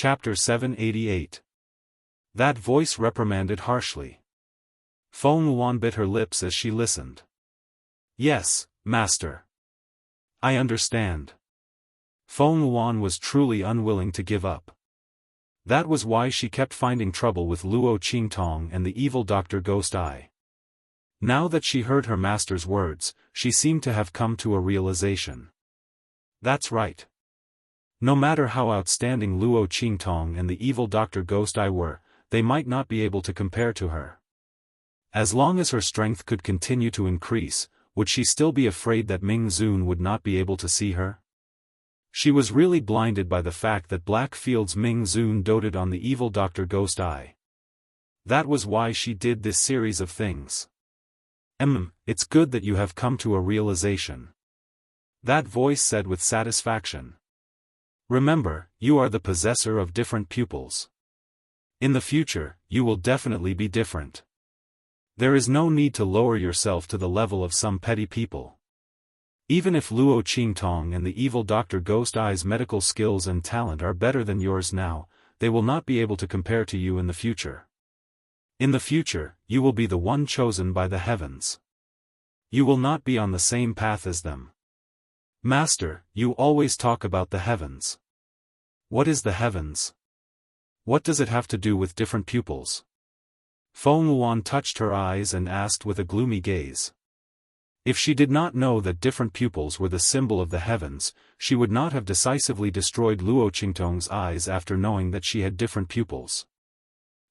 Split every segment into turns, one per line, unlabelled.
Chapter 788. That voice reprimanded harshly. Feng Wuan bit her lips as she listened. Yes, master. I understand. Feng Wuan was truly unwilling to give up. That was why she kept finding trouble with Luo Qingtong and the evil Dr. Ghost Eye. Now that she heard her master's words, she seemed to have come to a realization. That's right. No matter how outstanding Luo Qingtong and the evil Dr. Ghost Eye were, they might not be able to compare to her. As long as her strength could continue to increase, would she still be afraid that Ming Zun would not be able to see her? She was really blinded by the fact that Blackfield's Ming Zun doted on the evil Dr. Ghost Eye. That was why she did this series of things. It's good that you have come to a realization. That voice said with satisfaction. Remember, you are the possessor of different pupils. In the future, you will definitely be different. There is no need to lower yourself to the level of some petty people. Even if Luo Qingtong and the evil Dr. Ghost Eye's medical skills and talent are better than yours now, they will not be able to compare to you in the future. In the future, you will be the one chosen by the heavens. You will not be on the same path as them. Master, you always talk about the heavens. What is the heavens? What does it have to do with different pupils? Feng Wuan touched her eyes and asked with a gloomy gaze. If she did not know that different pupils were the symbol of the heavens, she would not have decisively destroyed Luo Qingtong's eyes after knowing that she had different pupils.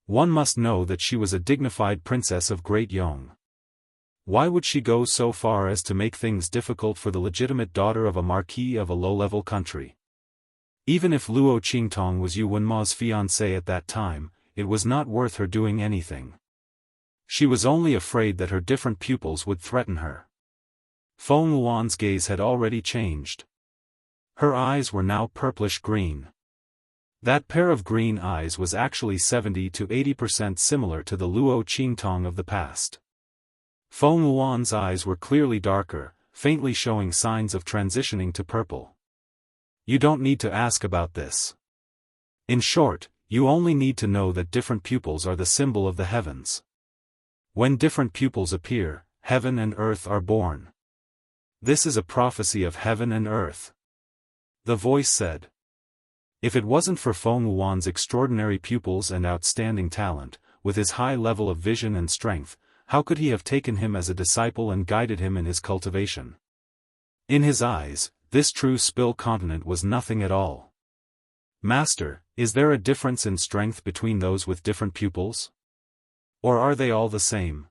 One must know that she was a dignified princess of Great Yong. Why would she go so far as to make things difficult for the legitimate daughter of a marquis of a low-level country? Even if Luo Qingtong was Yu Wenma's fiancé at that time, it was not worth her doing anything. She was only afraid that her different pupils would threaten her. Feng Wuan's gaze had already changed. Her eyes were now purplish-green. That pair of green eyes was actually 70 to 80% similar to the Luo Qingtong of the past. Feng Wuan's eyes were clearly darker, faintly showing signs of transitioning to purple. You don't need to ask about this. In short, you only need to know that different pupils are the symbol of the heavens. When different pupils appear, heaven and earth are born. This is a prophecy of heaven and earth. The voice said. If it wasn't for Feng Wuan's extraordinary pupils and outstanding talent, with his high level of vision and strength, how could he have taken him as a disciple and guided him in his cultivation? In his eyes, this true spill continent was nothing at all. Master, is there a difference in strength between those with different pupils? Or are they all the same?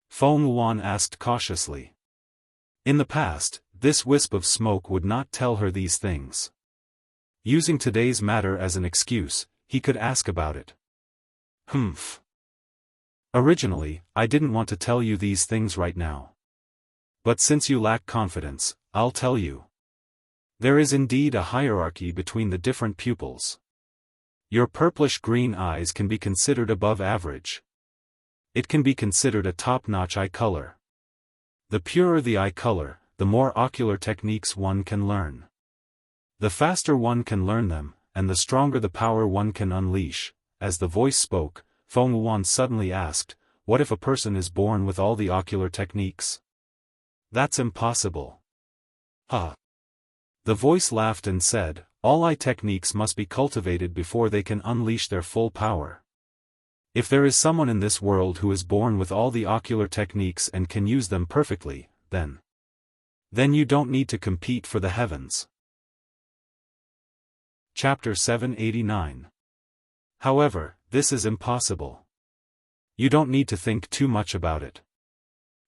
Feng Wuan asked cautiously. In the past, this wisp of smoke would not tell her these things. Using today's matter as an excuse, he could ask about it. Humph. Originally, I didn't want to tell you these things right now. But since you lack confidence, I'll tell you. There is indeed a hierarchy between the different pupils. Your purplish-green eyes can be considered above average. It can be considered a top-notch eye color. The purer the eye color, the more ocular techniques one can learn. The faster one can learn them, and the stronger the power one can unleash. As the voice spoke, Feng Wuan suddenly asked, what if a person is born with all the ocular techniques? That's impossible. Ha! The voice laughed and said, all eye techniques must be cultivated before they can unleash their full power. If there is someone in this world who is born with all the ocular techniques and can use them perfectly, then you don't need to compete for the heavens. Chapter 789. However, this is impossible. You don't need to think too much about it.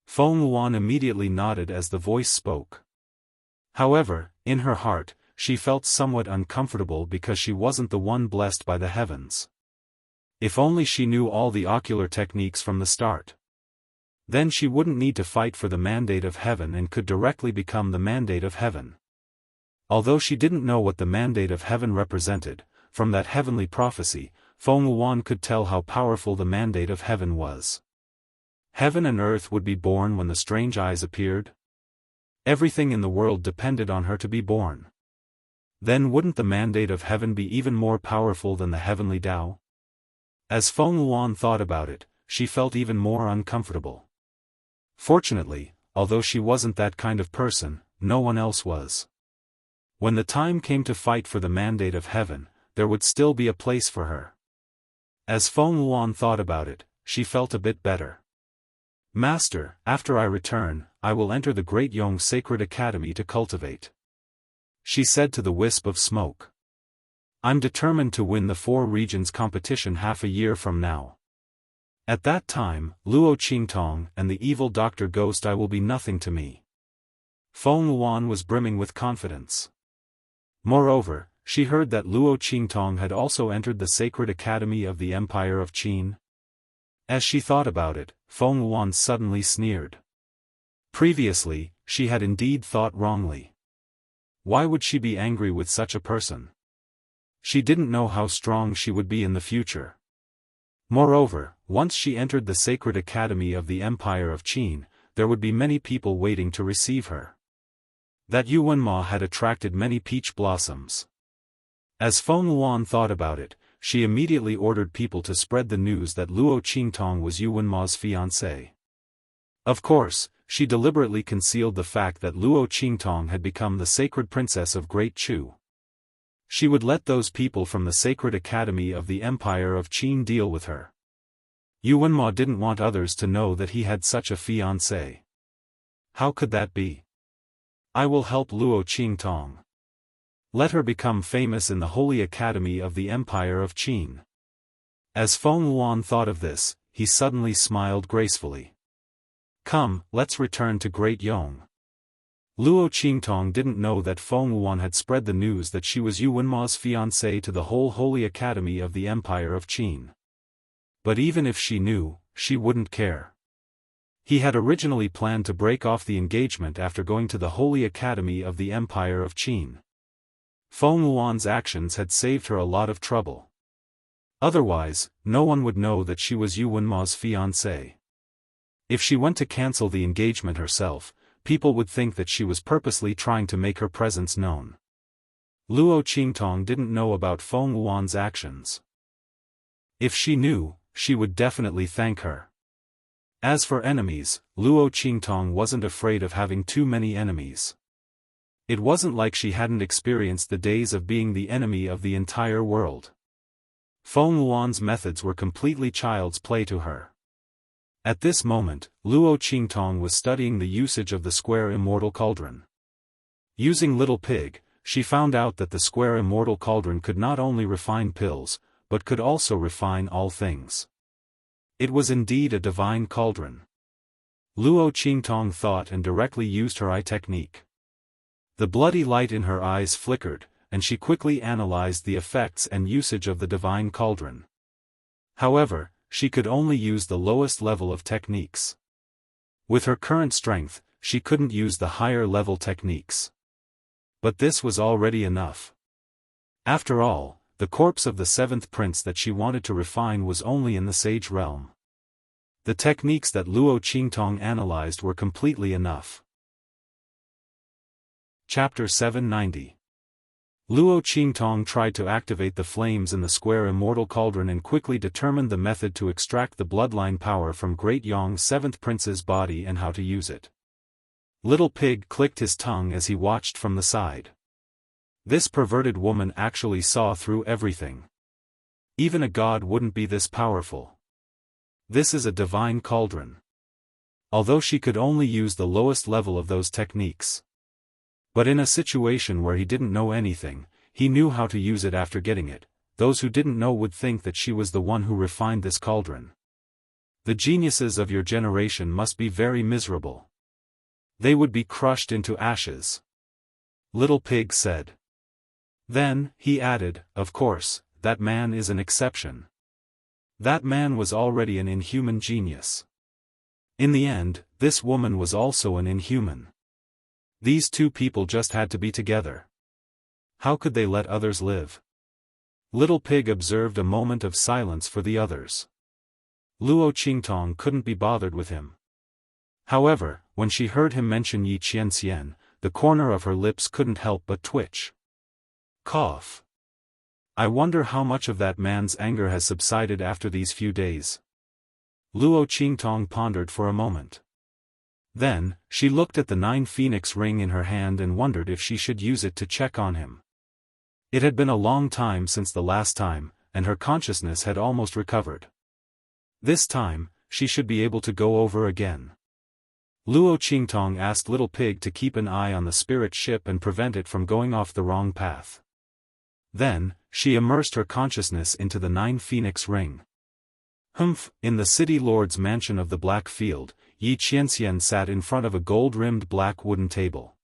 Feng Wuan immediately nodded as the voice spoke. However, in her heart, she felt somewhat uncomfortable because she wasn't the one blessed by the heavens. If only she knew all the ocular techniques from the start. Then she wouldn't need to fight for the mandate of heaven and could directly become the mandate of heaven. Although she didn't know what the mandate of heaven represented, from that heavenly prophecy, Feng Wuan could tell how powerful the mandate of heaven was. Heaven and earth would be born when the strange eyes appeared. Everything in the world depended on her to be born. Then wouldn't the mandate of heaven be even more powerful than the heavenly Tao? As Feng Luan thought about it, she felt even more uncomfortable. Fortunately, although she wasn't that kind of person, no one else was. When the time came to fight for the mandate of heaven, there would still be a place for her. As Feng Luan thought about it, she felt a bit better. Master, after I return, I will enter the Great Yong Sacred Academy to cultivate. She said to the wisp of smoke. I'm determined to win the 4 regions competition half a year from now. At that time, Luo Qingtong and the evil Dr. Ghost I will be nothing to me. Feng Luan was brimming with confidence. Moreover, she heard that Luo Qingtong had also entered the Sacred Academy of the Empire of Qin. As she thought about it, Feng Luan suddenly sneered. Previously, she had indeed thought wrongly. Why would she be angry with such a person? She didn't know how strong she would be in the future. Moreover, once she entered the Sacred Academy of the Empire of Qin, there would be many people waiting to receive her. That Yuanma had attracted many peach blossoms. As Feng Luan thought about it, she immediately ordered people to spread the news that Luo Qingtong was Yuanma's fiancé. Of course, she deliberately concealed the fact that Luo Qingtong had become the sacred princess of Great Chu. She would let those people from the Sacred Academy of the Empire of Qin deal with her. Yuanma didn't want others to know that he had such a fiancé. How could that be? I will help Luo Qingtong. Let her become famous in the Holy Academy of the Empire of Qin. As Feng Luan thought of this, he suddenly smiled gracefully. Come, let's return to Great Yong. Luo Qingtong didn't know that Feng Luan had spread the news that she was Yuanma's fiancé to the whole Holy Academy of the Empire of Qin. But even if she knew, she wouldn't care. He had originally planned to break off the engagement after going to the Holy Academy of the Empire of Qin. Feng Luan's actions had saved her a lot of trouble. Otherwise, no one would know that she was Yuanma's fiancé. If she went to cancel the engagement herself, people would think that she was purposely trying to make her presence known. Luo Qingtong didn't know about Feng Luan's actions. If she knew, she would definitely thank her. As for enemies, Luo Qingtong wasn't afraid of having too many enemies. It wasn't like she hadn't experienced the days of being the enemy of the entire world. Feng Luan's methods were completely child's play to her. At this moment, Luo Qingtong was studying the usage of the square immortal cauldron. Using Little Pig, she found out that the square immortal cauldron could not only refine pills, but could also refine all things. It was indeed a divine cauldron. Luo Qingtong thought and directly used her eye technique. The bloody light in her eyes flickered, and she quickly analyzed the effects and usage of the divine cauldron. However, she could only use the lowest level of techniques. With her current strength, she couldn't use the higher level techniques. But this was already enough. After all, the corpse of the 7th prince that she wanted to refine was only in the sage realm. The techniques that Luo Qingtong analyzed were completely enough. Chapter 790. Luo Qingtong tried to activate the flames in the square immortal cauldron and quickly determined the method to extract the bloodline power from Great Yong's 7th prince's body and how to use it. Little Pig clicked his tongue as he watched from the side. This perverted woman actually saw through everything. Even a god wouldn't be this powerful. This is a divine cauldron. Although she could only use the lowest level of those techniques. But in a situation where he didn't know anything, he knew how to use it after getting it. Those who didn't know would think that she was the one who refined this cauldron. The geniuses of your generation must be very miserable. They would be crushed into ashes. Little Pig said. Then, he added, of course, that man is an exception. That man was already an inhuman genius. In the end, this woman was also an inhuman. These two people just had to be together. How could they let others live? Little Pig observed a moment of silence for the others. Luo Qingtong couldn't be bothered with him. However, when she heard him mention Yi Qianxian, the corner of her lips couldn't help but twitch. Cough. I wonder how much of that man's anger has subsided after these few days. Luo Qingtong pondered for a moment. Then, she looked at the 9-phoenix ring in her hand and wondered if she should use it to check on him. It had been a long time since the last time, and her consciousness had almost recovered. This time, she should be able to go over again. Luo Qingtong asked Little Pig to keep an eye on the spirit ship and prevent it from going off the wrong path. Then, she immersed her consciousness into the 9-phoenix ring. Humph! In the city lord's mansion of the Black Field, Yi Qianxian sat in front of a gold-rimmed black wooden table.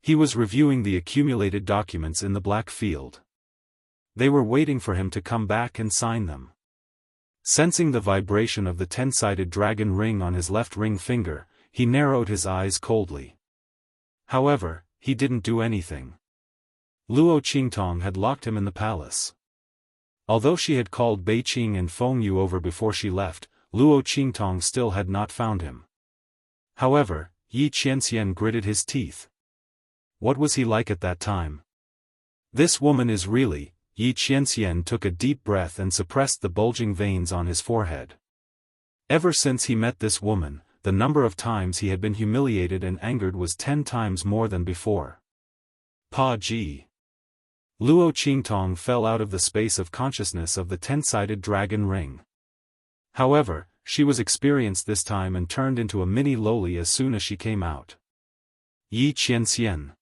He was reviewing the accumulated documents in the Black Field. They were waiting for him to come back and sign them. Sensing the vibration of the 10-sided dragon ring on his left ring finger, he narrowed his eyes coldly. However, he didn't do anything. Luo Qingtong had locked him in the palace. Although she had called Beiqing and Feng Yu over before she left, Luo Qingtong still had not found him. However, Yi Qianxian gritted his teeth. What was he like at that time? This woman is really... Yi Qianxian took a deep breath and suppressed the bulging veins on his forehead. Ever since he met this woman, the number of times he had been humiliated and angered was 10 times more than before. Pa Ji. Luo Qingtong fell out of the space of consciousness of the 10-sided dragon ring. However, she was experienced this time and turned into a mini loli as soon as she came out. Yi Qianxian.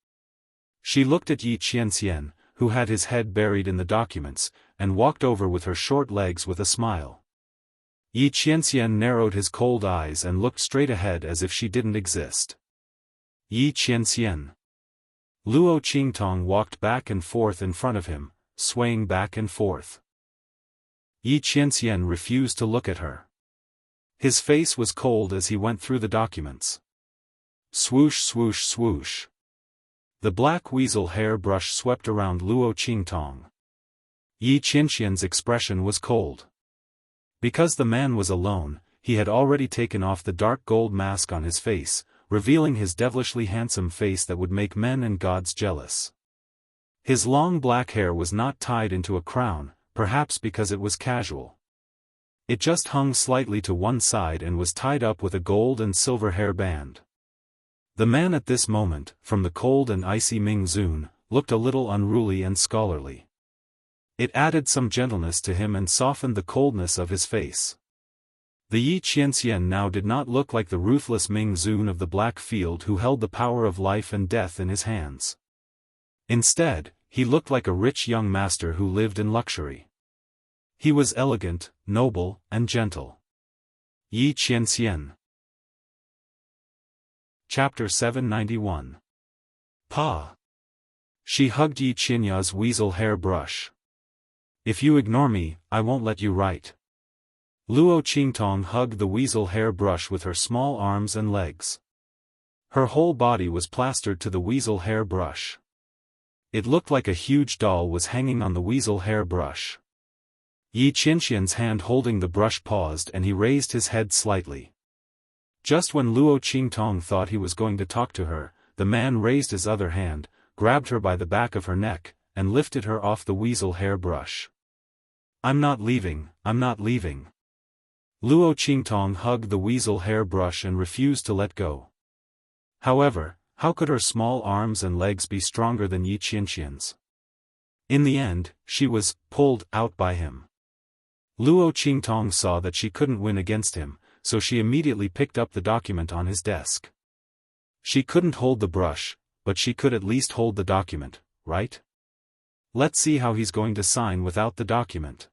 She looked at Yi Qianxian, who had his head buried in the documents, and walked over with her short legs with a smile. Yi Qianxian narrowed his cold eyes and looked straight ahead as if she didn't exist. Yi Qianxian. Luo Qingtong walked back and forth in front of him, swaying back and forth. Yi Qianxian refused to look at her. His face was cold as he went through the documents. Swoosh swoosh swoosh. The black weasel hair brush swept around Luo Qingtong. Yi Qianxian's expression was cold. Because the man was alone, he had already taken off the dark gold mask on his face, revealing his devilishly handsome face that would make men and gods jealous. His long black hair was not tied into a crown, perhaps because it was casual. It just hung slightly to one side and was tied up with a gold and silver hair band. The man at this moment, from the cold and icy Ming Zun, looked a little unruly and scholarly. It added some gentleness to him and softened the coldness of his face. The Yi Qianxian now did not look like the ruthless Ming Zun of the Black Field who held the power of life and death in his hands. Instead, he looked like a rich young master who lived in luxury. He was elegant, noble, and gentle. Yi Qianxian. Chapter 791. Pa. She hugged Yi Qianya's weasel hair brush. If you ignore me, I won't let you write. Luo Qingtong hugged the weasel hair brush with her small arms and legs. Her whole body was plastered to the weasel hair brush. It looked like a huge doll was hanging on the weasel hair brush. Yi Qianxian's hand holding the brush paused and he raised his head slightly. Just when Luo Qingtong thought he was going to talk to her, the man raised his other hand, grabbed her by the back of her neck, and lifted her off the weasel hair brush. I'm not leaving, I'm not leaving. Luo Qingtong hugged the weasel hair brush and refused to let go. However, how could her small arms and legs be stronger than Yi Qianxian's? In the end, she was pulled out by him. Luo Qingtong saw that she couldn't win against him, so she immediately picked up the document on his desk. She couldn't hold the brush, but she could at least hold the document, right? Let's see how he's going to sign without the document.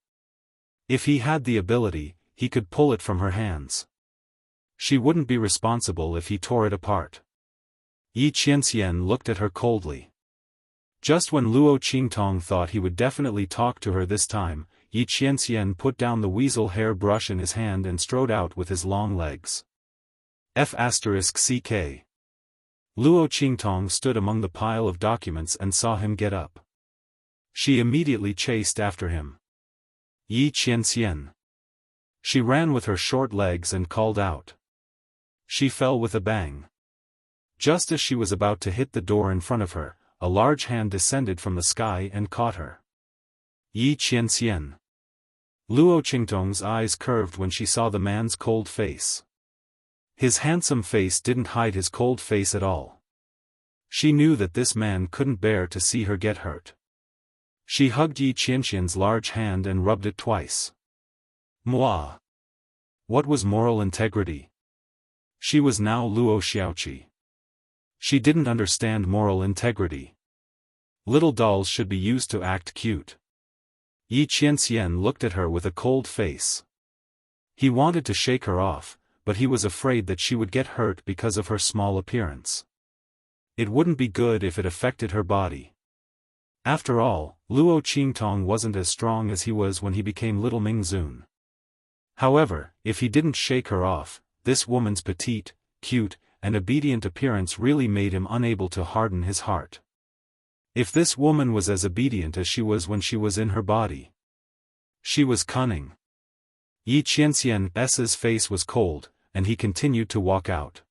If he had the ability, he could pull it from her hands. She wouldn't be responsible if he tore it apart. Yi Qianxian looked at her coldly. Just when Luo Qingtong thought he would definitely talk to her this time, Yi Qianxian put down the weasel hair brush in his hand and strode out with his long legs. F***ck. Luo Qingtong stood among the pile of documents and saw him get up. She immediately chased after him. Yi Qianxian. She ran with her short legs and called out. She fell with a bang. Just as she was about to hit the door in front of her, a large hand descended from the sky and caught her. Yi Qianxian. Luo Qingtong's eyes curved when she saw the man's cold face. His handsome face didn't hide his cold face at all. She knew that this man couldn't bear to see her get hurt. She hugged Yi Qianxian's large hand and rubbed it twice. Moi! What was moral integrity? She was now Luo Xiaoqi. She didn't understand moral integrity. Little dolls should be used to act cute. Yi Qianxian looked at her with a cold face. He wanted to shake her off, but he was afraid that she would get hurt because of her small appearance. It wouldn't be good if it affected her body. After all, Luo Qingtong wasn't as strong as he was when he became Little Mingzun. However, if he didn't shake her off, this woman's petite, cute, and obedient appearance really made him unable to harden his heart. If this woman was as obedient as she was when she was in her body. She was cunning. Yi Qianxian's face was cold, and he continued to walk out.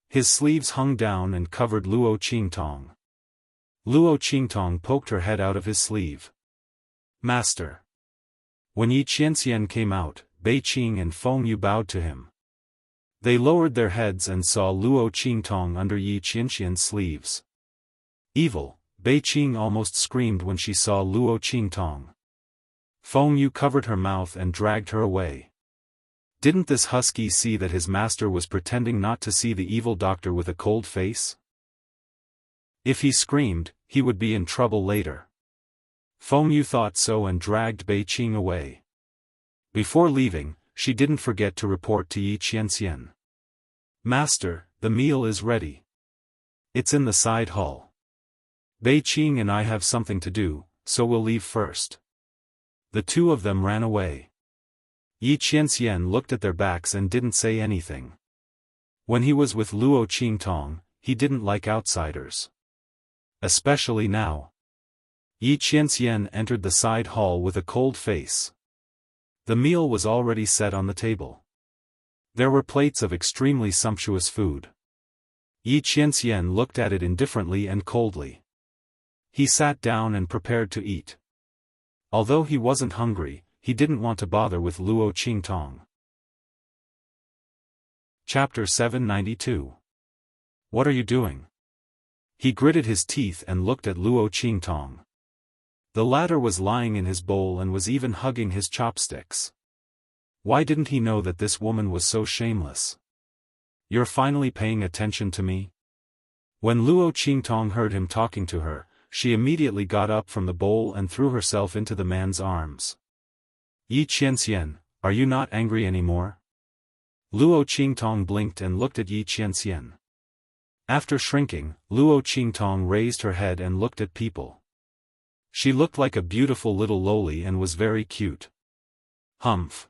His sleeves hung down and covered Luo Qingtong. Luo Qingtong poked her head out of his sleeve. Master. When Yi Qianxian came out, Bei Qing and Feng Yu bowed to him. They lowered their heads and saw Luo Qingtong under Yi Qianxian's sleeves. Evil, Bei Qing almost screamed when she saw Luo Qingtong. Feng Yu covered her mouth and dragged her away. Didn't this husky see that his master was pretending not to see the evil doctor with a cold face? If he screamed, he would be in trouble later. Feng Yu thought so and dragged Bei Qing away. Before leaving, she didn't forget to report to Yi Qianxian. Master, the meal is ready. It's in the side hall. Bei Qing and I have something to do, so we'll leave first. The two of them ran away. Yi Qianxian looked at their backs and didn't say anything. When he was with Luo Qingtong, he didn't like outsiders. Especially now. Yi Qianxian entered the side hall with a cold face. The meal was already set on the table. There were plates of extremely sumptuous food. Yi Qianxian looked at it indifferently and coldly. He sat down and prepared to eat. Although he wasn't hungry, he didn't want to bother with Luo Qingtong. Chapter 792. What are you doing? He gritted his teeth and looked at Luo Qingtong. The latter was lying in his bowl and was even hugging his chopsticks. Why didn't he know that this woman was so shameless? You're finally paying attention to me? When Luo Qingtong heard him talking to her, she immediately got up from the bowl and threw herself into the man's arms. Yi Qianxian, are you not angry anymore? Luo Qingtong blinked and looked at Yi Qianxian. After shrinking, Luo Qingtong raised her head and looked at people. She looked like a beautiful little loli and was very cute. Humph.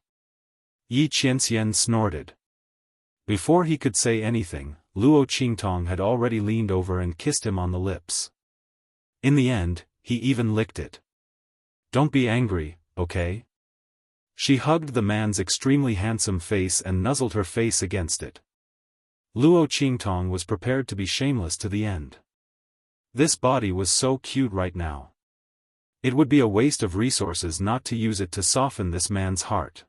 Yi Qianxian snorted. Before he could say anything, Luo Qingtong had already leaned over and kissed him on the lips. In the end, he even licked it. Don't be angry, okay? She hugged the man's extremely handsome face and nuzzled her face against it. Luo Qingtong was prepared to be shameless to the end. This body was so cute right now. It would be a waste of resources not to use it to soften this man's heart.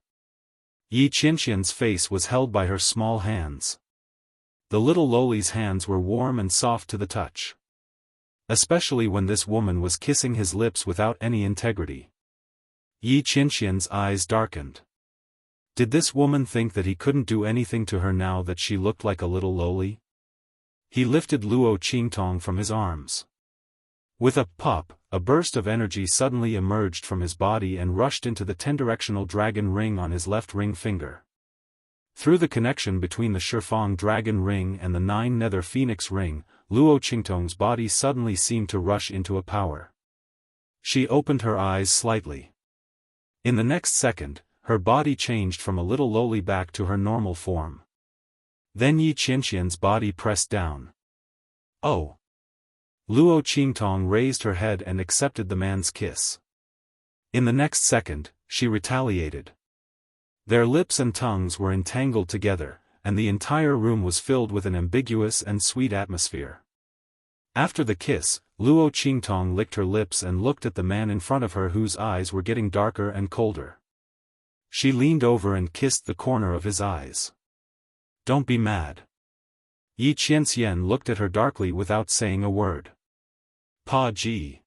Yi Qianxian's face was held by her small hands. The little loli's hands were warm and soft to the touch. Especially when this woman was kissing his lips without any integrity. Yi Qianxian's eyes darkened. Did this woman think that he couldn't do anything to her now that she looked like a little loli? He lifted Luo Qingtong from his arms. With a pop, a burst of energy suddenly emerged from his body and rushed into the 10-directional dragon ring on his left ring finger. Through the connection between the Xiaofan dragon ring and the 9 nether phoenix ring, Luo Qingtong's body suddenly seemed to rush into a power. She opened her eyes slightly. In the next second, her body changed from a little loli back to her normal form. Then Yi Qianxian's body pressed down. Oh! Luo Qingtong raised her head and accepted the man's kiss. In the next second, she retaliated. Their lips and tongues were entangled together, and the entire room was filled with an ambiguous and sweet atmosphere. After the kiss, Luo Qingtong licked her lips and looked at the man in front of her whose eyes were getting darker and colder. She leaned over and kissed the corner of his eyes. Don't be mad. Yi Qianxian looked at her darkly without saying a word. Pa Ji.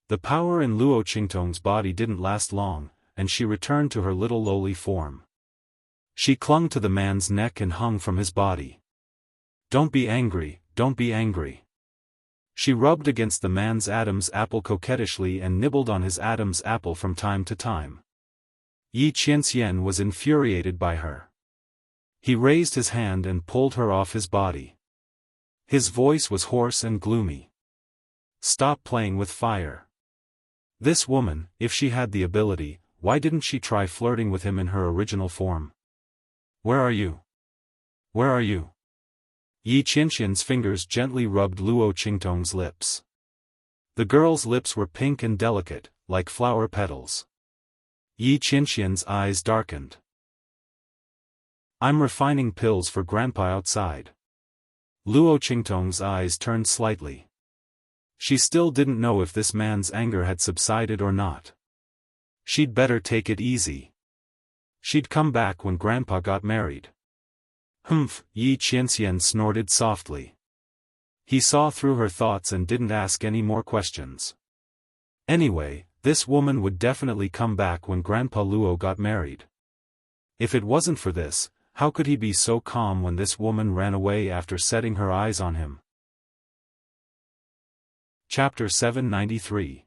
The power in Luo Qingtong's body didn't last long, and she returned to her little lowly form. She clung to the man's neck and hung from his body. Don't be angry, don't be angry. She rubbed against the man's Adam's apple coquettishly and nibbled on his Adam's apple from time to time. Yi Qianxian was infuriated by her. He raised his hand and pulled her off his body. His voice was hoarse and gloomy. Stop playing with fire. This woman, if she had the ability, why didn't she try flirting with him in her original form? Where are you? Where are you? Yi Qianxian's fingers gently rubbed Luo Qingtong's lips. The girl's lips were pink and delicate, like flower petals. Yi Qianxian's eyes darkened. I'm refining pills for Grandpa outside. Luo Qingtong's eyes turned slightly. She still didn't know if this man's anger had subsided or not. She'd better take it easy. She'd come back when Grandpa got married. Humph, Yi Qianxian snorted softly. He saw through her thoughts and didn't ask any more questions. Anyway, this woman would definitely come back when Grandpa Luo got married. If it wasn't for this, how could he be so calm when this woman ran away after setting her eyes on him? Chapter 793.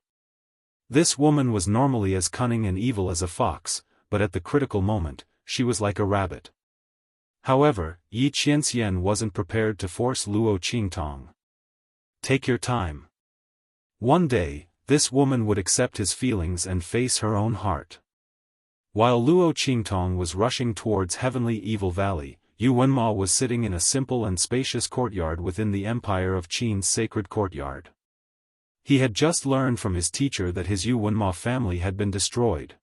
This woman was normally as cunning and evil as a fox, but at the critical moment, she was like a rabbit. However, Yi Qianxian wasn't prepared to force Luo Qingtong. Take your time. One day, this woman would accept his feelings and face her own heart. While Luo Qingtong was rushing towards Heavenly Evil Valley, Yu Wenma was sitting in a simple and spacious courtyard within the Empire of Qin's sacred courtyard. He had just learned from his teacher that his Yu Wenma family had been destroyed.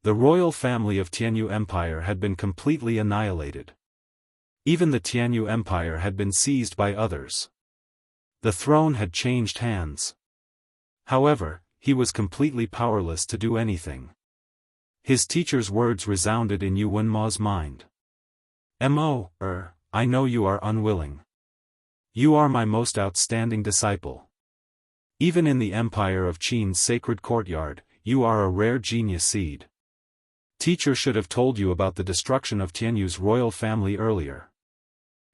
The royal family of Tianyu Empire had been completely annihilated. Even the Tianyu Empire had been seized by others. The throne had changed hands. However, he was completely powerless to do anything. His teacher's words resounded in Yu Wenma's mind. I know you are unwilling. You are my most outstanding disciple. Even in the Empire of Qin's sacred courtyard, you are a rare genius seed. Teacher should have told you about the destruction of Tianyu's royal family earlier.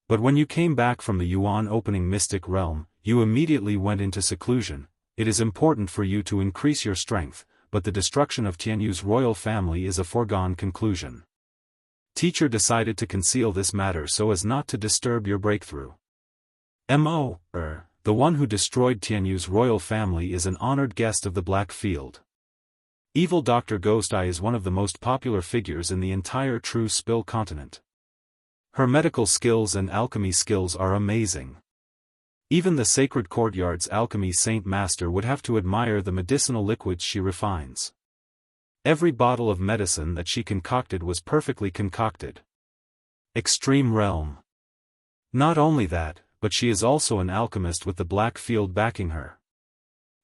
But when you came back from the Yuan opening mystic realm, you immediately went into seclusion. It is important for you to increase your strength, but the destruction of Tianyu's royal family is a foregone conclusion. Teacher decided to conceal this matter so as not to disturb your breakthrough. The one who destroyed Tianyu's royal family is an honored guest of the Black Field. Evil Dr. Ghost Eye is one of the most popular figures in the entire True Spill continent. Her medical skills and alchemy skills are amazing. Even the sacred courtyard's alchemy saint master would have to admire the medicinal liquids she refines. Every bottle of medicine that she concocted was perfectly concocted. Extreme realm. Not only that, but she is also an alchemist with the Black Field backing her.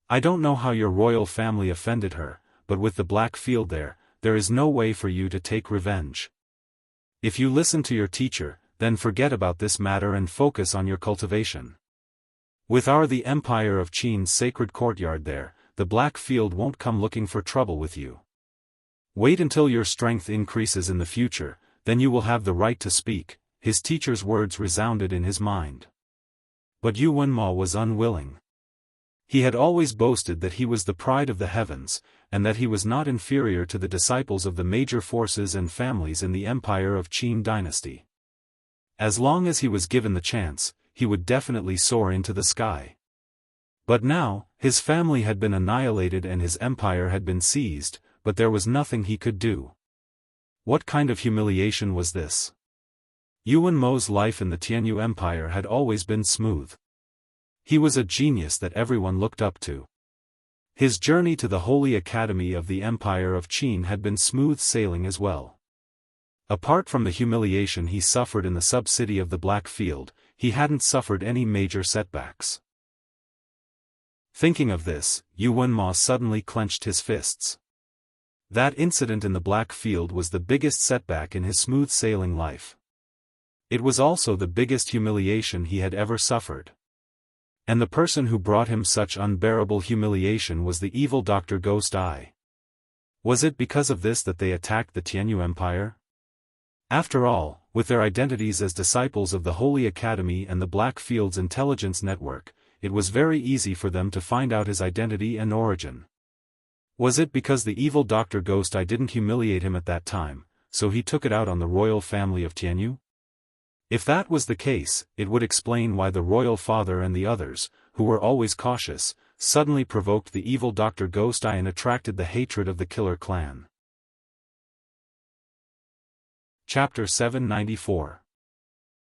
I don't know how your royal family offended her, but with the Black Field there is no way for you to take revenge. If you listen to your teacher, then forget about this matter and focus on your cultivation. With the Empire of Qin's sacred courtyard there, the Black Field won't come looking for trouble with you. Wait until your strength increases in the future, then you will have the right to speak. His teacher's words resounded in his mind. But Yu Wenma was unwilling. He had always boasted that he was the pride of the heavens, and that he was not inferior to the disciples of the major forces and families in the Empire of Qin dynasty. As long as he was given the chance, he would definitely soar into the sky. But now, his family had been annihilated and his empire had been seized, but there was nothing he could do. What kind of humiliation was this? Yu Wenma's life in the Tianyu Empire had always been smooth. He was a genius that everyone looked up to. His journey to the Holy Academy of the Empire of Qin had been smooth sailing as well. Apart from the humiliation he suffered in the sub-city of the Black Field, he hadn't suffered any major setbacks. Thinking of this, Yu Wenma suddenly clenched his fists. That incident in the Black Field was the biggest setback in his smooth sailing life. It was also the biggest humiliation he had ever suffered. And the person who brought him such unbearable humiliation was the evil Dr. Ghost Eye. Was it because of this that they attacked the Tianyu Empire? After all, with their identities as disciples of the Holy Academy and the Black Field's intelligence network, it was very easy for them to find out his identity and origin. Was it because the evil Dr. Ghost Eye didn't humiliate him at that time, so he took it out on the royal family of Tianyu? If that was the case, it would explain why the royal father and the others, who were always cautious, suddenly provoked the evil Dr. Ghost Eye and attracted the hatred of the Killer Clan. Chapter 794.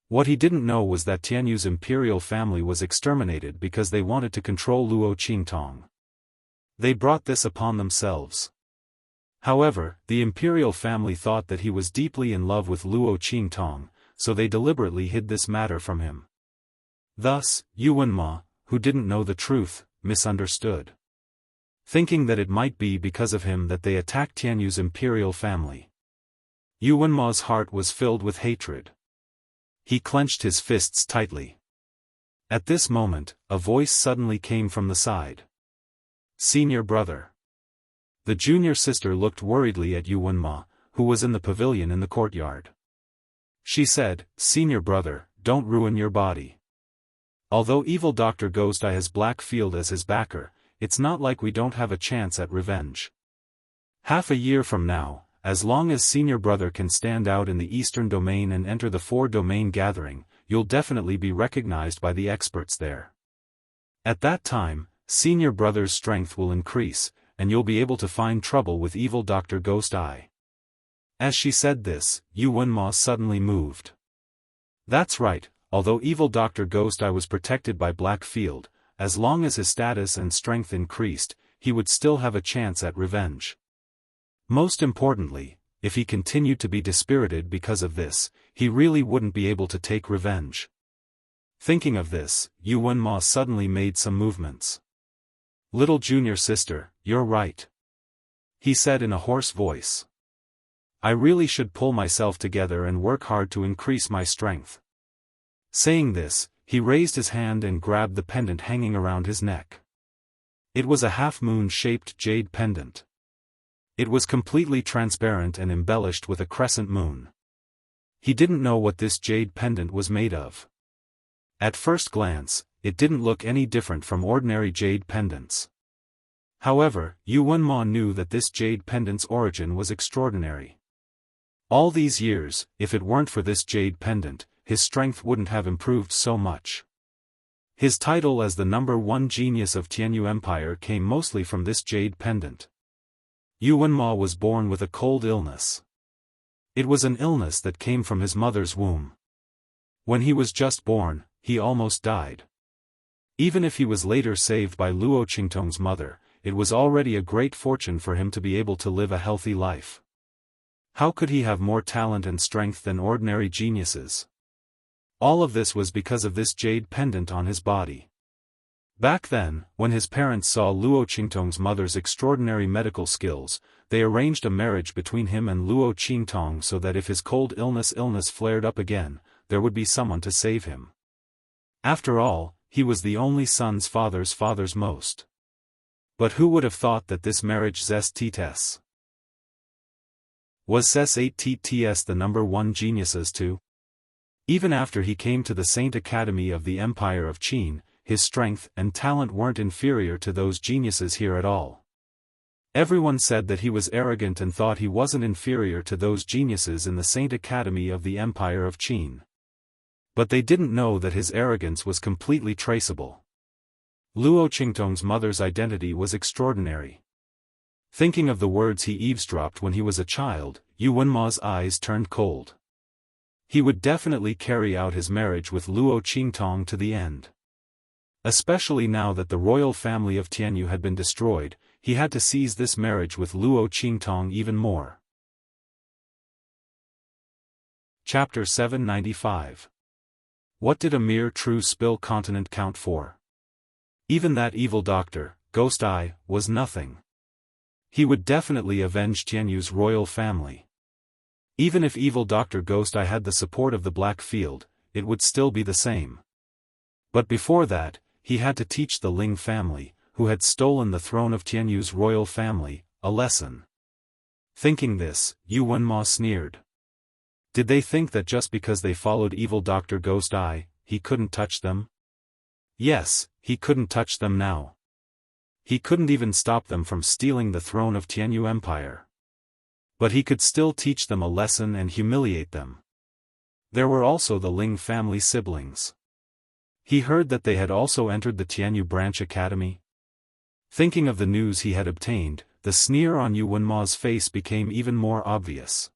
What he didn't know was that Tianyu's imperial family was exterminated because they wanted to control Luo Qingtong. They brought this upon themselves. However, the imperial family thought that he was deeply in love with Luo Qingtong, so they deliberately hid this matter from him. Thus, Yu Wenma, who didn't know the truth, misunderstood. Thinking that it might be because of him that they attacked Tianyu's imperial family. Yu Wenma's heart was filled with hatred. He clenched his fists tightly. At this moment, a voice suddenly came from the side. Senior brother. The junior sister looked worriedly at Yu Wenma, who was in the pavilion in the courtyard. She said, Senior brother, don't ruin your body. Although evil Dr. Ghost Eye has Black Field as his backer, it's not like we don't have a chance at revenge. Half a year from now, as long as senior brother can stand out in the Eastern Domain and enter the 4-domain gathering, you'll definitely be recognized by the experts there. At that time, senior brother's strength will increase, and you'll be able to find trouble with evil Dr. Ghost Eye. As she said this, Yu Wenma suddenly moved. That's right, although evil Dr. Ghost Eye was protected by Black Field, as long as his status and strength increased, he would still have a chance at revenge. Most importantly, if he continued to be dispirited because of this, he really wouldn't be able to take revenge. Thinking of this, Yu Wenma suddenly made some movements. Little junior sister, you're right. He said in a hoarse voice. I really should pull myself together and work hard to increase my strength. Saying this, he raised his hand and grabbed the pendant hanging around his neck. It was a half-moon-shaped jade pendant. It was completely transparent and embellished with a crescent moon. He didn't know what this jade pendant was made of. At first glance, it didn't look any different from ordinary jade pendants. However, Yu Wenma knew that this jade pendant's origin was extraordinary. All these years, if it weren't for this jade pendant, his strength wouldn't have improved so much. His title as the #1 genius of Tianyu Empire came mostly from this jade pendant. Yu Wenma was born with a cold illness. It was an illness that came from his mother's womb. When he was just born, he almost died. Even if he was later saved by Luo Qingtong's mother, it was already a great fortune for him to be able to live a healthy life. How could he have more talent and strength than ordinary geniuses? All of this was because of this jade pendant on his body. Back then, when his parents saw Luo Qingtong's mother's extraordinary medical skills, they arranged a marriage between him and Luo Qingtong so that if his cold illness flared up again, there would be someone to save him. After all, he was the only son's father's most. But who would have thought that this marriage zestt's? Was ses 8ts the #1 geniuses too? Even after he came to the Saint Academy of the Empire of Qin, his strength and talent weren't inferior to those geniuses here at all. Everyone said that he was arrogant and thought he wasn't inferior to those geniuses in the Saint Academy of the Empire of Qin. But they didn't know that his arrogance was completely traceable. Luo Qingtong's mother's identity was extraordinary. Thinking of the words he eavesdropped when he was a child, Yu Wenma's eyes turned cold. He would definitely carry out his marriage with Luo Qingtong to the end. Especially now that the royal family of Tianyu had been destroyed, he had to seize this marriage with Luo Qingtong even more. Chapter 795. What did a mere true spill continent count for? Even that evil doctor, Ghost Eye, was nothing. He would definitely avenge Tianyu's royal family. Even if evil Dr. Ghost Eye had the support of the Black Field, it would still be the same. But before that, he had to teach the Ling family, who had stolen the throne of Tianyu's royal family, a lesson. Thinking this, Yu Wenma sneered. Did they think that just because they followed evil Dr. Ghost Eye, he couldn't touch them? Yes, he couldn't touch them now. He couldn't even stop them from stealing the throne of Tianyu Empire. But he could still teach them a lesson and humiliate them. There were also the Ling family siblings. He heard that they had also entered the Tianyu Branch Academy. Thinking of the news he had obtained, the sneer on Yu Wenma's face became even more obvious.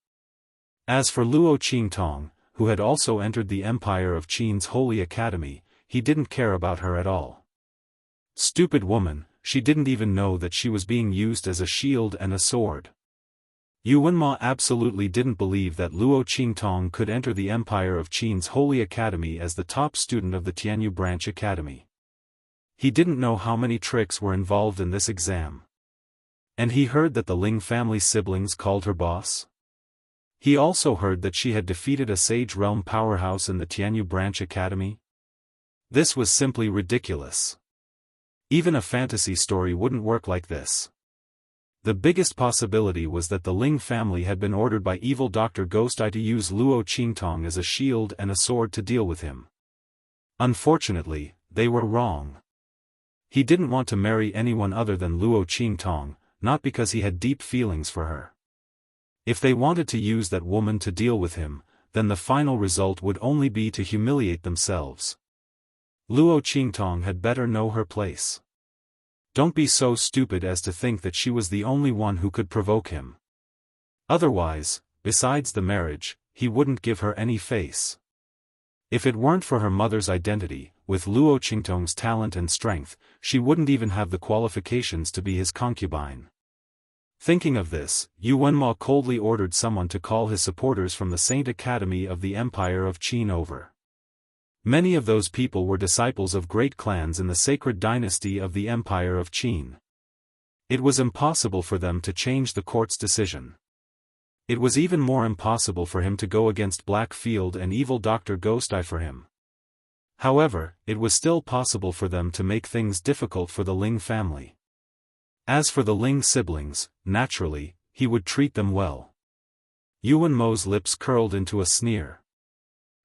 As for Luo Qingtong, who had also entered the Empire of Qin's Holy Academy, he didn't care about her at all. Stupid woman, she didn't even know that she was being used as a shield and a sword. Yu Wenma absolutely didn't believe that Luo Qingtong could enter the Empire of Qin's Holy Academy as the top student of the Tianyu Branch Academy. He didn't know how many tricks were involved in this exam. And he heard that the Ling family siblings called her boss. He also heard that she had defeated a Sage Realm powerhouse in the Tianyu Branch Academy. This was simply ridiculous. Even a fantasy story wouldn't work like this. The biggest possibility was that the Ling family had been ordered by evil Dr. Ghost Eye to use Luo Qingtong as a shield and a sword to deal with him. Unfortunately, they were wrong. He didn't want to marry anyone other than Luo Qingtong, not because he had deep feelings for her. If they wanted to use that woman to deal with him, then the final result would only be to humiliate themselves. Luo Qingtong had better know her place. Don't be so stupid as to think that she was the only one who could provoke him. Otherwise, besides the marriage, he wouldn't give her any face. If it weren't for her mother's identity, with Luo Qingtong's talent and strength, she wouldn't even have the qualifications to be his concubine. Thinking of this, Yu Wenma coldly ordered someone to call his supporters from the Saint Academy of the Empire of Qin over. Many of those people were disciples of great clans in the sacred dynasty of the Empire of Qin. It was impossible for them to change the court's decision. It was even more impossible for him to go against Black Field and evil Dr. Ghost Eye for him. However, it was still possible for them to make things difficult for the Ling family. As for the Ling siblings, naturally, he would treat them well. Yu Wenmo's lips curled into a sneer.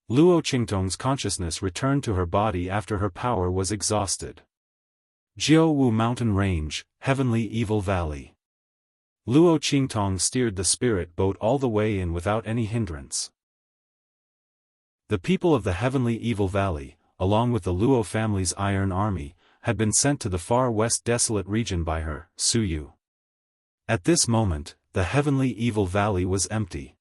Luo Qingtong's consciousness returned to her body after her power was exhausted. Jiaowu Mountain Range, Heavenly Evil Valley. Luo Qingtong steered the spirit boat all the way in without any hindrance. The people of the Heavenly Evil Valley, along with the Luo family's Iron Army, had been sent to the far west desolate region by her, Suyu. At this moment, the Heavenly Evil Valley was empty.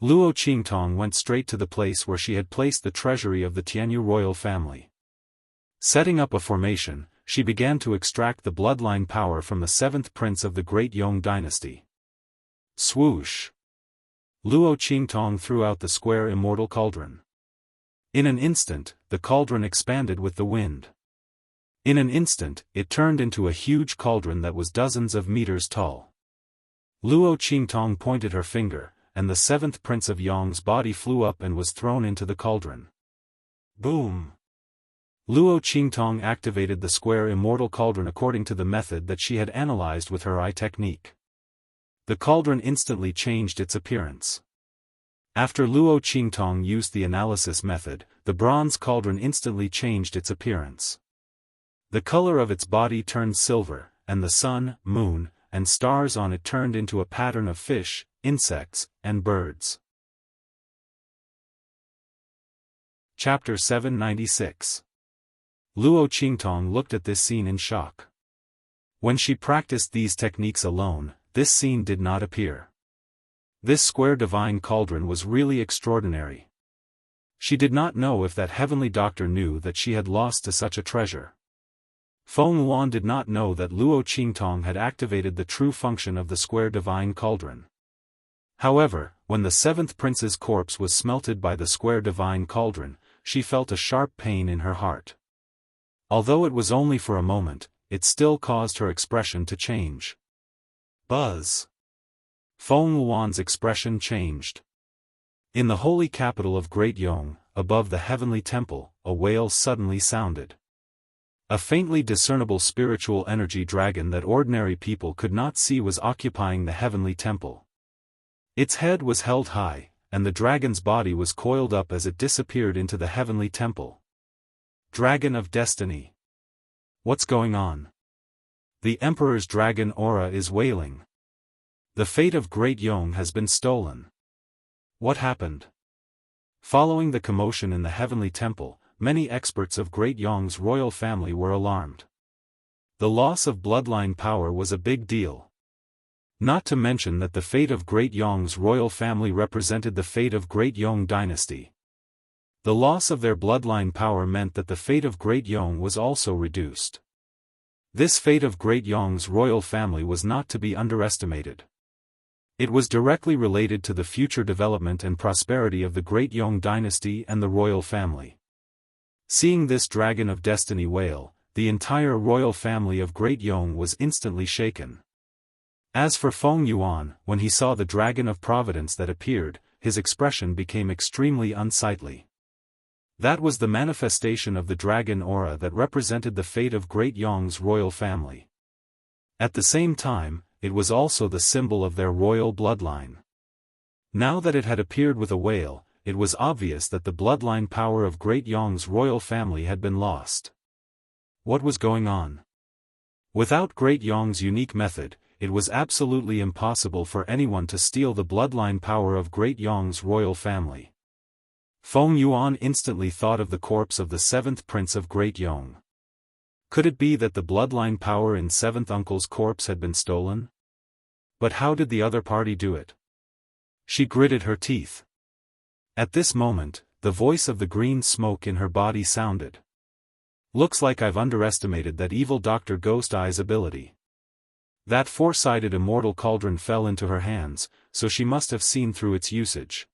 Luo Qingtong went straight to the place where she had placed the treasury of the Tianyu royal family. Setting up a formation, she began to extract the bloodline power from the seventh prince of the Great Yong dynasty. Swoosh! Luo Qingtong threw out the square immortal cauldron. In an instant, the cauldron expanded with the wind. In an instant, it turned into a huge cauldron that was dozens of meters tall. Luo Qingtong pointed her finger, and the seventh prince of Yong's body flew up and was thrown into the cauldron. Boom! Luo Qingtong activated the square immortal cauldron according to the method that she had analyzed with her eye technique. The cauldron instantly changed its appearance. After Luo Qingtong used the analysis method, the bronze cauldron instantly changed its appearance. The color of its body turned silver, and the sun, moon, and stars on it turned into a pattern of fish, insects, and birds. Chapter 796. Luo Qingtong looked at this scene in shock. When she practiced these techniques alone, this scene did not appear. This square divine cauldron was really extraordinary. She did not know if that heavenly doctor knew that she had lost to such a treasure. Feng Luan did not know that Luo Qingtong had activated the true function of the square divine cauldron. However, when the seventh prince's corpse was smelted by the square divine cauldron, she felt a sharp pain in her heart. Although it was only for a moment, it still caused her expression to change. Buzz. Feng Wuan's expression changed. In the holy capital of Great Yong, above the heavenly temple, a wail suddenly sounded. A faintly discernible spiritual energy dragon that ordinary people could not see was occupying the heavenly temple. Its head was held high, and the dragon's body was coiled up as it disappeared into the heavenly temple. Dragon of Destiny. What's going on? The Emperor's dragon aura is wailing. The fate of Great Yong has been stolen. What happened? Following the commotion in the heavenly temple, many experts of Great Yong's royal family were alarmed. The loss of bloodline power was a big deal. Not to mention that the fate of Great Yong's royal family represented the fate of Great Yong dynasty. The loss of their bloodline power meant that the fate of Great Yong was also reduced. This fate of Great Yong's royal family was not to be underestimated. It was directly related to the future development and prosperity of the Great Yong dynasty and the royal family. Seeing this dragon of destiny wail, the entire royal family of Great Yong was instantly shaken. As for Feng Yuan, when he saw the dragon of providence that appeared, his expression became extremely unsightly. That was the manifestation of the dragon aura that represented the fate of Great Yong's royal family. At the same time, it was also the symbol of their royal bloodline. Now that it had appeared with a wail, it was obvious that the bloodline power of Great Yong's royal family had been lost. What was going on? Without Great Yong's unique method, it was absolutely impossible for anyone to steal the bloodline power of Great Yong's royal family. Feng Yuan instantly thought of the corpse of the seventh prince of Great Yong. Could it be that the bloodline power in seventh uncle's corpse had been stolen? But how did the other party do it? She gritted her teeth. At this moment, the voice of the green smoke in her body sounded. Looks like I've underestimated that evil Dr. Ghost Eye's ability. That four-sided immortal cauldron fell into her hands, so she must have seen through its usage.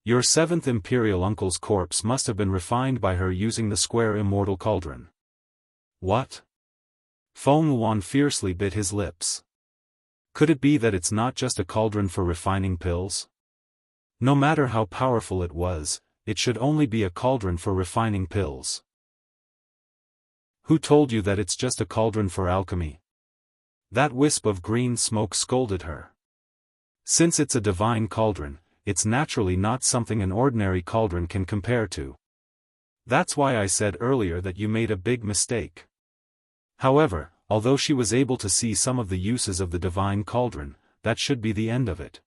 Your seventh imperial uncle's corpse must have been refined by her using the square immortal cauldron. What? Feng Yuan fiercely bit his lips. Could it be that it's not just a cauldron for refining pills? No matter how powerful it was, it should only be a cauldron for refining pills. Who told you that it's just a cauldron for alchemy? That wisp of green smoke scolded her. Since it's a divine cauldron, it's naturally not something an ordinary cauldron can compare to. That's why I said earlier that you made a big mistake. However, although she was able to see some of the uses of the divine cauldron, that should be the end of it.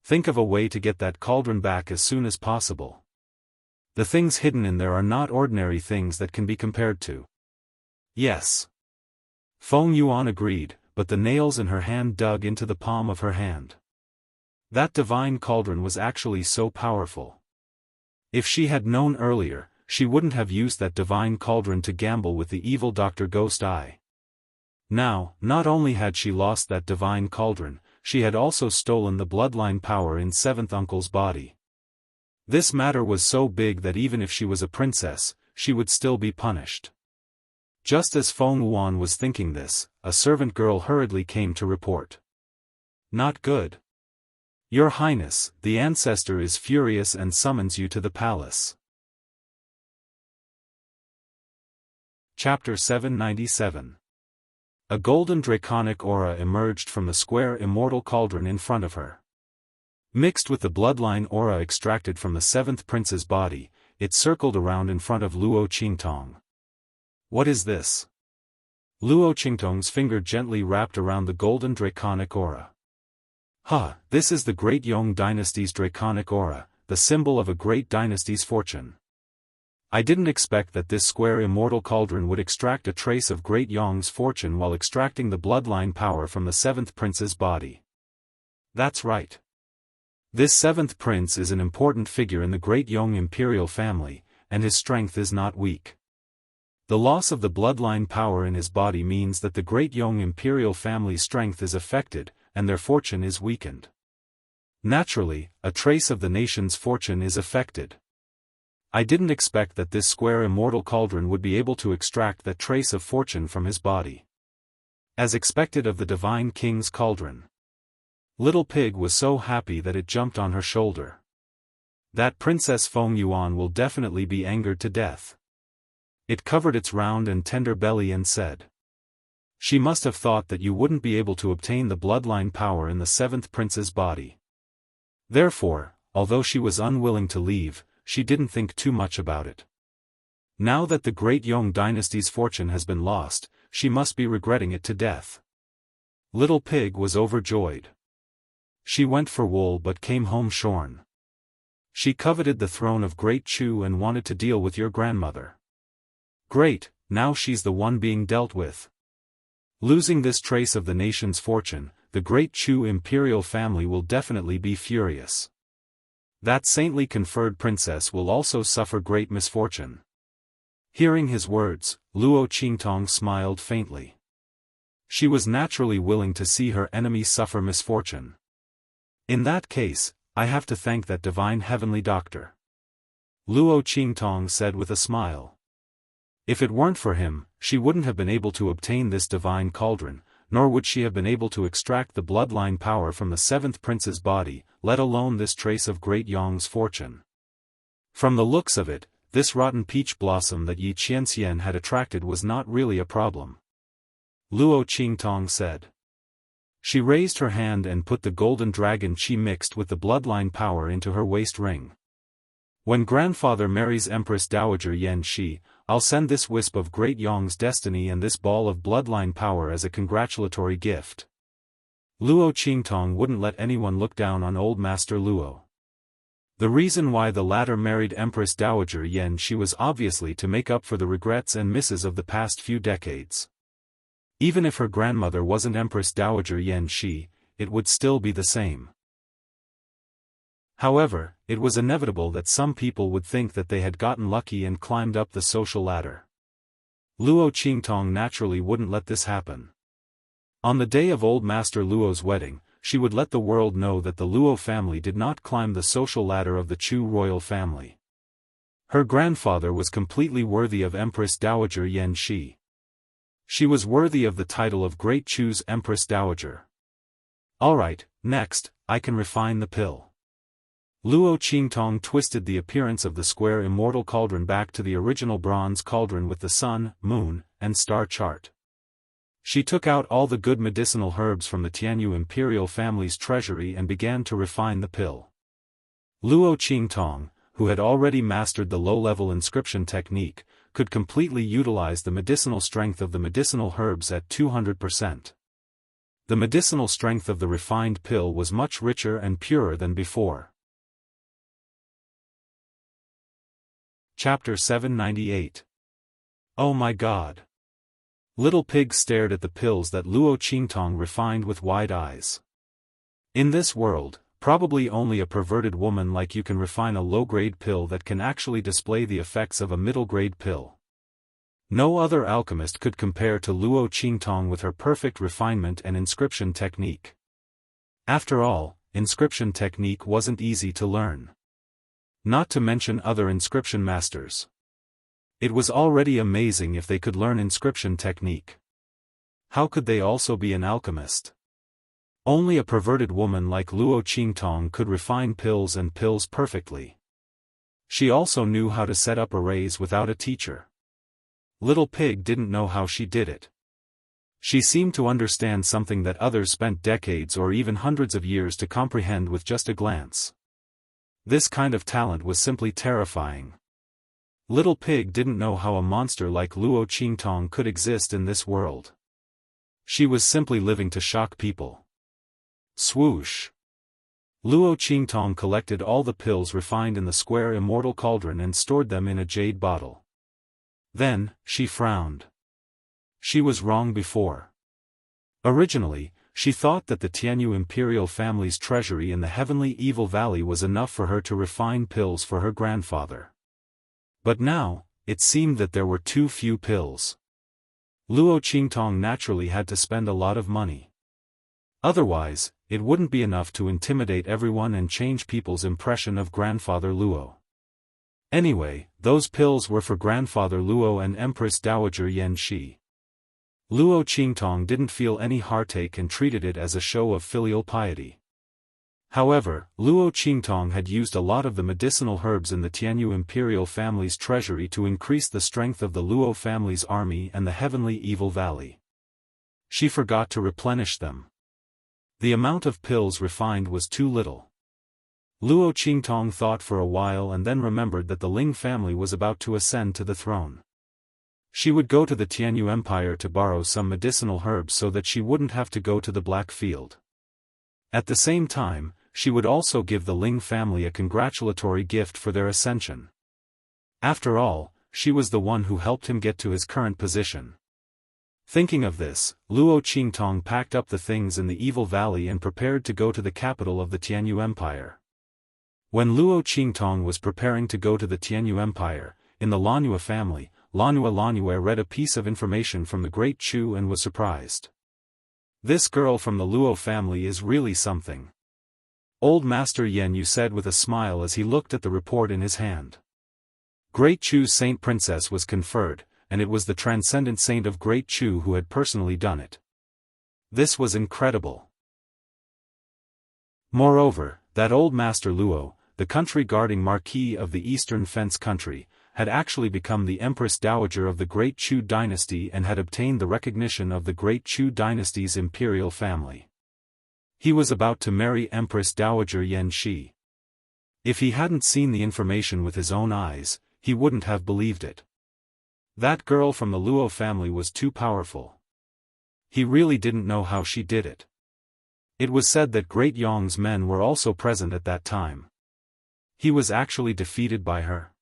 Think of a way to get that cauldron back as soon as possible. The things hidden in there are not ordinary things that can be compared to. Yes. Feng Yuan agreed, but the nails in her hand dug into the palm of her hand. That divine cauldron was actually so powerful. If she had known earlier, she wouldn't have used that divine cauldron to gamble with the evil Dr. Ghost Eye. Now, not only had she lost that divine cauldron, she had also stolen the bloodline power in seventh uncle's body. This matter was so big that even if she was a princess, she would still be punished. Just as Feng Yuan was thinking this, a servant girl hurriedly came to report. Not good. Your Highness, the ancestor is furious and summons you to the palace. Chapter 797. A golden draconic aura emerged from the square immortal cauldron in front of her. Mixed with the bloodline aura extracted from the seventh prince's body, it circled around in front of Luo Qingtong. What is this? Luo Qingtong's finger gently wrapped around the golden draconic aura. This is the Great Yong dynasty's draconic aura, the symbol of a great dynasty's fortune. I didn't expect that this square immortal cauldron would extract a trace of Great Yong's fortune while extracting the bloodline power from the seventh prince's body. That's right. This seventh prince is an important figure in the Great Yong imperial family, and his strength is not weak. The loss of the bloodline power in his body means that the Great Yong imperial family's strength is affected, and their fortune is weakened. Naturally, a trace of the nation's fortune is affected. I didn't expect that this square immortal cauldron would be able to extract that trace of fortune from his body. As expected of the divine king's cauldron. Little Pig was so happy that it jumped on her shoulder. That Princess Feng Yuan will definitely be angered to death. It covered its round and tender belly and said. She must have thought that you wouldn't be able to obtain the bloodline power in the seventh prince's body. Therefore, although she was unwilling to leave, she didn't think too much about it. Now that the great Yong dynasty's fortune has been lost, she must be regretting it to death. Little Pig was overjoyed. She went for wool but came home shorn. She coveted the throne of Great Chu and wanted to deal with your grandmother. Great, now she's the one being dealt with. Losing this trace of the nation's fortune, the Great Chu imperial family will definitely be furious. That saintly conferred princess will also suffer great misfortune. Hearing his words, Luo Qingtong smiled faintly. She was naturally willing to see her enemy suffer misfortune. In that case, I have to thank that divine heavenly doctor. Luo Qingtong said with a smile. If it weren't for him, she wouldn't have been able to obtain this divine cauldron, nor would she have been able to extract the bloodline power from the seventh prince's body, let alone this trace of Great Yong's fortune. From the looks of it, this rotten peach blossom that Yi Qianxian had attracted was not really a problem. Luo Qingtong said. She raised her hand and put the golden dragon qi mixed with the bloodline power into her waist ring. When grandfather marries Empress Dowager Yan Shi, I'll send this wisp of Great Yong's destiny and this ball of bloodline power as a congratulatory gift. Luo Qingtong wouldn't let anyone look down on old Master Luo. The reason why the latter married Empress Dowager Yan Shi was obviously to make up for the regrets and misses of the past few decades. Even if her grandmother wasn't Empress Dowager Yan Shi, it would still be the same. However, it was inevitable that some people would think that they had gotten lucky and climbed up the social ladder. Luo Qingtong naturally wouldn't let this happen. On the day of old Master Luo's wedding, she would let the world know that the Luo family did not climb the social ladder of the Chu royal family. Her grandfather was completely worthy of Empress Dowager Yan Shi. She was worthy of the title of Great Chu's Empress Dowager. Alright, next, I can refine the pill. Luo Qingtong twisted the appearance of the square immortal cauldron back to the original bronze cauldron with the sun, moon, and star chart. She took out all the good medicinal herbs from the Tianyu imperial family's treasury and began to refine the pill. Luo Qingtong, who had already mastered the low-level inscription technique, could completely utilize the medicinal strength of the medicinal herbs at 200%. The medicinal strength of the refined pill was much richer and purer than before. Chapter 798. Oh my God! Little Pig stared at the pills that Luo Qingtong refined with wide eyes. In this world, probably only a perverted woman like you can refine a low-grade pill that can actually display the effects of a middle-grade pill. No other alchemist could compare to Luo Qingtong with her perfect refinement and inscription technique. After all, inscription technique wasn't easy to learn. Not to mention other inscription masters. It was already amazing if they could learn inscription technique. How could they also be an alchemist? Only a perverted woman like Luo Qingtong could refine pills and pills perfectly. She also knew how to set up arrays without a teacher. Little Pig didn't know how she did it. She seemed to understand something that others spent decades or even hundreds of years to comprehend with just a glance. This kind of talent was simply terrifying. Little Pig didn't know how a monster like Luo Qingtong could exist in this world. She was simply living to shock people. Swoosh! Luo Qingtong collected all the pills refined in the square immortal cauldron and stored them in a jade bottle. Then, she frowned. She was wrong before. Originally, she thought that the Tianyu imperial family's treasury in the heavenly evil valley was enough for her to refine pills for her grandfather. But now, it seemed that there were too few pills. Luo Qingtong naturally had to spend a lot of money. Otherwise, it wouldn't be enough to intimidate everyone and change people's impression of grandfather Luo. Anyway, those pills were for grandfather Luo and Empress Dowager Yan Shi. Luo Qingtong didn't feel any heartache and treated it as a show of filial piety. However, Luo Qingtong had used a lot of the medicinal herbs in the Tianyu imperial family's treasury to increase the strength of the Luo family's army and the heavenly evil valley. She forgot to replenish them. The amount of pills refined was too little. Luo Qingtong thought for a while and then remembered that the Ling family was about to ascend to the throne. She would go to the Tianyu Empire to borrow some medicinal herbs so that she wouldn't have to go to the Black Field. At the same time, she would also give the Ling family a congratulatory gift for their ascension. After all, she was the one who helped him get to his current position. Thinking of this, Luo Qingtong packed up the things in the Evil Valley and prepared to go to the capital of the Tianyu Empire. When Luo Qingtong was preparing to go to the Tianyu Empire, in the Lanhua family, Lanhua read a piece of information from the Great Chu and was surprised. This girl from the Luo family is really something. Old Master Yen Yu said with a smile as he looked at the report in his hand. Great Chu's Saint Princess was conferred, and it was the transcendent saint of Great Chu who had personally done it. This was incredible. Moreover, that old Master Luo, the country-guarding Marquis of the Eastern Fence Country, had actually become the Empress Dowager of the Great Chu dynasty and had obtained the recognition of the Great Chu dynasty's imperial family. He was about to marry Empress Dowager Yan Shi. If he hadn't seen the information with his own eyes, he wouldn't have believed it. That girl from the Luo family was too powerful. He really didn't know how she did it. It was said that Great Yong's men were also present at that time. He was actually defeated by her.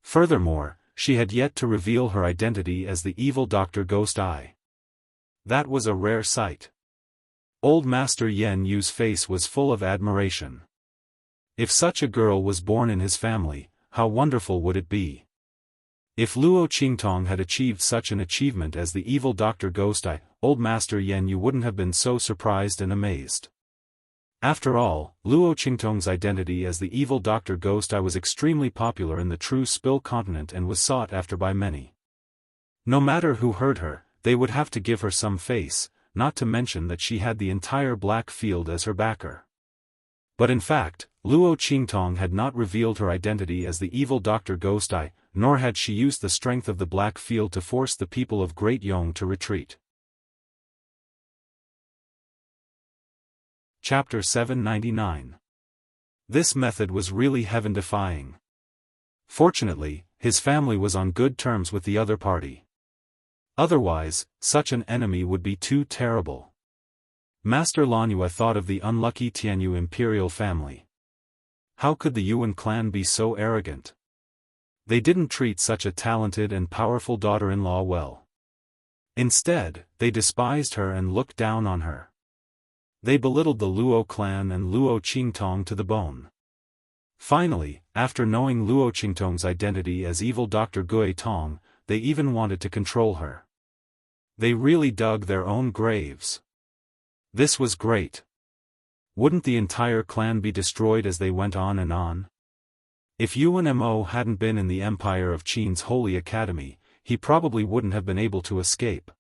Furthermore, she had yet to reveal her identity as the evil Dr. Ghost Eye. That was a rare sight. Old Master Yen Yu's face was full of admiration. If such a girl was born in his family, how wonderful would it be? If Luo Qingtong had achieved such an achievement as the evil Dr. Ghost Eye, Old Master Yen Yu wouldn't have been so surprised and amazed. After all, Luo Qingtong's identity as the evil Dr. Ghost Eye was extremely popular in the True Spill continent and was sought after by many. No matter who heard her, they would have to give her some face, not to mention that she had the entire Black Field as her backer. But in fact, Luo Qingtong had not revealed her identity as the evil Dr. Ghost Eye, nor had she used the strength of the Black Field to force the people of Great Yong to retreat. Chapter 799. This method was really heaven-defying. Fortunately, his family was on good terms with the other party. Otherwise, such an enemy would be too terrible. Master Lanhua thought of the unlucky Tianyu imperial family. How could the Yuan clan be so arrogant? They didn't treat such a talented and powerful daughter-in-law well. Instead, they despised her and looked down on her. They belittled the Luo clan and Luo Qingtong to the bone. Finally, after knowing Luo Qingtong's identity as evil Dr. Gui Tong, they even wanted to control her. They really dug their own graves. This was great. Wouldn't the entire clan be destroyed as they went on and on? If Yuan Mo hadn't been in the Empire of Qin's Holy Academy, he probably wouldn't have been able to escape.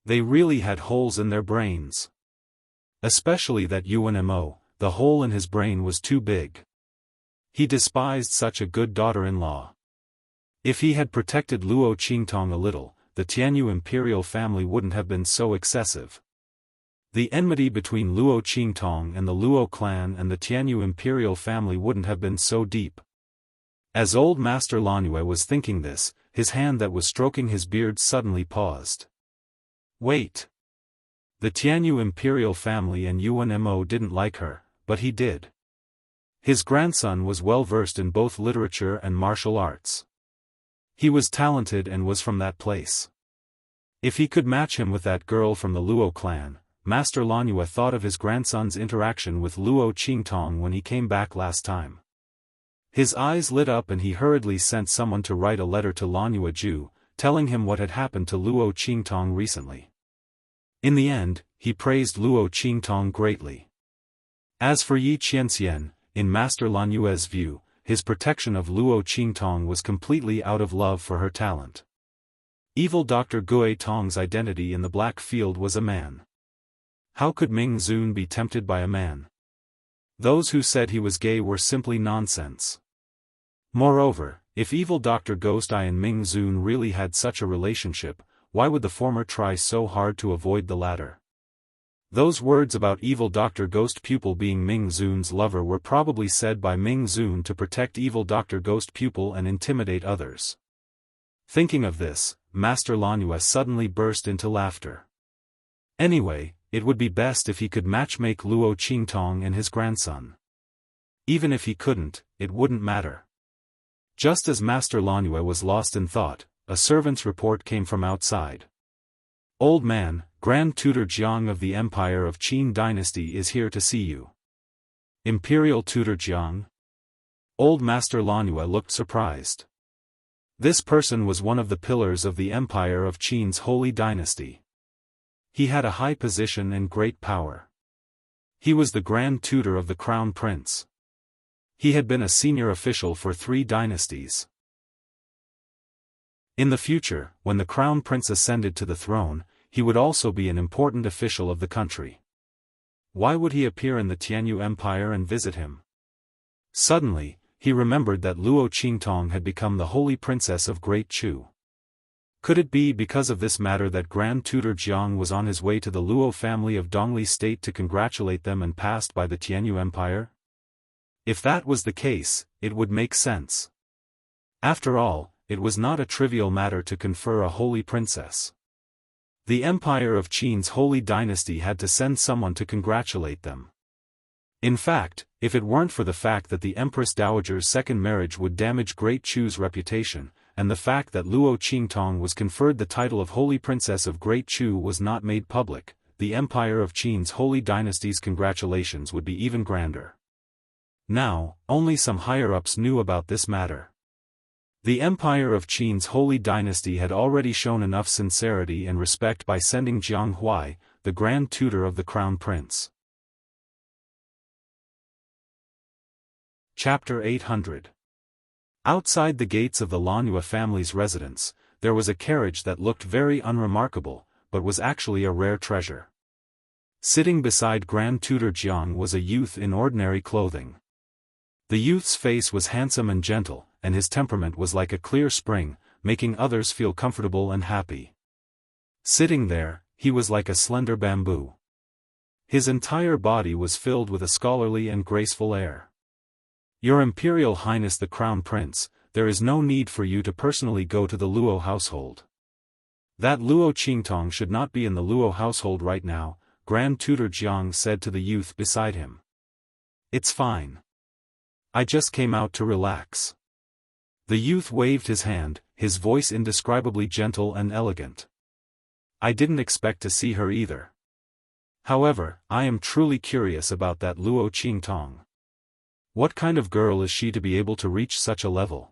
They really had holes in their brains. Especially that Yuan Mo, the hole in his brain was too big. He despised such a good daughter-in-law. If he had protected Luo Qingtong a little, the Tianyu imperial family wouldn't have been so excessive. The enmity between Luo Qingtong and the Luo clan and the Tianyu imperial family wouldn't have been so deep. As old Master Lanhua was thinking this, his hand that was stroking his beard suddenly paused. Wait. The Tianyu imperial family and Yuan Mo didn't like her, but he did. His grandson was well versed in both literature and martial arts. He was talented and was from that place. If he could match him with that girl from the Luo clan, Master Lanhua thought of his grandson's interaction with Luo Qingtong when he came back last time. His eyes lit up and he hurriedly sent someone to write a letter to Lanhua Ju, telling him what had happened to Luo Qingtong recently. In the end, he praised Luo Qingtong greatly. As for Yi Qianxian, in Master Lanhua's view, his protection of Luo Qingtong was completely out of love for her talent. Evil Dr. Gui Tong's identity in the Black Field was a man. How could Ming Zun be tempted by a man? Those who said he was gay were simply nonsense. Moreover, if evil Dr. Ghost Eye and Ming Zun really had such a relationship, why would the former try so hard to avoid the latter? Those words about evil Dr. Ghost Pupil being Ming Zun's lover were probably said by Ming Zun to protect evil Dr. Ghost Pupil and intimidate others. Thinking of this, Master Lanue suddenly burst into laughter. Anyway, it would be best if he could matchmake Luo Qingtong and his grandson. Even if he couldn't, it wouldn't matter. Just as Master Lanue was lost in thought, a servant's report came from outside. Old man, Grand Tutor Jiang of the Empire of Qin Dynasty is here to see you. Imperial Tutor Jiang? Old Master Lanue looked surprised. This person was one of the pillars of the Empire of Qin's holy dynasty. He had a high position and great power. He was the Grand Tutor of the Crown Prince. He had been a senior official for 3 dynasties. In the future, when the Crown Prince ascended to the throne, he would also be an important official of the country. Why would he appear in the Tianyu Empire and visit him? Suddenly, he remembered that Luo Qingtong had become the holy princess of Great Chu. Could it be because of this matter that Grand Tutor Jiang was on his way to the Luo family of Dongli State to congratulate them and passed by the Tianyu Empire? If that was the case, it would make sense. After all, it was not a trivial matter to confer a holy princess. The Empire of Qin's holy dynasty had to send someone to congratulate them. In fact, if it weren't for the fact that the Empress Dowager's second marriage would damage Great Chu's reputation, and the fact that Luo Qingtong was conferred the title of Holy Princess of Great Chu was not made public, the Empire of Qin's holy dynasty's congratulations would be even grander. Now, only some higher-ups knew about this matter. The Empire of Qin's holy dynasty had already shown enough sincerity and respect by sending Jiang Huai, the Grand Tutor of the Crown Prince. Chapter 800. Outside the gates of the Lanue family's residence, there was a carriage that looked very unremarkable, but was actually a rare treasure. Sitting beside Grand Tutor Jiang was a youth in ordinary clothing. The youth's face was handsome and gentle, and his temperament was like a clear spring, making others feel comfortable and happy. Sitting there, he was like a slender bamboo. His entire body was filled with a scholarly and graceful air. Your Imperial Highness the Crown Prince, there is no need for you to personally go to the Luo household. That Luo Qingtong should not be in the Luo household right now, Grand Tutor Jiang said to the youth beside him. It's fine. I just came out to relax. The youth waved his hand, his voice indescribably gentle and elegant. I didn't expect to see her either. However, I am truly curious about that Luo Qingtong. What kind of girl is she to be able to reach such a level?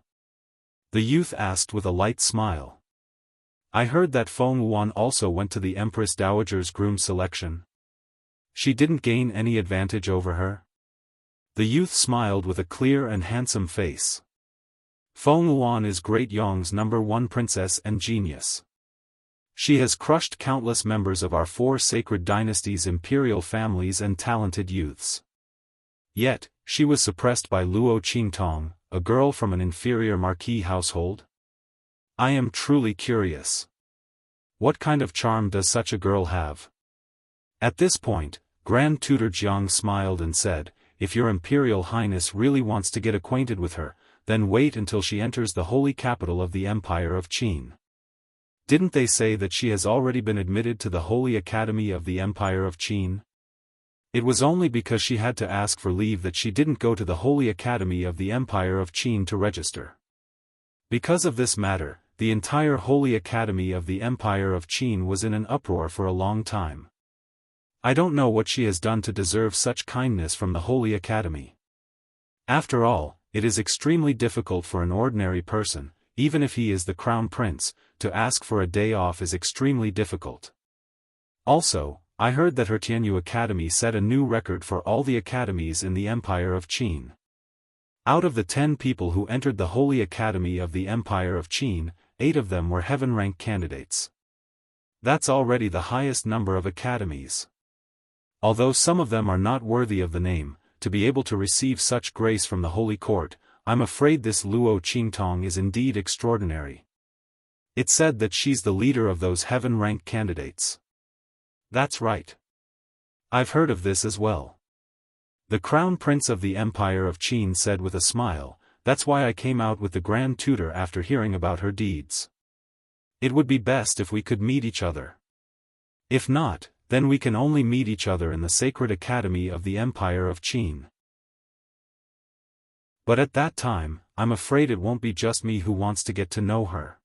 The youth asked with a light smile. I heard that Feng Wuan also went to the Empress Dowager's groom selection. She didn't gain any advantage over her? The youth smiled with a clear and handsome face. Feng Wuan is Great Yong's #1 princess and genius. She has crushed countless members of our 4 sacred dynasties' imperial families and talented youths. Yet, she was suppressed by Luo Qingtong, a girl from an inferior marquis household? I am truly curious. What kind of charm does such a girl have? At this point, Grand Tutor Jiang smiled and said, if your Imperial Highness really wants to get acquainted with her, then wait until she enters the holy capital of the Empire of Qin. Didn't they say that she has already been admitted to the Holy Academy of the Empire of Qin? It was only because she had to ask for leave that she didn't go to the Holy Academy of the Empire of Qin to register. Because of this matter, the entire Holy Academy of the Empire of Qin was in an uproar for a long time. I don't know what she has done to deserve such kindness from the Holy Academy. After all, it is extremely difficult for an ordinary person, even if he is the Crown Prince, to ask for a day off is extremely difficult. Also, I heard that her Tianyu Academy set a new record for all the academies in the Empire of Qin. Out of the 10 people who entered the Holy Academy of the Empire of Qin, 8 of them were heaven-rank candidates. That's already the highest number of academies. Although some of them are not worthy of the name, to be able to receive such grace from the Holy Court, I'm afraid this Luo Qingtong is indeed extraordinary. It's said that she's the leader of those heaven-rank candidates. That's right. I've heard of this as well. The Crown Prince of the Empire of Qin said with a smile, that's why I came out with the Grand Tutor after hearing about her deeds. It would be best if we could meet each other. If not, then we can only meet each other in the Sacred Academy of the Empire of Qin. But at that time, I'm afraid it won't be just me who wants to get to know her.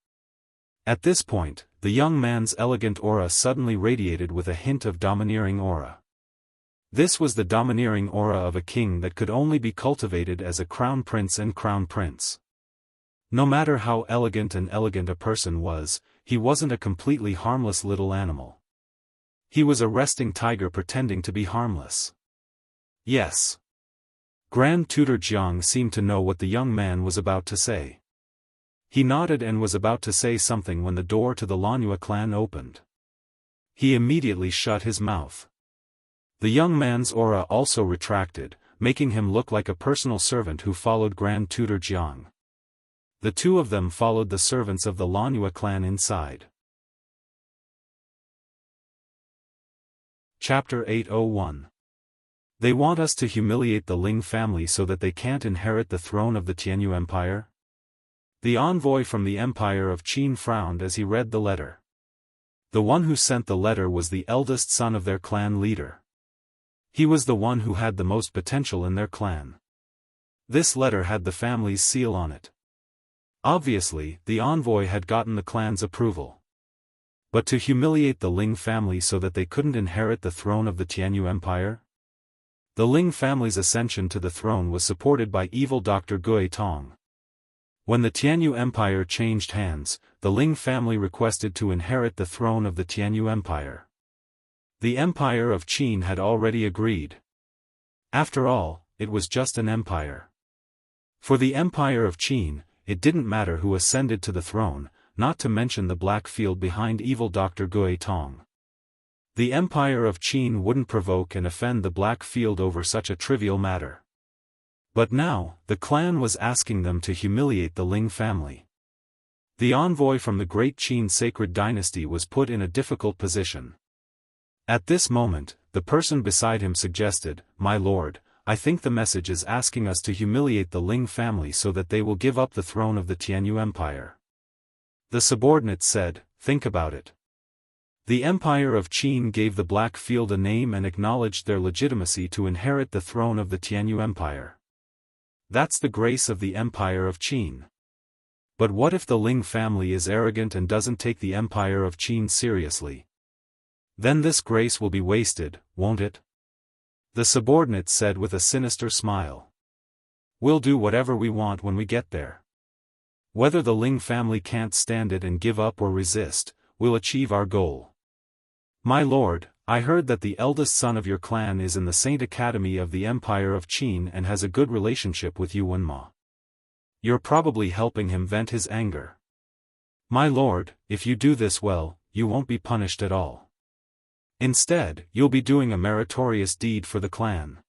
At this point, the young man's elegant aura suddenly radiated with a hint of domineering aura. This was the domineering aura of a king that could only be cultivated as a crown prince and crown prince. No matter how elegant a person was, he wasn't a completely harmless little animal. He was a resting tiger pretending to be harmless. Yes. Grand Tutor Jiang seemed to know what the young man was about to say. He nodded and was about to say something when the door to the Lanhua clan opened. He immediately shut his mouth. The young man's aura also retracted, making him look like a personal servant who followed Grand Tutor Jiang. The two of them followed the servants of the Lanhua clan inside. Chapter 801. They want us to humiliate the Ling family so that they can't inherit the throne of the Tianyu Empire? The envoy from the Empire of Qin frowned as he read the letter. The one who sent the letter was the eldest son of their clan leader. He was the one who had the most potential in their clan. This letter had the family's seal on it. Obviously, the envoy had gotten the clan's approval. But to humiliate the Ling family so that they couldn't inherit the throne of the Tianyu Empire? The Ling family's ascension to the throne was supported by evil Dr. Gui Tong. When the Tianyu Empire changed hands, the Ling family requested to inherit the throne of the Tianyu Empire. The Empire of Qin had already agreed. After all, it was just an empire. For the Empire of Qin, it didn't matter who ascended to the throne, not to mention the black field behind evil Dr. Gui Tong. The Empire of Qin wouldn't provoke and offend the black field over such a trivial matter. But now, the clan was asking them to humiliate the Ling family. The envoy from the great Qin sacred dynasty was put in a difficult position. At this moment, the person beside him suggested, "My lord, I think the message is asking us to humiliate the Ling family so that they will give up the throne of the Tianyu Empire." The subordinate said, "Think about it." The Empire of Qin gave the Black Field a name and acknowledged their legitimacy to inherit the throne of the Tianyu Empire. That's the grace of the Empire of Qin. But what if the Ling family is arrogant and doesn't take the Empire of Qin seriously? Then this grace will be wasted, won't it? The subordinate said with a sinister smile. We'll do whatever we want when we get there. Whether the Ling family can't stand it and give up or resist, we'll achieve our goal. My lord, I heard that the eldest son of your clan is in the Saint Academy of the Empire of Qin and has a good relationship with you Wenma. You're probably helping him vent his anger. My lord, if you do this well, you won't be punished at all. Instead, you'll be doing a meritorious deed for the clan.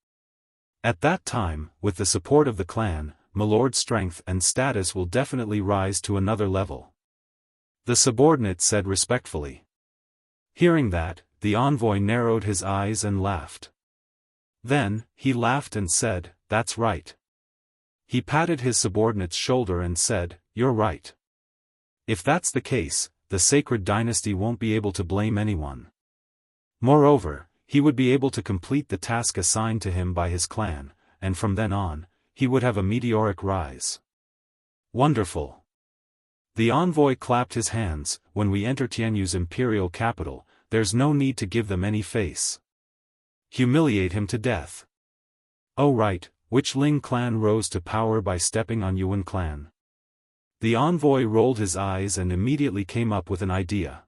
At that time, with the support of the clan, my lord's strength and status will definitely rise to another level. The subordinate said respectfully. Hearing that, the envoy narrowed his eyes and laughed. Then, he laughed and said, "That's right." He patted his subordinate's shoulder and said, "You're right. If that's the case, the sacred dynasty won't be able to blame anyone. Moreover, he would be able to complete the task assigned to him by his clan, and from then on, he would have a meteoric rise." Wonderful. The envoy clapped his hands. When we enter Tianyu's imperial capital, there's no need to give them any face. Humiliate him to death. Oh right, which Ling clan rose to power by stepping on Yuan clan? The envoy rolled his eyes and immediately came up with an idea.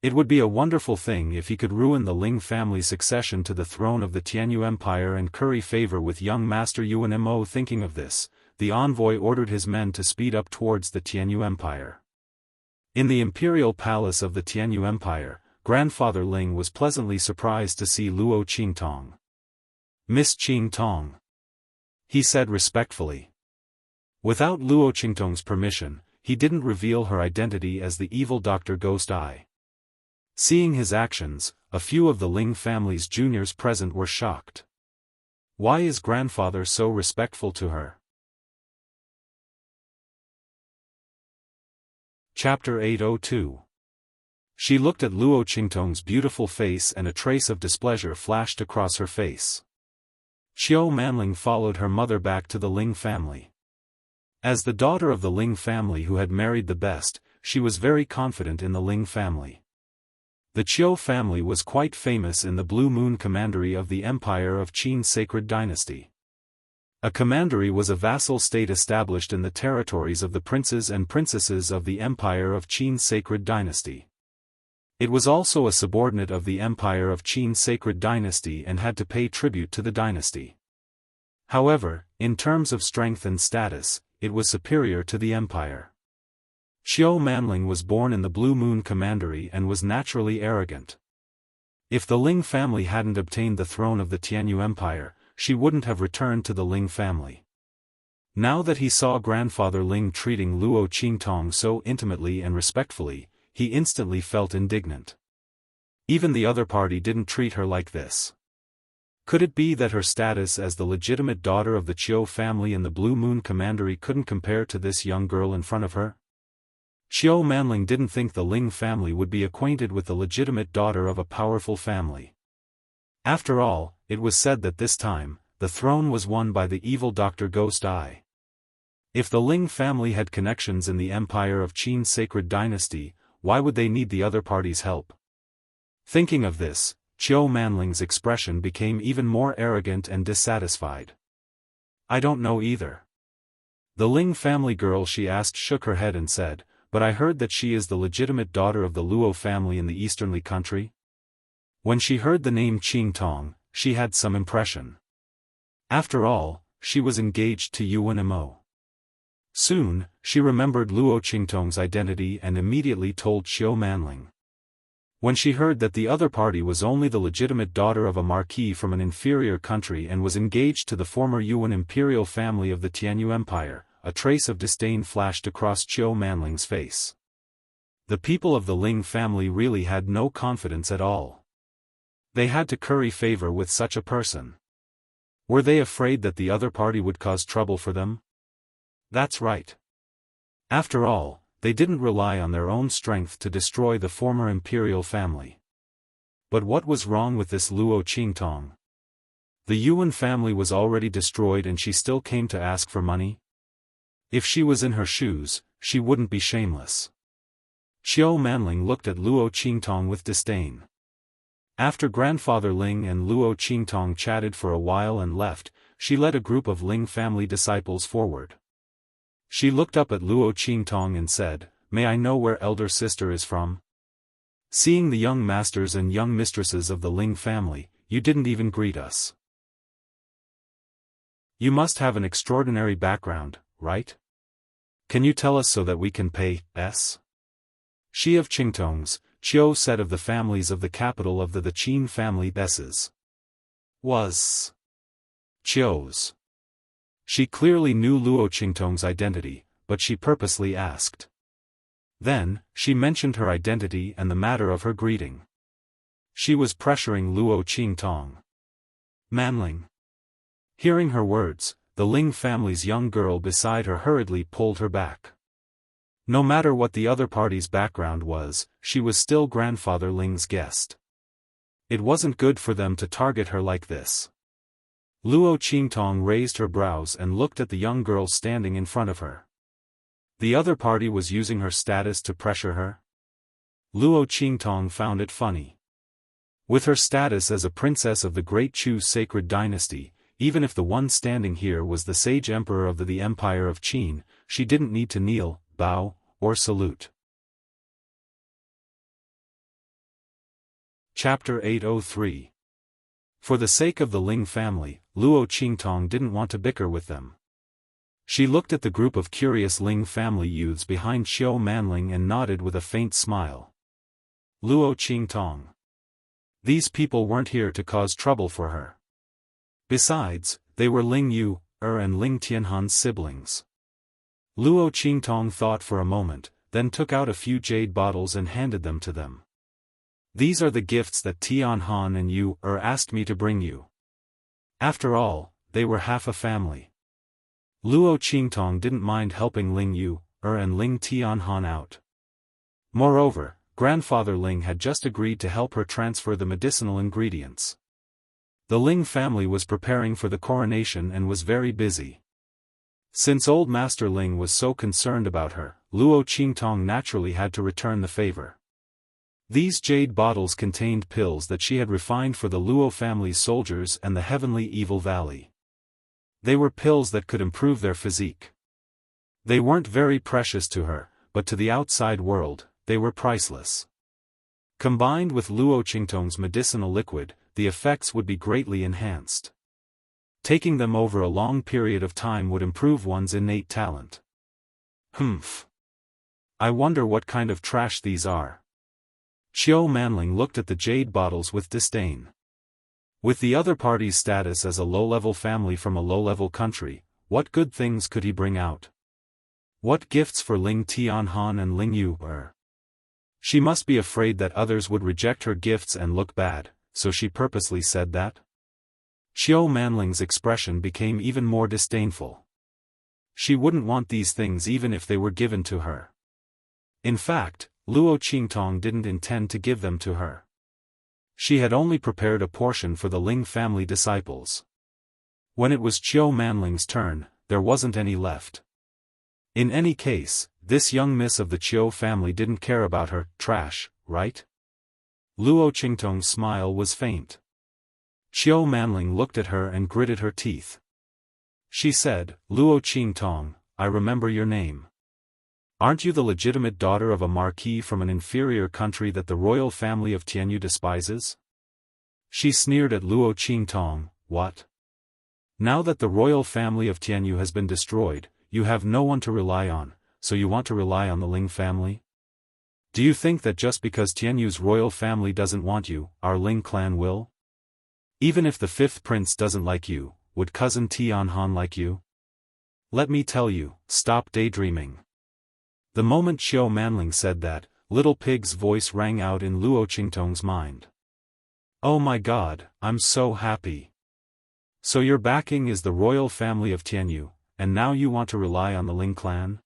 It would be a wonderful thing if he could ruin the Ling family's succession to the throne of the Tianyu Empire and curry favor with young Master Yuan Mo. Thinking of this, the envoy ordered his men to speed up towards the Tianyu Empire. In the imperial palace of the Tianyu Empire, Grandfather Ling was pleasantly surprised to see Luo Qingtong. "Miss Qingtong," he said respectfully. Without Luo Qingtong's permission, he didn't reveal her identity as the evil Dr. Ghost Eye. Seeing his actions, a few of the Ling family's juniors present were shocked. Why is grandfather so respectful to her? Chapter 802. She looked at Luo Qingtong's beautiful face and a trace of displeasure flashed across her face. Xiao Manling followed her mother back to the Ling family. As the daughter of the Ling family who had married the best, she was very confident in the Ling family. The Qiu family was quite famous in the Blue Moon Commandery of the Empire of Qin's sacred dynasty. A commandery was a vassal state established in the territories of the princes and princesses of the Empire of Qin's sacred dynasty. It was also a subordinate of the Empire of Qin's sacred dynasty and had to pay tribute to the dynasty. However, in terms of strength and status, it was superior to the empire. Xiao Manling was born in the Blue Moon Commandery and was naturally arrogant. If the Ling family hadn't obtained the throne of the Tianyu Empire, she wouldn't have returned to the Ling family. Now that he saw Grandfather Ling treating Luo Qingtong so intimately and respectfully, he instantly felt indignant. Even the other party didn't treat her like this. Could it be that her status as the legitimate daughter of the Qiu family in the Blue Moon Commandery couldn't compare to this young girl in front of her? Xiao Manling didn't think the Ling family would be acquainted with the legitimate daughter of a powerful family. After all, it was said that this time, the throne was won by the evil Dr. Ghost Eye. If the Ling family had connections in the Empire of Qin's sacred dynasty, why would they need the other party's help? Thinking of this, Xiao Manling's expression became even more arrogant and dissatisfied. "I don't know either." The Ling family girl she asked shook her head and said, "But I heard that she is the legitimate daughter of the Luo family in the easternly country." When she heard the name Qingtong, she had some impression. After all, she was engaged to Yuan Mo. Soon, she remembered Luo Qingtong's identity and immediately told Xiao Manling. When she heard that the other party was only the legitimate daughter of a marquis from an inferior country and was engaged to the former Yuan imperial family of the Tianyu Empire, a trace of disdain flashed across Xiao Manling's face. The people of the Ling family really had no confidence at all. They had to curry favor with such a person. Were they afraid that the other party would cause trouble for them? That's right. After all, they didn't rely on their own strength to destroy the former imperial family. But what was wrong with this Luo Qingtong? The Yuan family was already destroyed and she still came to ask for money? If she was in her shoes, she wouldn't be shameless. Xiao Manling looked at Luo Qingtong with disdain. After Grandfather Ling and Luo Qingtong chatted for a while and left, she led a group of Ling family disciples forward. She looked up at Luo Qingtong and said, "May I know where elder sister is from?" Seeing the young masters and young mistresses of the Ling family, you didn't even greet us. You must have an extraordinary background, right? Can you tell us so that we can pay s? She of Qingtong's, Qiu said of the families of the capital of the Qin family S's. Was Qiu's. She clearly knew Luo Qingtong's identity, but she purposely asked. Then, she mentioned her identity and the matter of her greeting. She was pressuring Luo Qingtong. Manling. Hearing her words, the Ling family's young girl beside her hurriedly pulled her back. No matter what the other party's background was, she was still Grandfather Ling's guest. It wasn't good for them to target her like this. Luo Qingtong raised her brows and looked at the young girl standing in front of her. The other party was using her status to pressure her? Luo Qingtong found it funny. With her status as a princess of the Great Chu sacred dynasty, even if the one standing here was the sage emperor of the Empire of Qin, she didn't need to kneel, bow, or salute. Chapter 803. For the sake of the Ling family, Luo Qingtong didn't want to bicker with them. She looked at the group of curious Ling family youths behind Xiao Manling and nodded with a faint smile. Luo Qingtong. These people weren't here to cause trouble for her. Besides, they were Ling Yu, and Ling Tianhan's siblings. Luo Qingtong thought for a moment, then took out a few jade bottles and handed them to them. These are the gifts that Tianhan and Yu asked me to bring you. After all, they were half a family. Luo Qingtong didn't mind helping Ling Yu, and Ling Tianhan out. Moreover, Grandfather Ling had just agreed to help her transfer the medicinal ingredients. The Ling family was preparing for the coronation and was very busy. Since old Master Ling was so concerned about her, Luo Qingtong naturally had to return the favor. These jade bottles contained pills that she had refined for the Luo family's soldiers and the Heavenly Evil Valley. They were pills that could improve their physique. They weren't very precious to her, but to the outside world, they were priceless. Combined with Luo Qingtong's medicinal liquid, the effects would be greatly enhanced. Taking them over a long period of time would improve one's innate talent. Humph. I wonder what kind of trash these are. Xiao Manling looked at the jade bottles with disdain. With the other party's status as a low-level family from a low-level country, what good things could he bring out? What gifts for Ling Tianhan and Ling Yu are? She must be afraid that others would reject her gifts and look bad, so she purposely said that? Xiao Manling's expression became even more disdainful. She wouldn't want these things even if they were given to her. In fact, Luo Qingtong didn't intend to give them to her. She had only prepared a portion for the Ling family disciples. When it was Xiao Manling's turn, there wasn't any left. In any case, this young miss of the Qiu family didn't care about her trash, right? Luo Qingtong's smile was faint. Xiao Manling looked at her and gritted her teeth. She said, Luo Qingtong, I remember your name. Aren't you the legitimate daughter of a marquis from an inferior country that the royal family of Tianyu despises? She sneered at Luo Qingtong, what? Now that the royal family of Tianyu has been destroyed, you have no one to rely on, so you want to rely on the Ling family? Do you think that just because Tianyu's royal family doesn't want you, our Ling clan will? Even if the fifth prince doesn't like you, would cousin Tianhan like you? Let me tell you, stop daydreaming. The moment Xiao Manling said that, Little Pig's voice rang out in Luo Qingtong's mind. Oh my god, I'm so happy. So your backing is the royal family of Tianyu, and now you want to rely on the Ling clan?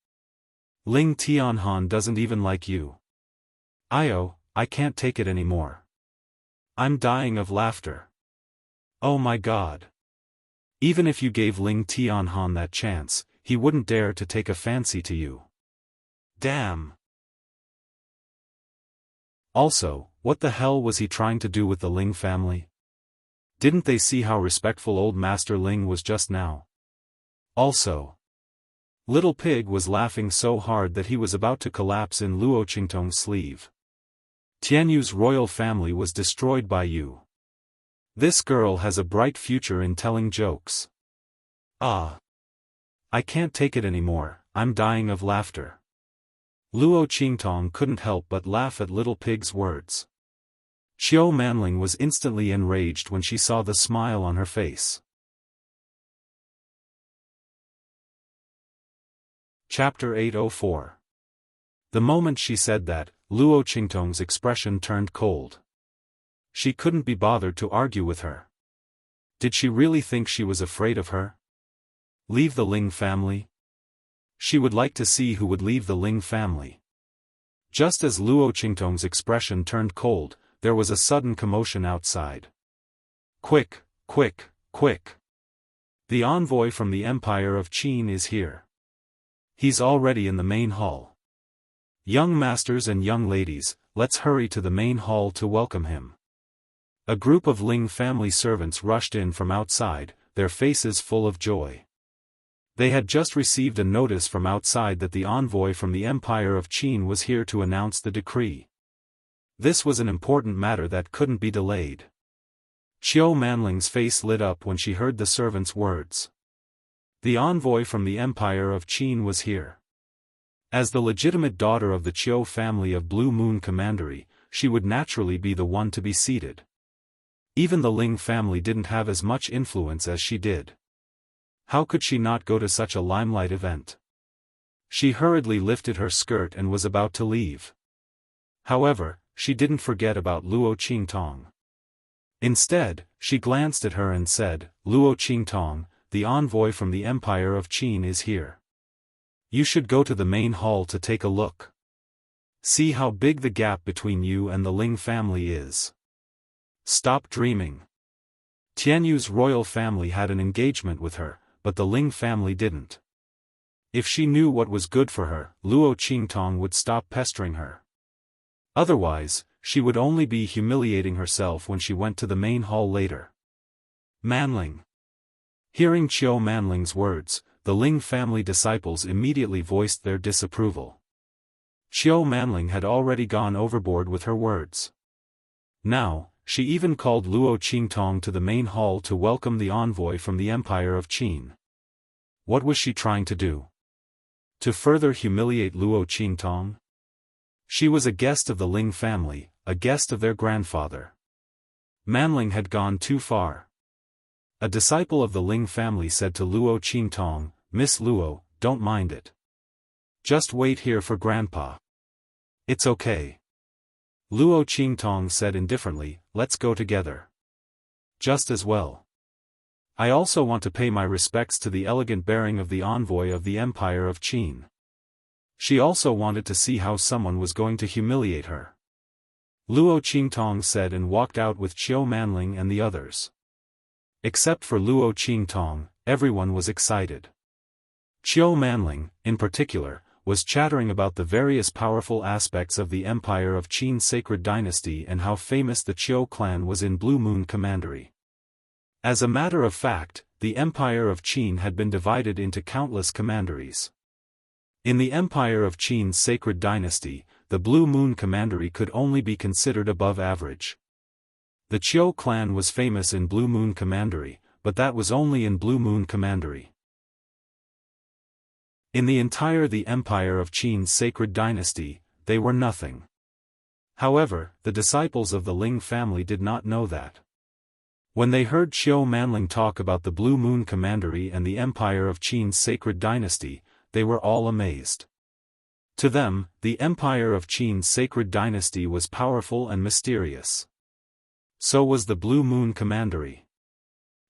Ling Tianhan doesn't even like you. I can't take it anymore. I'm dying of laughter. Oh my god. Even if you gave Ling Tianhan that chance, he wouldn't dare to take a fancy to you. Damn. Also, what the hell was he trying to do with the Ling family? Didn't they see how respectful old Master Ling was just now? Also, Little Pig was laughing so hard that he was about to collapse in Luo Qingtong's sleeve. Tianyu's royal family was destroyed by you. This girl has a bright future in telling jokes. Ah. I can't take it anymore, I'm dying of laughter. Luo Qingtong couldn't help but laugh at Little Pig's words. Xiao Manling was instantly enraged when she saw the smile on her face. Chapter 804. The moment she said that, Luo Qingtong's expression turned cold. She couldn't be bothered to argue with her. Did she really think she was afraid of her? Leave the Ling family? She would like to see who would leave the Ling family. Just as Luo Qingtong's expression turned cold, there was a sudden commotion outside. Quick, quick, quick! The envoy from the Empire of Qin is here. He's already in the main hall. Young masters and young ladies, let's hurry to the main hall to welcome him. A group of Ling family servants rushed in from outside, their faces full of joy. They had just received a notice from outside that the envoy from the Empire of Qin was here to announce the decree. This was an important matter that couldn't be delayed. Qiu Manling's face lit up when she heard the servant's words. The envoy from the Empire of Qin was here. As the legitimate daughter of the Qiu family of Blue Moon Commandery, she would naturally be the one to be seated. Even the Ling family didn't have as much influence as she did. How could she not go to such a limelight event? She hurriedly lifted her skirt and was about to leave. However, she didn't forget about Luo Qingtong. Instead, she glanced at her and said, "Luo Qingtong, the envoy from the Empire of Qin is here. You should go to the main hall to take a look. See how big the gap between you and the Ling family is. Stop dreaming." Tianyu's royal family had an engagement with her, but the Ling family didn't. If she knew what was good for her, Luo Qingtong would stop pestering her. Otherwise, she would only be humiliating herself when she went to the main hall later. Manling. Hearing Qiu Manling's words, the Ling family disciples immediately voiced their disapproval. Qiu Manling had already gone overboard with her words. Now, she even called Luo Qingtong to the main hall to welcome the envoy from the Empire of Qin. What was she trying to do? To further humiliate Luo Qingtong? She was a guest of the Ling family, a guest of their grandfather. Manling had gone too far. A disciple of the Ling family said to Luo Qingtong, "Miss Luo, don't mind it. Just wait here for Grandpa. It's okay." Luo Qingtong said indifferently, "Let's go together." Just as well. I also want to pay my respects to the elegant bearing of the envoy of the Empire of Qin. She also wanted to see how someone was going to humiliate her. Luo Qingtong said and walked out with Qiu Manling and the others. Except for Luo Qingtong, everyone was excited. Qiu Manling, in particular, was chattering about the various powerful aspects of the Empire of Qin's sacred dynasty and how famous the Qiu clan was in Blue Moon Commandery. As a matter of fact, the Empire of Qin had been divided into countless commanderies. In the Empire of Qin's sacred dynasty, the Blue Moon Commandery could only be considered above average. The Qiu clan was famous in Blue Moon Commandery, but that was only in Blue Moon Commandery. In the Empire of Qin's sacred dynasty, they were nothing. However, the disciples of the Ling family did not know that. When they heard Qiu Manling talk about the Blue Moon Commandery and the Empire of Qin's sacred dynasty, they were all amazed. To them, the Empire of Qin's sacred dynasty was powerful and mysterious. So was the Blue Moon Commandery.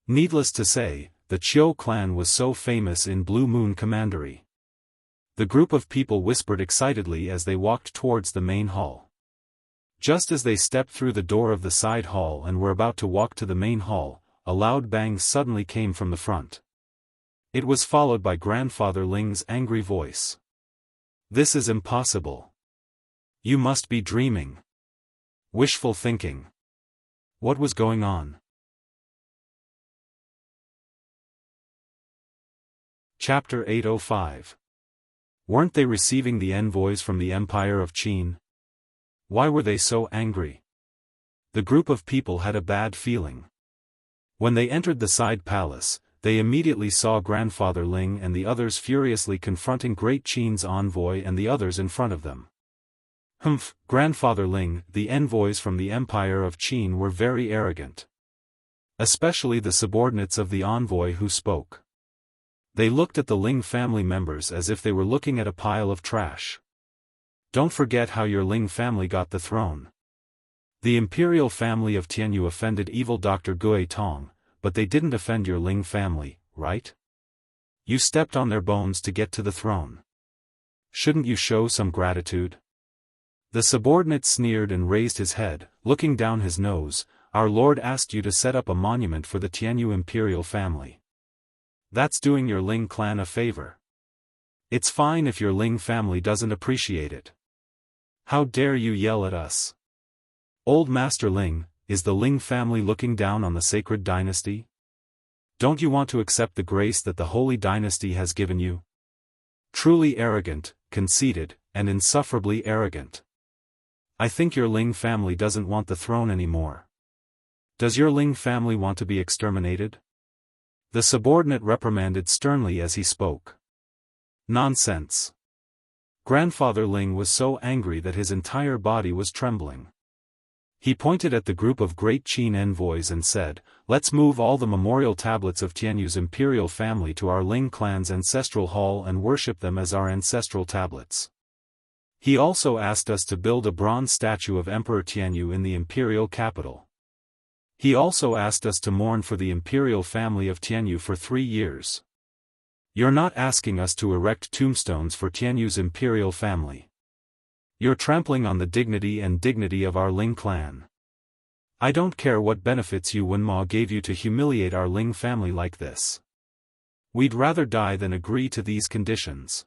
Needless to say, the Qiu clan was so famous in Blue Moon Commandery. The group of people whispered excitedly as they walked towards the main hall. Just as they stepped through the door of the side hall and were about to walk to the main hall, a loud bang suddenly came from the front. It was followed by Grandfather Ling's angry voice. "This is impossible. You must be dreaming. Wishful thinking." What was going on? Chapter 805. Weren't they receiving the envoys from the Empire of Qin? Why were they so angry? The group of people had a bad feeling. When they entered the side palace, they immediately saw Grandfather Ling and the others furiously confronting Great Qin's envoy and the others in front of them. Humph, Grandfather Ling, the envoys from the Empire of Qin were very arrogant. Especially the subordinates of the envoy who spoke. They looked at the Ling family members as if they were looking at a pile of trash. Don't forget how your Ling family got the throne. The imperial family of Tianyu offended evil Dr. Gui Tong, but they didn't offend your Ling family, right? You stepped on their bones to get to the throne. Shouldn't you show some gratitude? The subordinate sneered and raised his head, looking down his nose. Our lord asked you to set up a monument for the Tianyu imperial family. That's doing your Ling clan a favor. It's fine if your Ling family doesn't appreciate it. How dare you yell at us? Old Master Ling, is the Ling family looking down on the sacred dynasty? Don't you want to accept the grace that the holy dynasty has given you? Truly arrogant, conceited, and insufferably arrogant. I think your Ling family doesn't want the throne anymore. Does your Ling family want to be exterminated? The subordinate reprimanded sternly as he spoke. Nonsense. Grandfather Ling was so angry that his entire body was trembling. He pointed at the group of great Qin envoys and said, "Let's move all the memorial tablets of Tianyu's imperial family to our Ling clan's ancestral hall and worship them as our ancestral tablets." He also asked us to build a bronze statue of Emperor Tianyu in the imperial capital. He also asked us to mourn for the imperial family of Tianyu for 3 years. You're not asking us to erect tombstones for Tianyu's imperial family. You're trampling on the dignity of our Ling clan. I don't care what benefits Yuan Ma gave you to humiliate our Ling family like this. We'd rather die than agree to these conditions.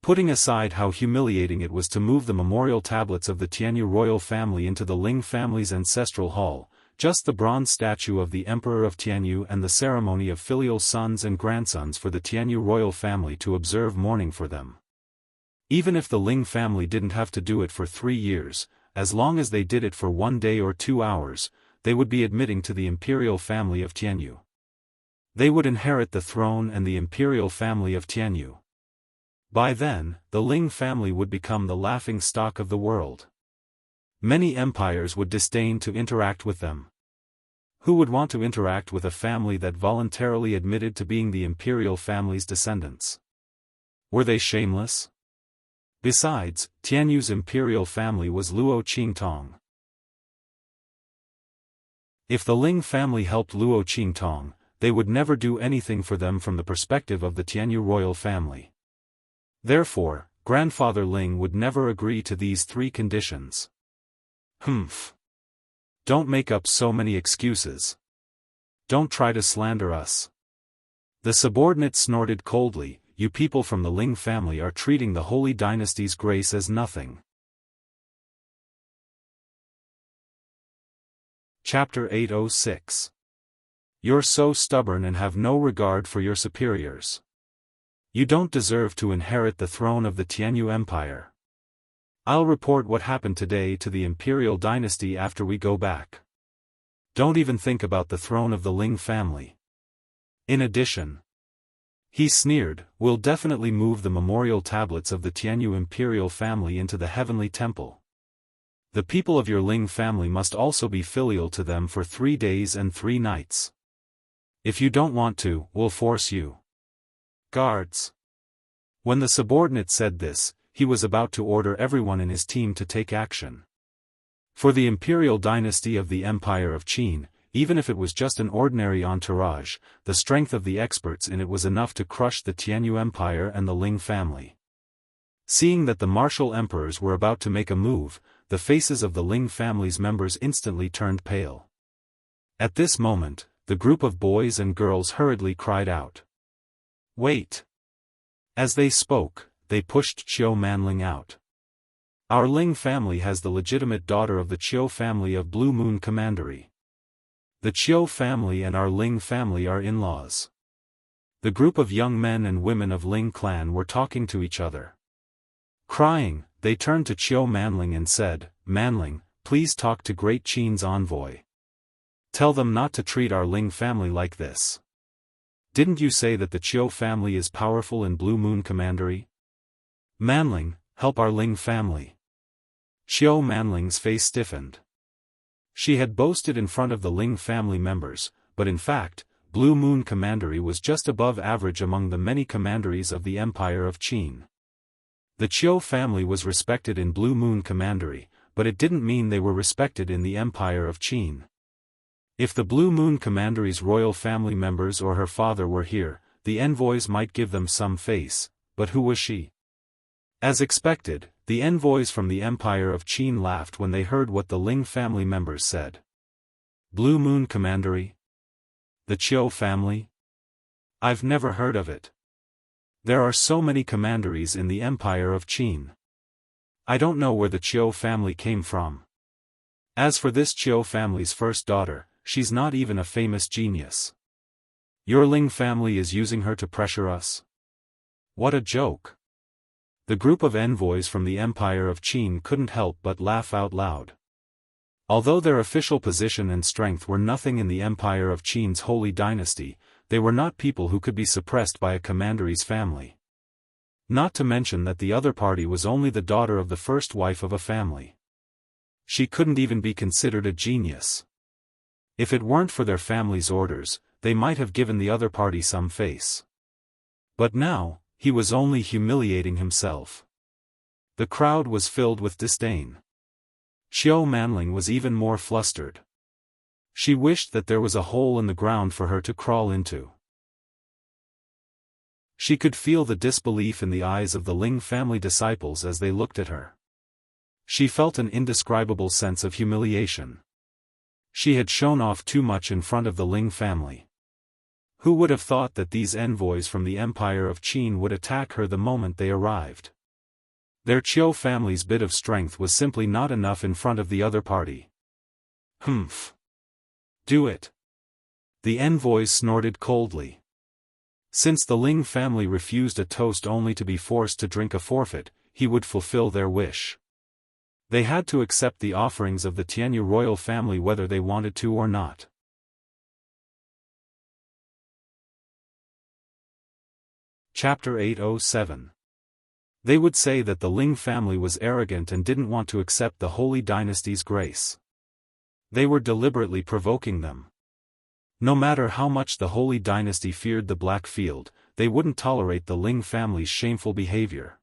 Putting aside how humiliating it was to move the memorial tablets of the Tianyu royal family into the Ling family's ancestral hall, just the bronze statue of the Emperor of Tianyu and the ceremony of filial sons and grandsons for the Tianyu royal family to observe mourning for them. Even if the Ling family didn't have to do it for 3 years, as long as they did it for 1 day or 2 hours, they would be admitting to the imperial family of Tianyu. They would inherit the throne and the imperial family of Tianyu. By then, the Ling family would become the laughing stock of the world. Many empires would disdain to interact with them. Who would want to interact with a family that voluntarily admitted to being the imperial family's descendants? Were they shameless? Besides, Tianyu's imperial family was Luo Qingtong. If the Ling family helped Luo Qingtong, they would never do anything for them from the perspective of the Tianyu royal family. Therefore, Grandfather Ling would never agree to these 3 conditions. Humph. Don't make up so many excuses. Don't try to slander us. The subordinate snorted coldly, "You people from the Ling family are treating the Holy Dynasty's grace as nothing." Chapter 806. You're so stubborn and have no regard for your superiors. You don't deserve to inherit the throne of the Tianyu Empire. I'll report what happened today to the imperial dynasty after we go back. Don't even think about the throne of the Ling family. In addition, he sneered, we'll definitely move the memorial tablets of the Tianyu imperial family into the heavenly temple. The people of your Ling family must also be filial to them for 3 days and 3 nights. If you don't want to, we'll force you. Guards. When the subordinate said this, he was about to order everyone in his team to take action. For the imperial dynasty of the Empire of Qin, even if it was just an ordinary entourage, the strength of the experts in it was enough to crush the Tianyu Empire and the Ling family. Seeing that the martial emperors were about to make a move, the faces of the Ling family's members instantly turned pale. At this moment, the group of boys and girls hurriedly cried out, "Wait!" As they spoke, they pushed Qiu Manling out. Our Ling family has the legitimate daughter of the Qiu family of Blue Moon Commandery. The Qiu family and our Ling family are in-laws. The group of young men and women of Ling clan were talking to each other. Crying, they turned to Qiu Manling and said, "Manling, please talk to Great Qin's envoy. Tell them not to treat our Ling family like this. Didn't you say that the Qiu family is powerful in Blue Moon Commandery? Manling, help our Ling family." Qiu Manling's face stiffened. She had boasted in front of the Ling family members, but in fact, Blue Moon Commandery was just above average among the many commanderies of the Empire of Qin. The Qiu family was respected in Blue Moon Commandery, but it didn't mean they were respected in the Empire of Qin. If the Blue Moon Commandery's royal family members or her father were here, the envoys might give them some face, but who was she? As expected, the envoys from the Empire of Qin laughed when they heard what the Ling family members said. Blue Moon Commandery? The Qiu family? I've never heard of it. There are so many commanderies in the Empire of Qin. I don't know where the Qiu family came from. As for this Qiu family's first daughter, she's not even a famous genius. Your Ling family is using her to pressure us? What a joke. The group of envoys from the Empire of Qin couldn't help but laugh out loud. Although their official position and strength were nothing in the Empire of Qin's holy dynasty, they were not people who could be suppressed by a commandery's family. Not to mention that the other party was only the daughter of the first wife of a family. She couldn't even be considered a genius. If it weren't for their family's orders, they might have given the other party some face. But now, he was only humiliating himself. The crowd was filled with disdain. Xiao Manling was even more flustered. She wished that there was a hole in the ground for her to crawl into. She could feel the disbelief in the eyes of the Ling family disciples as they looked at her. She felt an indescribable sense of humiliation. She had shown off too much in front of the Ling family. Who would have thought that these envoys from the Empire of Qin would attack her the moment they arrived? Their Qiu family's bit of strength was simply not enough in front of the other party. Humph. Do it. The envoys snorted coldly. Since the Ling family refused a toast only to be forced to drink a forfeit, he would fulfill their wish. They had to accept the offerings of the Tianyu royal family whether they wanted to or not. Chapter 807. They would say that the Ling family was arrogant and didn't want to accept the holy dynasty's grace. They were deliberately provoking them. No matter how much the holy dynasty feared the Black Field, they wouldn't tolerate the Ling family's shameful behavior.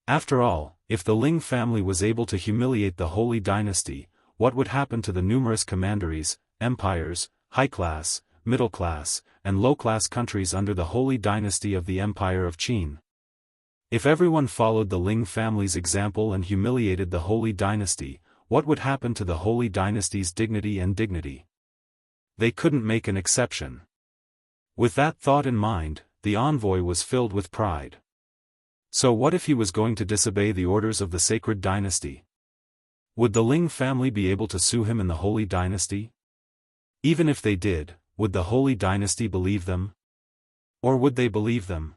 After all, if the Ling family was able to humiliate the holy dynasty, what would happen to the numerous commanderies, empires, high-class, middle-class, and low-class countries under the holy dynasty of the Empire of Qin? If everyone followed the Ling family's example and humiliated the holy dynasty, what would happen to the holy dynasty's dignity and dignity? They couldn't make an exception. With that thought in mind, the envoy was filled with pride. So what if he was going to disobey the orders of the sacred dynasty? Would the Ling family be able to sue him in the holy dynasty? Even if they did, would the holy dynasty believe them? Or would they believe them?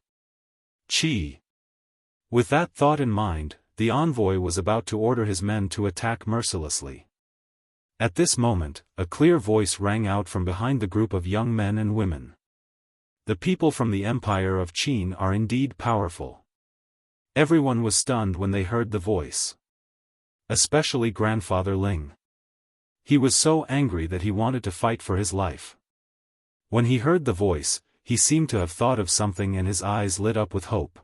Qi. With that thought in mind, the envoy was about to order his men to attack mercilessly. At this moment, a clear voice rang out from behind the group of young men and women. The people from the Empire of Qin are indeed powerful. Everyone was stunned when they heard the voice. Especially Grandfather Ling. He was so angry that he wanted to fight for his life. When he heard the voice, he seemed to have thought of something and his eyes lit up with hope.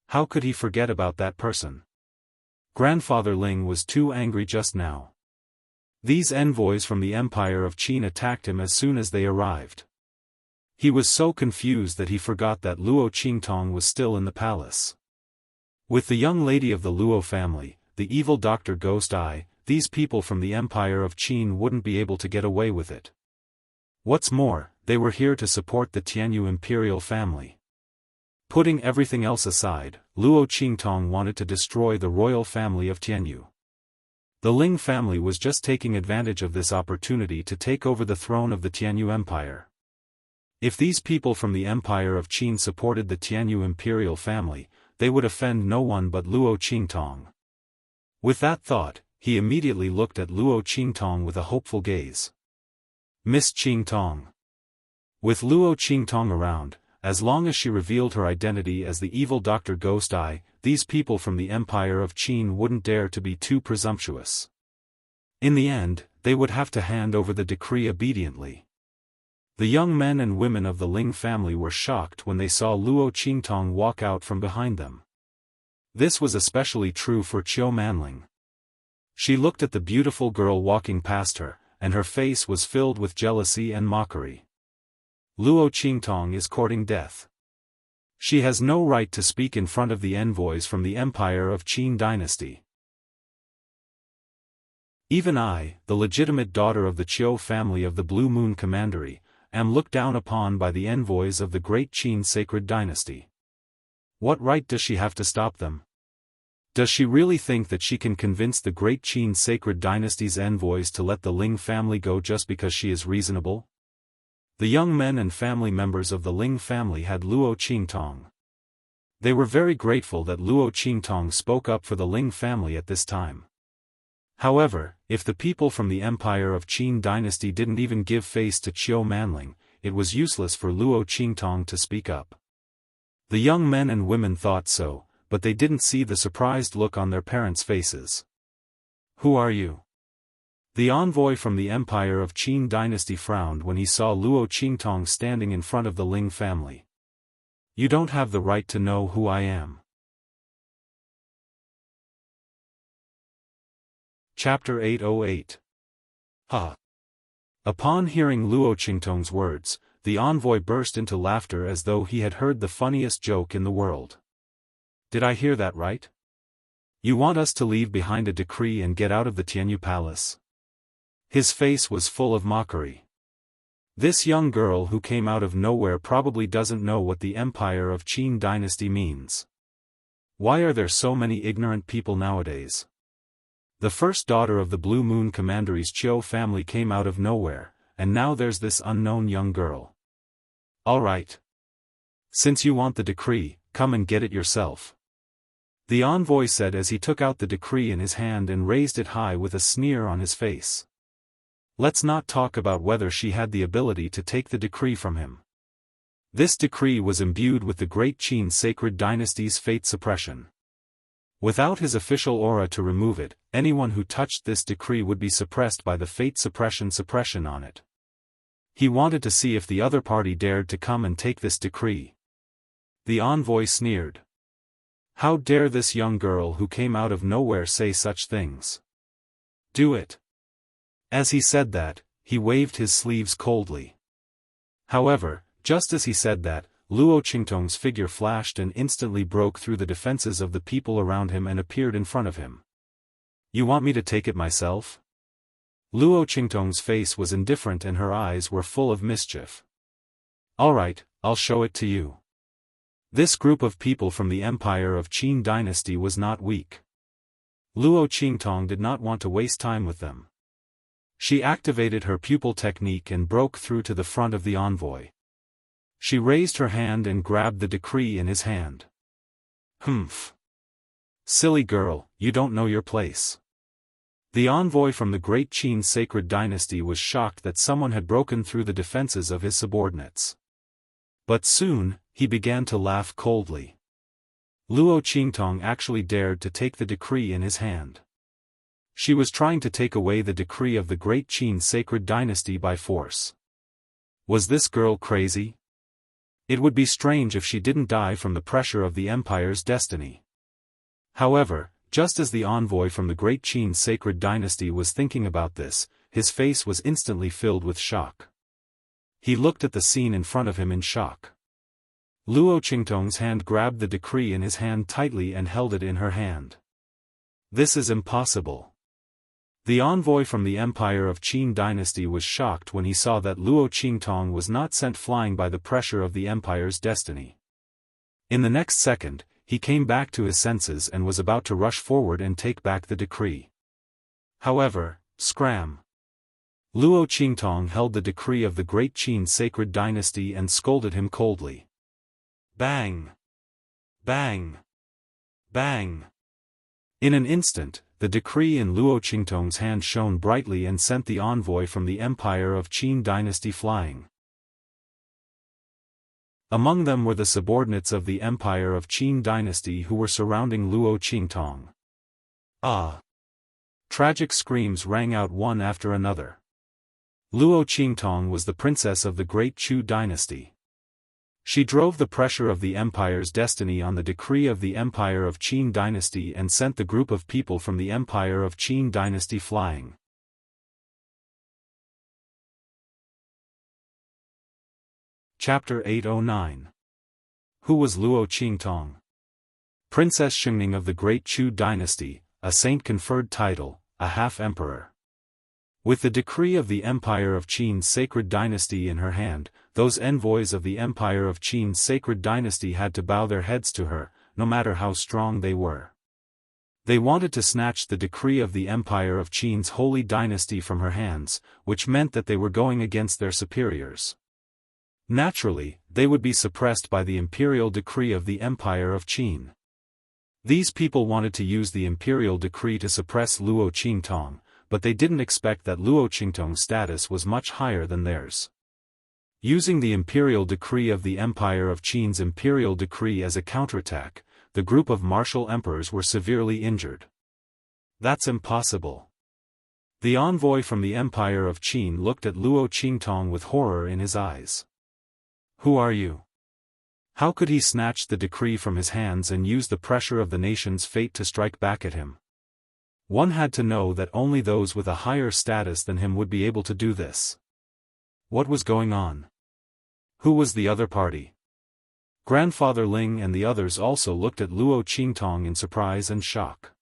How could he forget about that person? Grandfather Ling was too angry just now. These envoys from the Empire of Qin attacked him as soon as they arrived. He was so confused that he forgot that Luo Qingtong was still in the palace. With the young lady of the Luo family, the evil Dr. Ghost Eye, these people from the Empire of Qin wouldn't be able to get away with it. What's more, they were here to support the Tianyu imperial family. Putting everything else aside, Luo Qingtong wanted to destroy the royal family of Tianyu. The Ling family was just taking advantage of this opportunity to take over the throne of the Tianyu Empire. If these people from the Empire of Qin supported the Tianyu imperial family, they would offend no one but Luo Qingtong. With that thought, he immediately looked at Luo Qingtong with a hopeful gaze. Miss Qingtong. With Luo Qingtong around, as long as she revealed her identity as the evil Dr. Ghost Eye, these people from the Empire of Qin wouldn't dare to be too presumptuous. In the end, they would have to hand over the decree obediently. The young men and women of the Ling family were shocked when they saw Luo Qingtong walk out from behind them. This was especially true for Xiao Manling. She looked at the beautiful girl walking past her, and her face was filled with jealousy and mockery. Luo Qingtong is courting death. She has no right to speak in front of the envoys from the Empire of Qin dynasty. Even I, the legitimate daughter of the Qiu family of the Blue Moon Commandery, am looked down upon by the envoys of the great Qin sacred dynasty. What right does she have to stop them? Does she really think that she can convince the great Qin sacred dynasty's envoys to let the Ling family go just because she is reasonable? The young men and family members of the Ling family had Luo Qingtong. They were very grateful that Luo Qingtong spoke up for the Ling family at this time. However, if the people from the Empire of Qin dynasty didn't even give face to Qiu Manling, it was useless for Luo Qingtong to speak up. The young men and women thought so, but they didn't see the surprised look on their parents' faces. Who are you? The envoy from the Empire of Qin dynasty frowned when he saw Luo Qingtong standing in front of the Ling family. You don't have the right to know who I am. Chapter 808. Upon hearing Luo Qingtong's words, the envoy burst into laughter as though he had heard the funniest joke in the world. Did I hear that right? You want us to leave behind a decree and get out of the Tianyu palace? His face was full of mockery. This young girl who came out of nowhere probably doesn't know what the Empire of Qin dynasty means. Why are there so many ignorant people nowadays? The first daughter of the Blue Moon Commandery's Qiu family came out of nowhere, and now there's this unknown young girl. All right. Since you want the decree, come and get it yourself. The envoy said as he took out the decree in his hand and raised it high with a sneer on his face. Let's not talk about whether she had the ability to take the decree from him. This decree was imbued with the Great Qin Sacred Dynasty's fate suppression. Without his official aura to remove it, anyone who touched this decree would be suppressed by the fate suppression on it. He wanted to see if the other party dared to come and take this decree. The envoy sneered. How dare this young girl who came out of nowhere say such things? Do it. As he said that, he waved his sleeves coldly. However, just as he said that, Luo Qingtong's figure flashed and instantly broke through the defenses of the people around him and appeared in front of him. You want me to take it myself? Luo Qingtong's face was indifferent and her eyes were full of mischief. All right, I'll show it to you. This group of people from the Empire of Qin dynasty was not weak. Luo Qingtong did not want to waste time with them. She activated her pupil technique and broke through to the front of the envoy. She raised her hand and grabbed the decree in his hand. Humph. Silly girl, you don't know your place. The envoy from the Great Qin Sacred Dynasty was shocked that someone had broken through the defenses of his subordinates. But soon, he began to laugh coldly. Luo Qingtong actually dared to take the decree in his hand. She was trying to take away the decree of the Great Qin Sacred Dynasty by force. Was this girl crazy? It would be strange if she didn't die from the pressure of the Empire's destiny. However, just as the envoy from the Great Qin Sacred Dynasty was thinking about this, his face was instantly filled with shock. He looked at the scene in front of him in shock. Luo Qingtong's hand grabbed the decree in his hand tightly and held it in her hand. This is impossible. The envoy from the Empire of Qin dynasty was shocked when he saw that Luo Qingtong was not sent flying by the pressure of the Empire's destiny. In the next second, he came back to his senses and was about to rush forward and take back the decree. However, scram! Luo Qingtong held the decree of the Great Qin Sacred Dynasty and scolded him coldly. Bang! Bang! Bang! In an instant, the decree in Luo Qingtong's hand shone brightly and sent the envoy from the Empire of Qin dynasty flying. Among them were the subordinates of the Empire of Qin dynasty who were surrounding Luo Qingtong. Ah! Tragic screams rang out one after another. Luo Qingtong was the princess of the Great Chu dynasty. She drove the pressure of the Empire's destiny on the decree of the Empire of Qin dynasty and sent the group of people from the Empire of Qin dynasty flying. Chapter 809. Who was Luo Qingtong? Princess Xingning of the Great Chu dynasty, a saint-conferred title, a half-emperor. With the decree of the Empire of Qin's sacred dynasty in her hand, those envoys of the Empire of Qin's sacred dynasty had to bow their heads to her, no matter how strong they were. They wanted to snatch the decree of the Empire of Qin's holy dynasty from her hands, which meant that they were going against their superiors. Naturally, they would be suppressed by the imperial decree of the Empire of Qin. These people wanted to use the imperial decree to suppress Luo Qingtong, but they didn't expect that Luo Qingtong's status was much higher than theirs. Using the imperial decree of the Empire of Qin's imperial decree as a counterattack, the group of martial emperors were severely injured. That's impossible. The envoy from the Empire of Qin looked at Luo Qingtong with horror in his eyes. Who are you? How could he snatch the decree from his hands and use the pressure of the nation's fate to strike back at him? One had to know that only those with a higher status than him would be able to do this. What was going on? Who was the other party? Grandfather Ling and the others also looked at Luo Qingtong in surprise and shock.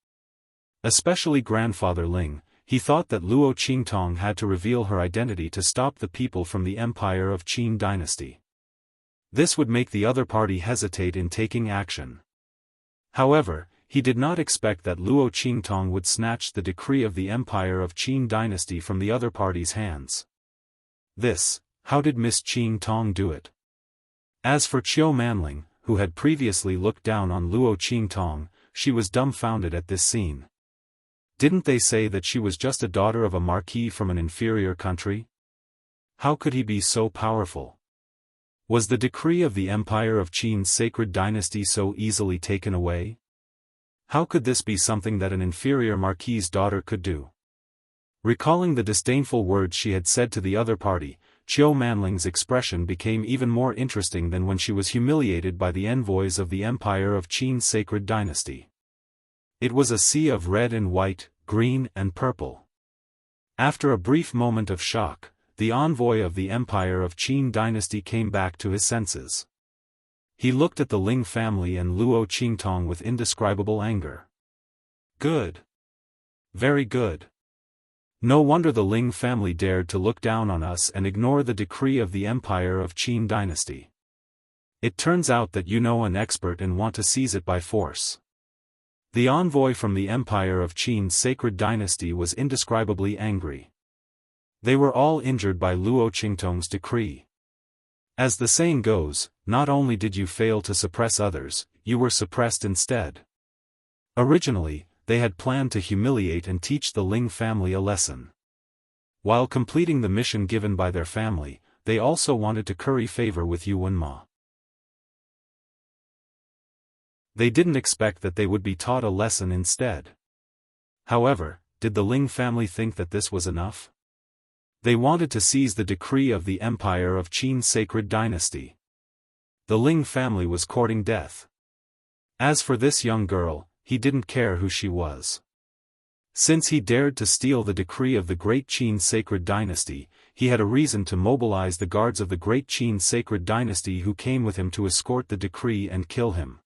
Especially Grandfather Ling, he thought that Luo Qingtong had to reveal her identity to stop the people from the Empire of Qin dynasty. This would make the other party hesitate in taking action. However, he did not expect that Luo Qingtong would snatch the decree of the Empire of Qin dynasty from the other party's hands. How did Miss Qingtong do it? As for Qiu Manling, who had previously looked down on Luo Qingtong, she was dumbfounded at this scene. Didn't they say that she was just a daughter of a marquis from an inferior country? How could he be so powerful? Was the decree of the Empire of Qin's sacred dynasty so easily taken away? How could this be something that an inferior marquis's daughter could do? Recalling the disdainful words she had said to the other party, Qiu Manling's expression became even more interesting than when she was humiliated by the envoys of the Empire of Qin's sacred dynasty. It was a sea of red and white, green and purple. After a brief moment of shock, the envoy of the Empire of Qin dynasty came back to his senses. He looked at the Ling family and Luo Qingtong with indescribable anger. Good. Very good. No wonder the Ling family dared to look down on us and ignore the decree of the Empire of Qin dynasty. It turns out that you know an expert and want to seize it by force. The envoy from the Empire of Qin's sacred dynasty was indescribably angry. They were all injured by Luo Qingtong's decree. As the saying goes, not only did you fail to suppress others, you were suppressed instead. Originally, they had planned to humiliate and teach the Ling family a lesson. While completing the mission given by their family, they also wanted to curry favor with Yuan Ma. They didn't expect that they would be taught a lesson instead. However, did the Ling family think that this was enough? They wanted to seize the decree of the Empire of Qin's sacred dynasty. The Ling family was courting death. As for this young girl, he didn't care who she was. Since he dared to steal the decree of the Great Qin sacred dynasty, he had a reason to mobilize the guards of the Great Qin sacred dynasty who came with him to escort the decree and kill him.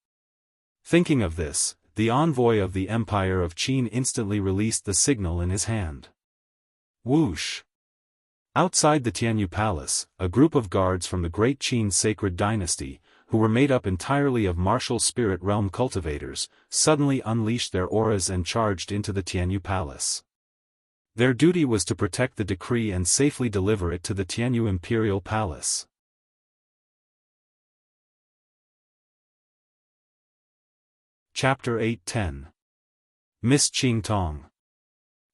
Thinking of this, the envoy of the Empire of Qin instantly released the signal in his hand. Whoosh! Outside the Tianyu Palace, a group of guards from the Great Qin sacred dynasty, who were made up entirely of martial spirit realm cultivators, suddenly unleashed their auras and charged into the Tianyu Palace. Their duty was to protect the decree and safely deliver it to the Tianyu Imperial Palace. Chapter 8-10. Miss Qingtong.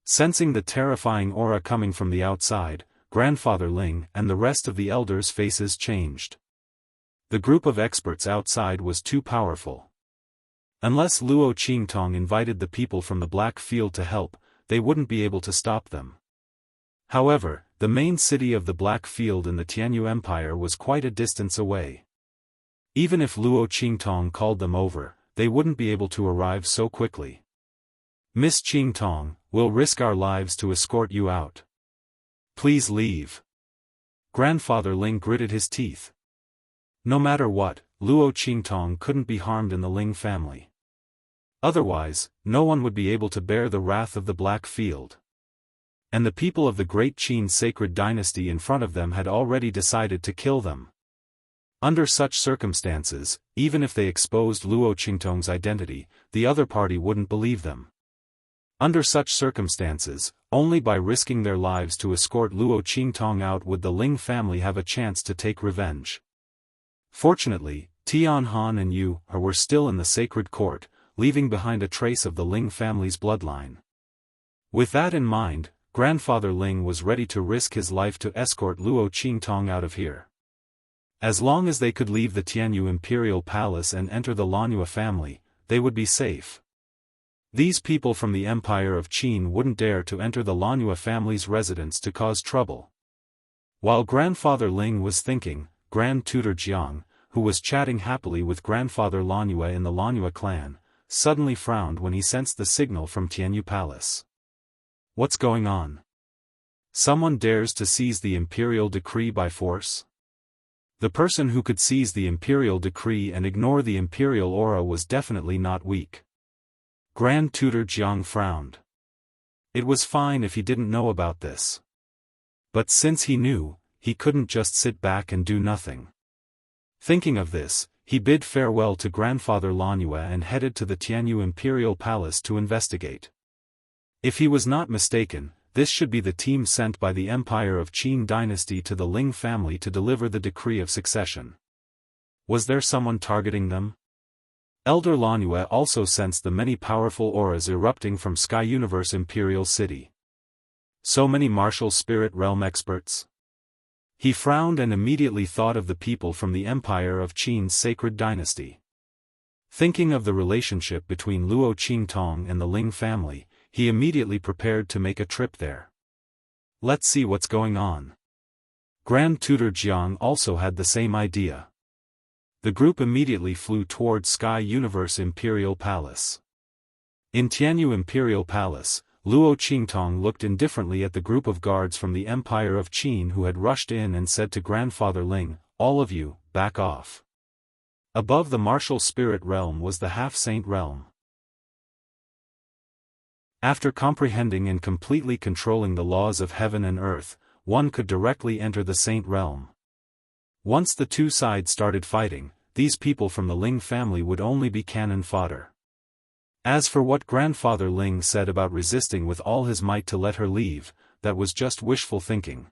Sensing the terrifying aura coming from the outside, Grandfather Ling and the rest of the elders' faces changed. The group of experts outside was too powerful. Unless Luo Qingtong invited the people from the Black Field to help, they wouldn't be able to stop them. However, the main city of the Black Field in the Tianyu Empire was quite a distance away. Even if Luo Qingtong called them over, they wouldn't be able to arrive so quickly. Miss Qingtong, we'll risk our lives to escort you out. Please leave. Grandfather Ling gritted his teeth. No matter what, Luo Qingtong couldn't be harmed in the Ling family. Otherwise, no one would be able to bear the wrath of the Black Field. And the people of the Great Qin sacred dynasty in front of them had already decided to kill them. Under such circumstances, even if they exposed Luo Qingtong's identity, the other party wouldn't believe them. Under such circumstances, only by risking their lives to escort Luo Qingtong out would the Ling family have a chance to take revenge. Fortunately, Tian Han and Yu were still in the sacred court, leaving behind a trace of the Ling family's bloodline. With that in mind, Grandfather Ling was ready to risk his life to escort Luo Qingtong out of here. As long as they could leave the Tianyu imperial palace and enter the Lanhua family, they would be safe. These people from the Empire of Qin wouldn't dare to enter the Lanhua family's residence to cause trouble. While Grandfather Ling was thinking, Grand Tutor Jiang, who was chatting happily with Grandfather Lanhua in the Lanhua clan, suddenly frowned when he sensed the signal from Tianyu Palace. What's going on? Someone dares to seize the imperial decree by force? The person who could seize the imperial decree and ignore the imperial aura was definitely not weak. Grand Tutor Jiang frowned. It was fine if he didn't know about this. But since he knew, he couldn't just sit back and do nothing. Thinking of this, he bid farewell to Grandfather Lanhua and headed to the Tianyu imperial palace to investigate. If he was not mistaken, this should be the team sent by the Empire of Qin dynasty to the Ling family to deliver the decree of succession. Was there someone targeting them? Elder Lanhua also sensed the many powerful auras erupting from Sky Universe Imperial City. So many martial spirit realm experts? He frowned and immediately thought of the people from the Empire of Qin's sacred dynasty. Thinking of the relationship between Luo Qingtong and the Ling family, he immediately prepared to make a trip there. Let's see what's going on. Grand Tutor Jiang also had the same idea. The group immediately flew toward Sky Universe Imperial Palace. In Tianyu Imperial Palace, Luo Qingtong looked indifferently at the group of guards from the Empire of Qin who had rushed in and said to Grandfather Ling, "All of you, back off." Above the martial spirit realm was the half-saint realm. After comprehending and completely controlling the laws of heaven and earth, one could directly enter the saint realm. Once the two sides started fighting, these people from the Ling family would only be cannon fodder. As for what Grandfather Ling said about resisting with all his might to let her leave, that was just wishful thinking.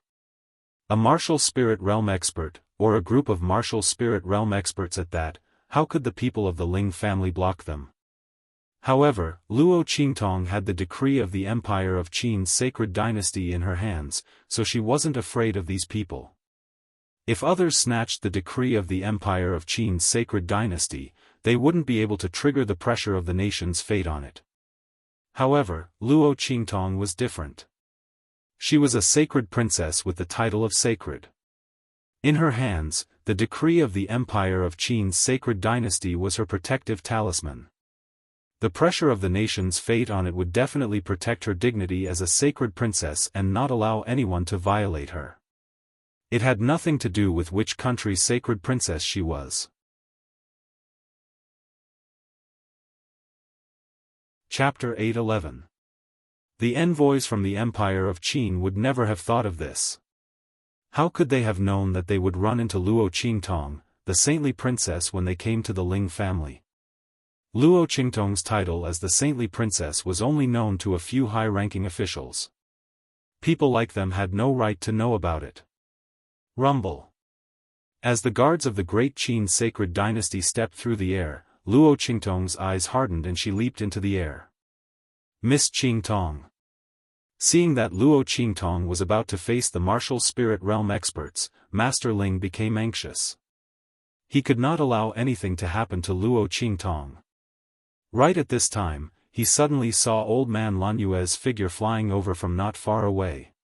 A martial spirit realm expert, or a group of martial spirit realm experts at that, how could the people of the Ling family block them? However, Luo Qingtong had the decree of the Empire of Qin's sacred dynasty in her hands, so she wasn't afraid of these people. If others snatched the decree of the Empire of Qin's sacred dynasty, they wouldn't be able to trigger the pressure of the nation's fate on it. However, Luo Qingtong was different. She was a sacred princess with the title of sacred. In her hands, the decree of the Empire of Qin's sacred dynasty was her protective talisman. The pressure of the nation's fate on it would definitely protect her dignity as a sacred princess and not allow anyone to violate her. It had nothing to do with which country's sacred princess she was. Chapter 8:11. The envoys from the Empire of Qin would never have thought of this. How could they have known that they would run into Luo Qingtong, the saintly princess, when they came to the Ling family? Luo Qingtong's title as the saintly princess was only known to a few high-ranking officials. People like them had no right to know about it. Rumble. As the guards of the great Qin sacred dynasty stepped through the air, Luo Qingtong's eyes hardened and she leaped into the air. Miss Qingtong. Seeing that Luo Qingtong was about to face the martial spirit realm experts, Master Ling became anxious. He could not allow anything to happen to Luo Qingtong. Right at this time, he suddenly saw Old Man Lanhua's figure flying over from not far away.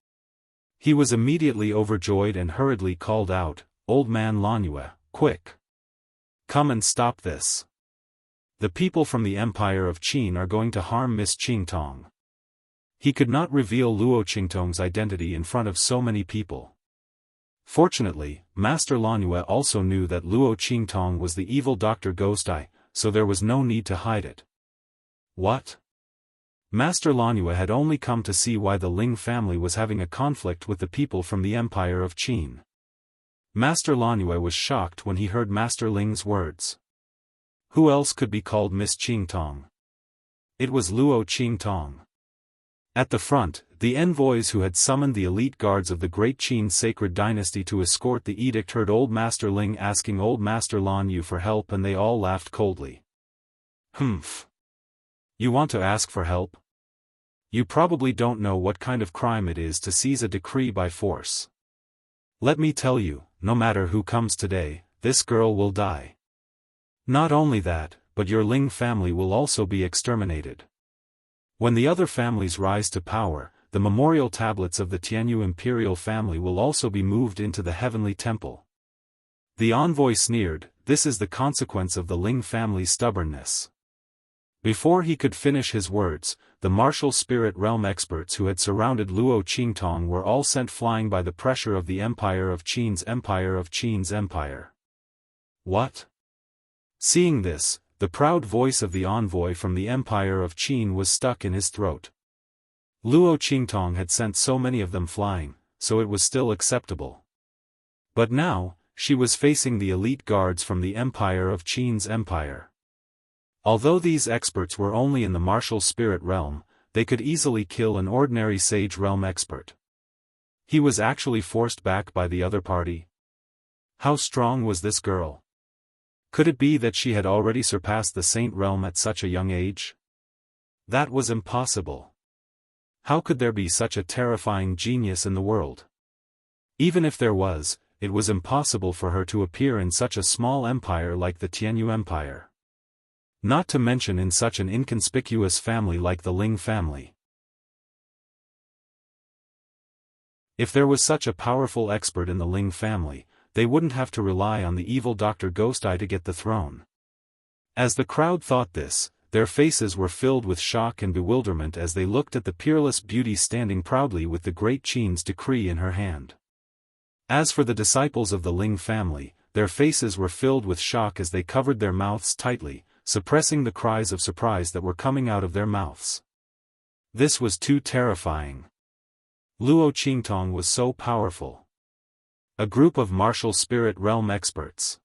He was immediately overjoyed and hurriedly called out, "Old Man Lanhua, quick! Come and stop this. The people from the Empire of Qin are going to harm Miss Qingtong." He could not reveal Luo Qingtong's identity in front of so many people. Fortunately, Master Lanhua also knew that Luo Qingtong was the evil Dr. Ghost Eye, so there was no need to hide it. What? Master Lanhua had only come to see why the Ling family was having a conflict with the people from the Empire of Qin. Master Lanhua was shocked when he heard Master Ling's words. Who else could be called Miss Qingtong? It was Luo Qingtong. At the front, the envoys who had summoned the elite guards of the Great Qin sacred dynasty to escort the edict heard Old Master Ling asking Old Master Lan Yu for help, and they all laughed coldly. Humph. You want to ask for help? You probably don't know what kind of crime it is to seize a decree by force. Let me tell you, no matter who comes today, this girl will die. Not only that, but your Ling family will also be exterminated. When the other families rise to power, the memorial tablets of the Tianyu imperial family will also be moved into the heavenly temple. The envoy sneered, this is the consequence of the Ling family's stubbornness. Before he could finish his words, the martial spirit realm experts who had surrounded Luo Qingtong were all sent flying by the pressure of the Empire of Qin's Empire. What? Seeing this, the proud voice of the envoy from the Empire of Qin was stuck in his throat. Luo Qingtong had sent so many of them flying, so it was still acceptable. But now, she was facing the elite guards from the Empire of Qin's empire. Although these experts were only in the martial spirit realm, they could easily kill an ordinary sage realm expert. He was actually forced back by the other party. How strong was this girl? Could it be that she had already surpassed the Saint realm at such a young age? That was impossible. How could there be such a terrifying genius in the world? Even if there was, it was impossible for her to appear in such a small empire like the Tianyu Empire. Not to mention in such an inconspicuous family like the Ling family. If there was such a powerful expert in the Ling family, they wouldn't have to rely on the evil Dr. Ghost Eye to get the throne. As the crowd thought this, their faces were filled with shock and bewilderment as they looked at the peerless beauty standing proudly with the Great Qin's decree in her hand. As for the disciples of the Ling family, their faces were filled with shock as they covered their mouths tightly, suppressing the cries of surprise that were coming out of their mouths. This was too terrifying. Luo Qingtong was so powerful. A group of martial spirit realm experts.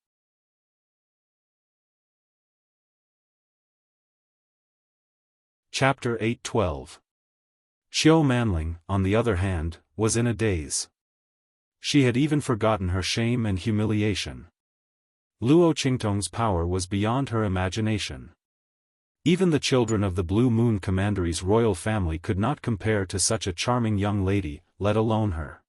Chapter 8:12. Xiao Manling, on the other hand, was in a daze. She had even forgotten her shame and humiliation. Luo Qingtong's power was beyond her imagination. Even the children of the Blue Moon Commandery's royal family could not compare to such a charming young lady, let alone her.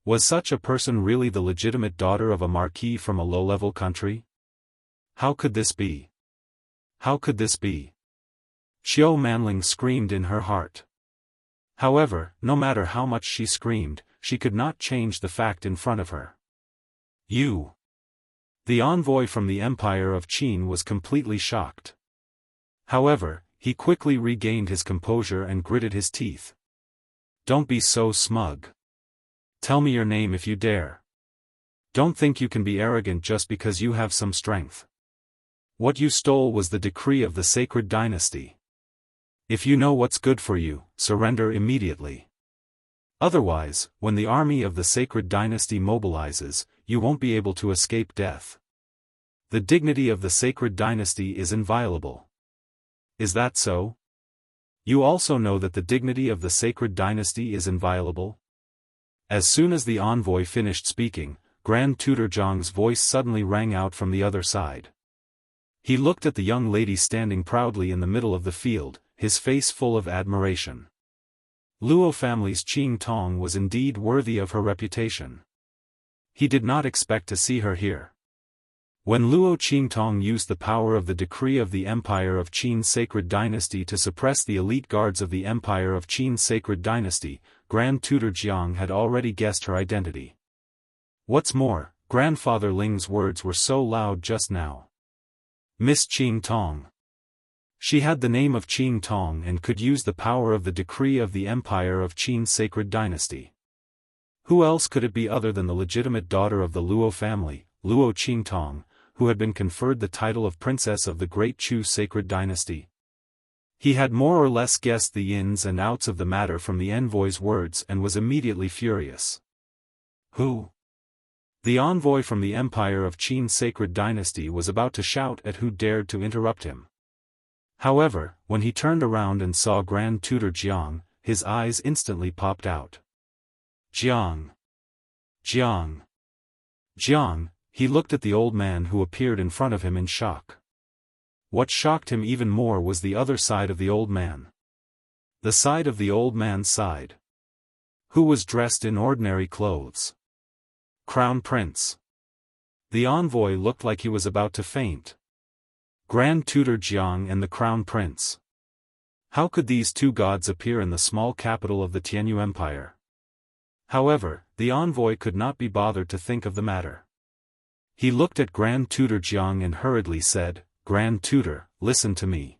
Was such a person really the legitimate daughter of a marquis from a low-level country? How could this be? How could this be? Xiao Manling screamed in her heart. However, no matter how much she screamed, she could not change the fact in front of her. You. The envoy from the Empire of Qin was completely shocked. However, he quickly regained his composure and gritted his teeth. Don't be so smug. Tell me your name if you dare. Don't think you can be arrogant just because you have some strength. What you stole was the decree of the sacred dynasty. If you know what's good for you, surrender immediately. Otherwise, when the army of the sacred dynasty mobilizes, you won't be able to escape death. The dignity of the sacred dynasty is inviolable. Is that so? You also know that the dignity of the sacred dynasty is inviolable? As soon as the envoy finished speaking, Grand Tutor Zhang's voice suddenly rang out from the other side. He looked at the young lady standing proudly in the middle of the field, his face full of admiration. Luo family's Qing Tong was indeed worthy of her reputation. He did not expect to see her here. When Luo Qingtong used the power of the decree of the Empire of Qin's sacred dynasty to suppress the elite guards of the Empire of Qin's sacred dynasty, Grand Tutor Jiang had already guessed her identity. What's more, Grandfather Ling's words were so loud just now. Miss Qingtong. She had the name of Qingtong and could use the power of the decree of the Empire of Qin's sacred dynasty. Who else could it be other than the legitimate daughter of the Luo family, Luo Qingtong, who had been conferred the title of Princess of the Great Chu sacred dynasty? He had more or less guessed the ins and outs of the matter from the envoy's words and was immediately furious. Who? The envoy from the Empire of Qin's sacred dynasty was about to shout at who dared to interrupt him. However, when he turned around and saw Grand Tutor Jiang, his eyes instantly popped out. Jiang! Jiang! Jiang! He looked at the old man who appeared in front of him in shock. What shocked him even more was the other side of the old man. The side of the old man's side. Who was dressed in ordinary clothes. Crown Prince. The envoy looked like he was about to faint. Grand Tutor Jiang and the Crown Prince. How could these two gods appear in the small capital of the Tianyu Empire? However, the envoy could not be bothered to think of the matter. He looked at Grand Tutor Jiang and hurriedly said, "Grand Tutor, listen to me.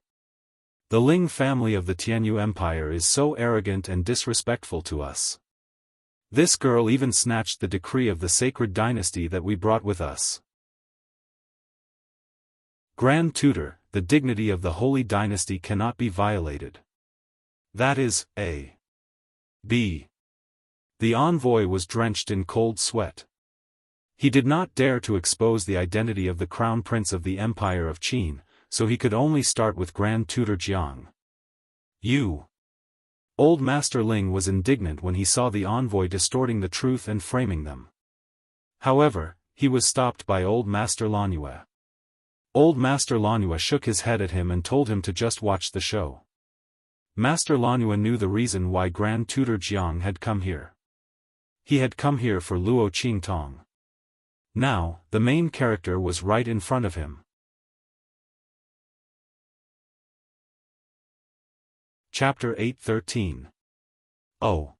The Ling family of the Tianyu Empire is so arrogant and disrespectful to us. This girl even snatched the decree of the sacred dynasty that we brought with us. Grand Tutor, the dignity of the holy dynasty cannot be violated. That is, A. B." The envoy was drenched in cold sweat. He did not dare to expose the identity of the Crown Prince of the Empire of Qin, so he could only start with Grand Tutor Jiang. "You!" Old Master Ling was indignant when he saw the envoy distorting the truth and framing them. However, he was stopped by Old Master Lanyue. Old Master Lanyue shook his head at him and told him to just watch the show. Master Lanyue knew the reason why Grand Tutor Jiang had come here. He had come here for Luo Qingtong. Now, the main character was right in front of him. Chapter 8:13. Oh.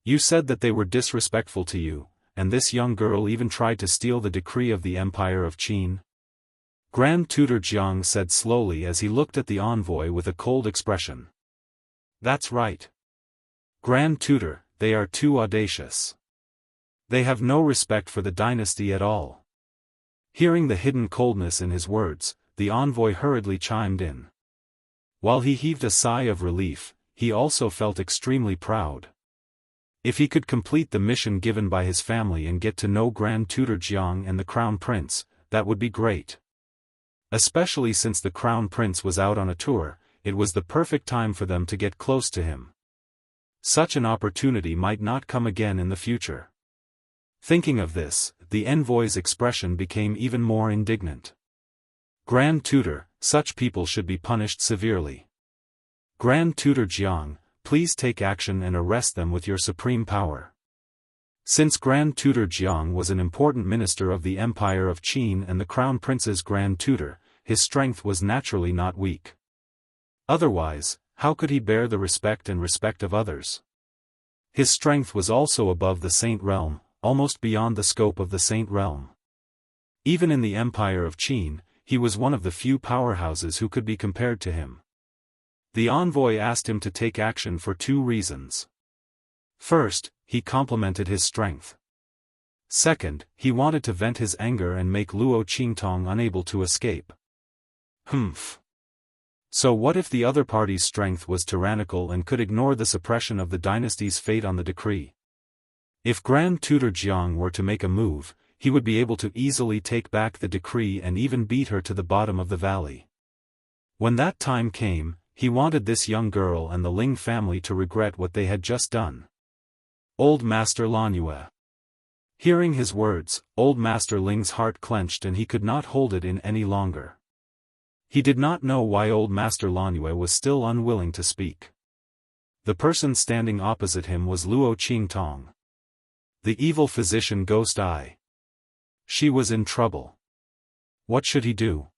You said that they were disrespectful to you, and this young girl even tried to steal the decree of the Empire of Qin? Grand Tutor Jiang said slowly as he looked at the envoy with a cold expression. That's right. Grand Tutor, they are too audacious. They have no respect for the dynasty at all. Hearing the hidden coldness in his words, the envoy hurriedly chimed in. While he heaved a sigh of relief, he also felt extremely proud. If he could complete the mission given by his family and get to know Grand Tutor Jiang and the Crown Prince, that would be great. Especially since the Crown Prince was out on a tour, it was the perfect time for them to get close to him. Such an opportunity might not come again in the future. Thinking of this, the envoy's expression became even more indignant. Grand Tutor, such people should be punished severely. Grand Tutor Jiang, please take action and arrest them with your supreme power. Since Grand Tutor Jiang was an important minister of the Empire of Qin and the Crown Prince's Grand Tutor, his strength was naturally not weak. Otherwise, how could he bear the respect of others? His strength was also above the Saint Realm, almost beyond the scope of the Saint Realm. Even in the Empire of Qin, he was one of the few powerhouses who could be compared to him. The envoy asked him to take action for two reasons. First, he complimented his strength. Second, he wanted to vent his anger and make Luo Qingtong unable to escape. Humph. So what if the other party's strength was tyrannical and could ignore the suppression of the dynasty's fate on the decree? If Grand Tutor Jiang were to make a move, he would be able to easily take back the decree and even beat her to the bottom of the valley. When that time came, he wanted this young girl and the Ling family to regret what they had just done. Old Master Lanyue. Hearing his words, Old Master Ling's heart clenched and he could not hold it in any longer. He did not know why Old Master Lanyue was still unwilling to speak. The person standing opposite him was Luo Qingtong. The evil physician Ghost Eye. She was in trouble. What should he do?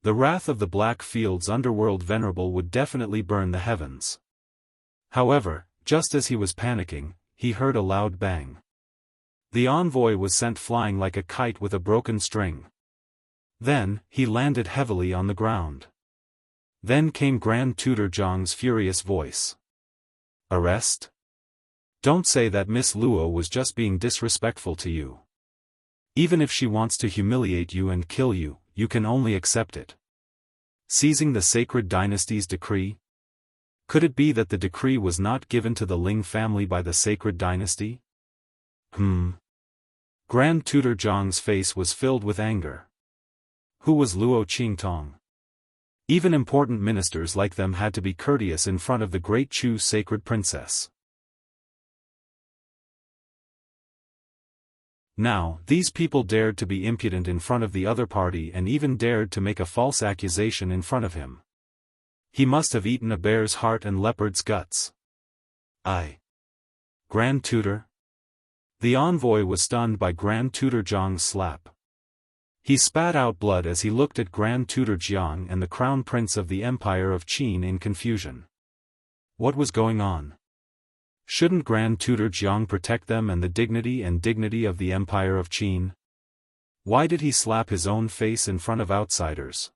The wrath of the Black Field's underworld venerable would definitely burn the heavens. However, just as he was panicking, he heard a loud bang. The envoy was sent flying like a kite with a broken string. Then, he landed heavily on the ground. Then came Grand Tutor Jiang's furious voice. Arrest? Don't say that Miss Luo was just being disrespectful to you. Even if she wants to humiliate you and kill you, you can only accept it. Seizing the sacred dynasty's decree? Could it be that the decree was not given to the Ling family by the sacred dynasty? Grand Tutor Jiang's face was filled with anger. Who was Luo Qingtong? Even important ministers like them had to be courteous in front of the great Chu's sacred princess. Now, these people dared to be impudent in front of the other party and even dared to make a false accusation in front of him. He must have eaten a bear's heart and leopard's guts. Grand Tutor? The envoy was stunned by Grand Tutor Jiang's slap. He spat out blood as he looked at Grand Tutor Jiang and the Crown Prince of the Empire of Qin in confusion. What was going on? Shouldn't Grand Tutor Jiang protect them and the dignity of the Empire of Qin? Why did he slap his own face in front of outsiders?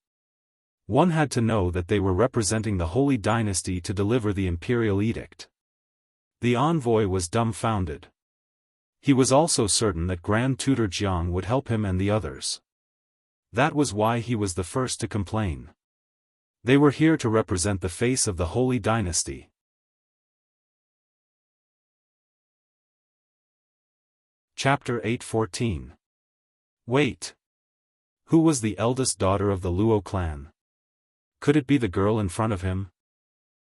One had to know that they were representing the Holy Dynasty to deliver the imperial edict. The envoy was dumbfounded. He was also certain that Grand Tutor Jiang would help him and the others. That was why he was the first to complain. They were here to represent the face of the Holy Dynasty. Chapter 8:14. Wait. Who was the eldest daughter of the Luo clan? Could it be the girl in front of him?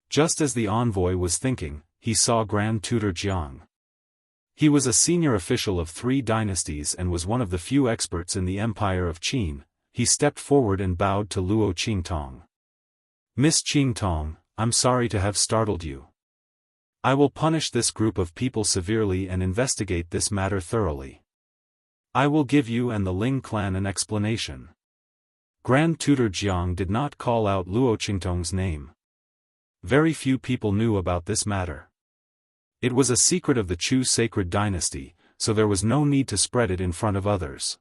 Just as the envoy was thinking, he saw Grand Tutor Jiang. He was a senior official of 3 dynasties and was one of the few experts in the Empire of Qin. He stepped forward and bowed to Luo Qingtong. Miss Qingtong, I'm sorry to have startled you. I will punish this group of people severely and investigate this matter thoroughly. I will give you and the Ling clan an explanation. Grand Tutor Jiang did not call out Luo Qingtong's name. Very few people knew about this matter. It was a secret of the Chu sacred dynasty, so there was no need to spread it in front of others.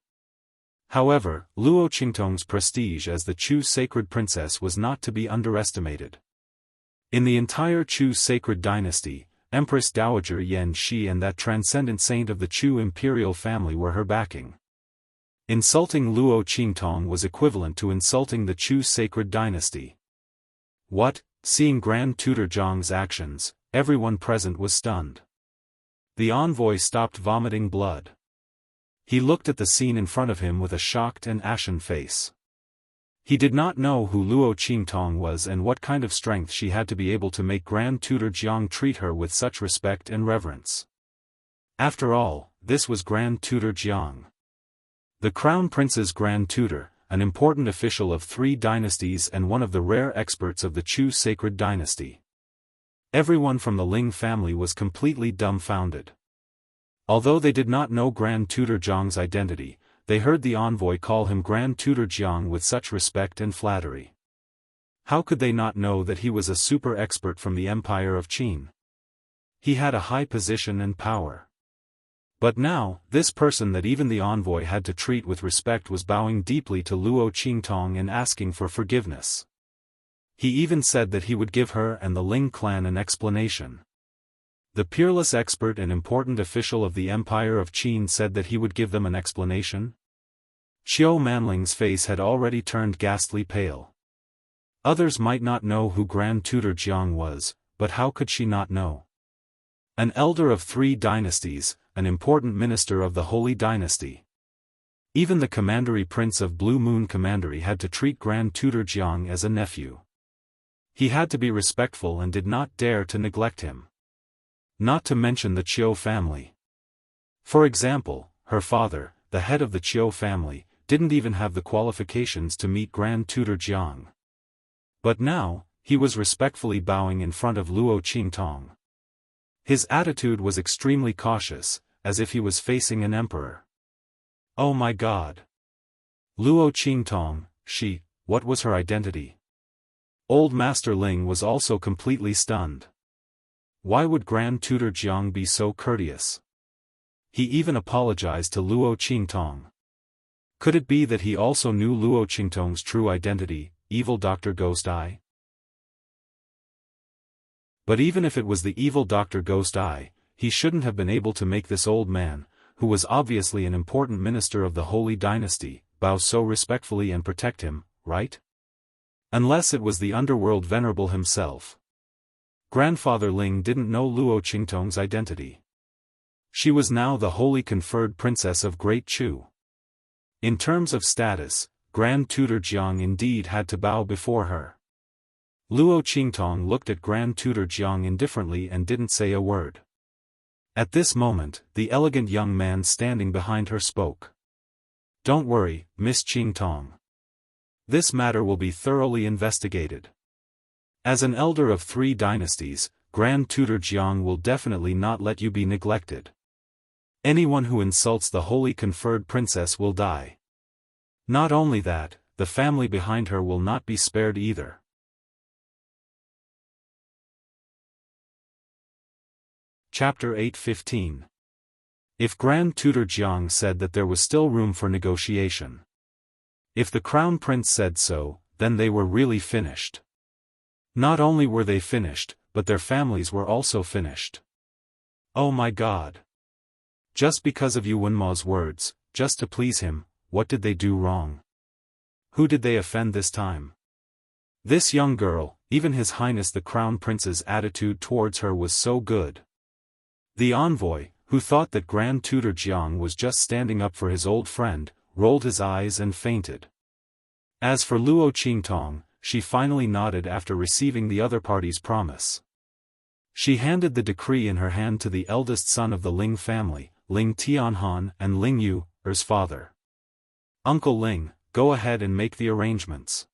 However, Luo Qingtong's prestige as the Chu sacred princess was not to be underestimated. In the entire Chu sacred dynasty, Empress Dowager Yan Shi and that transcendent saint of the Chu imperial family were her backing. Insulting Luo Qingtong was equivalent to insulting the Chu sacred dynasty. What? Seeing Grand Tutor Jiang's actions, everyone present was stunned. The envoy stopped vomiting blood. He looked at the scene in front of him with a shocked and ashen face. He did not know who Luo Qingtong was and what kind of strength she had to be able to make Grand Tutor Jiang treat her with such respect and reverence. After all, this was Grand Tutor Jiang. The Crown Prince's Grand Tutor, an important official of 3 dynasties and one of the rare experts of the Chu sacred dynasty. Everyone from the Ling family was completely dumbfounded. Although they did not know Grand Tutor Jiang's identity, they heard the envoy call him Grand Tutor Jiang with such respect and flattery. How could they not know that he was a super expert from the Empire of Qin? He had a high position and power. But now, this person that even the envoy had to treat with respect was bowing deeply to Luo Qingtong and asking for forgiveness. He even said that he would give her and the Ling clan an explanation. The peerless expert and important official of the Empire of Qin said that he would give them an explanation? Qiu Manling's face had already turned ghastly pale. Others might not know who Grand Tutor Jiang was, but how could she not know? An elder of 3 dynasties, an important minister of the Holy Dynasty. Even the Commandery Prince of Blue Moon Commandery had to treat Grand Tutor Jiang as a nephew. He had to be respectful and did not dare to neglect him. Not to mention the Qiu family. For example, her father, the head of the Qiu family, didn't even have the qualifications to meet Grand Tutor Jiang. But now, he was respectfully bowing in front of Luo Qingtong. His attitude was extremely cautious, as if he was facing an emperor. Oh my God! Luo Qingtong, what was her identity? Old Master Ling was also completely stunned. Why would Grand Tutor Jiang be so courteous? He even apologized to Luo Qingtong. Could it be that he also knew Luo Qingtong's true identity, Evil Dr. Ghost Eye? But even if it was the evil Dr. Ghost Eye, he shouldn't have been able to make this old man, who was obviously an important minister of the Holy Dynasty, bow so respectfully and protect him, right? Unless it was the underworld venerable himself. Grandfather Ling didn't know Luo Qingtong's identity. She was now the holy conferred princess of Great Chu. In terms of status, Grand Tutor Jiang indeed had to bow before her. Luo Qingtong looked at Grand Tutor Jiang indifferently and didn't say a word. At this moment, the elegant young man standing behind her spoke. "Don't worry, Miss Qingtong. This matter will be thoroughly investigated. As an elder of 3 dynasties, Grand Tutor Jiang will definitely not let you be neglected. Anyone who insults the holy conferred princess will die. Not only that, the family behind her will not be spared either." Chapter 8:15. If Grand Tutor Jiang said that there was still room for negotiation. If the Crown Prince said so, then they were really finished. Not only were they finished, but their families were also finished. Oh my God! Just because of Yuan Ma's words, just to please him, what did they do wrong? Who did they offend this time? This young girl, even His Highness the Crown Prince's attitude towards her was so good. The envoy, who thought that Grand Tutor Jiang was just standing up for his old friend, rolled his eyes and fainted. As for Luo Qingtong, she finally nodded after receiving the other party's promise. She handed the decree in her hand to the eldest son of the Ling family, Ling Tianhan and Ling Yu, her's father. "Uncle Ling, go ahead and make the arrangements."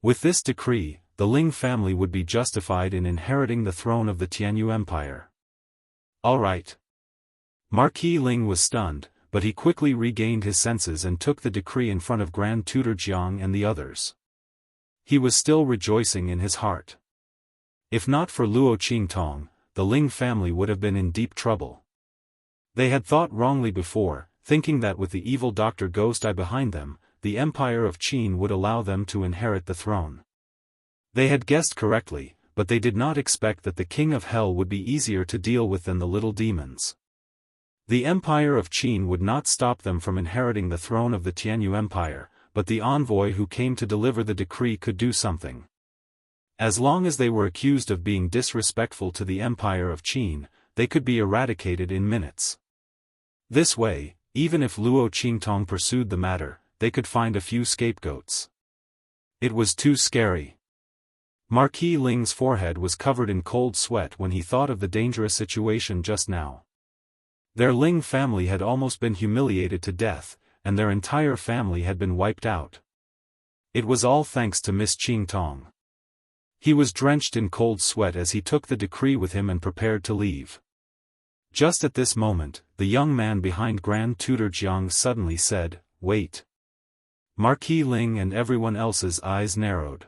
With this decree, the Ling family would be justified in inheriting the throne of the Tianyu Empire. All right. Marquis Ling was stunned, but he quickly regained his senses and took the decree in front of Grand Tutor Jiang and the others. He was still rejoicing in his heart. If not for Luo Qingtong, the Ling family would have been in deep trouble. They had thought wrongly before, thinking that with the evil Dr. Ghost Eye behind them, the Empire of Qin would allow them to inherit the throne. They had guessed correctly, but they did not expect that the King of Hell would be easier to deal with than the little demons. The Empire of Qin would not stop them from inheriting the throne of the Tianyu Empire, but the envoy who came to deliver the decree could do something. As long as they were accused of being disrespectful to the Empire of Qin, they could be eradicated in minutes. This way, even if Luo Qingtong pursued the matter, they could find a few scapegoats. It was too scary. Marquis Ling's forehead was covered in cold sweat when he thought of the dangerous situation just now. Their Ling family had almost been humiliated to death, and their entire family had been wiped out. It was all thanks to Miss Qingtong. He was drenched in cold sweat as he took the decree with him and prepared to leave. Just at this moment, the young man behind Grand Tutor Jiang suddenly said, "Wait." Marquis Ling and everyone else's eyes narrowed.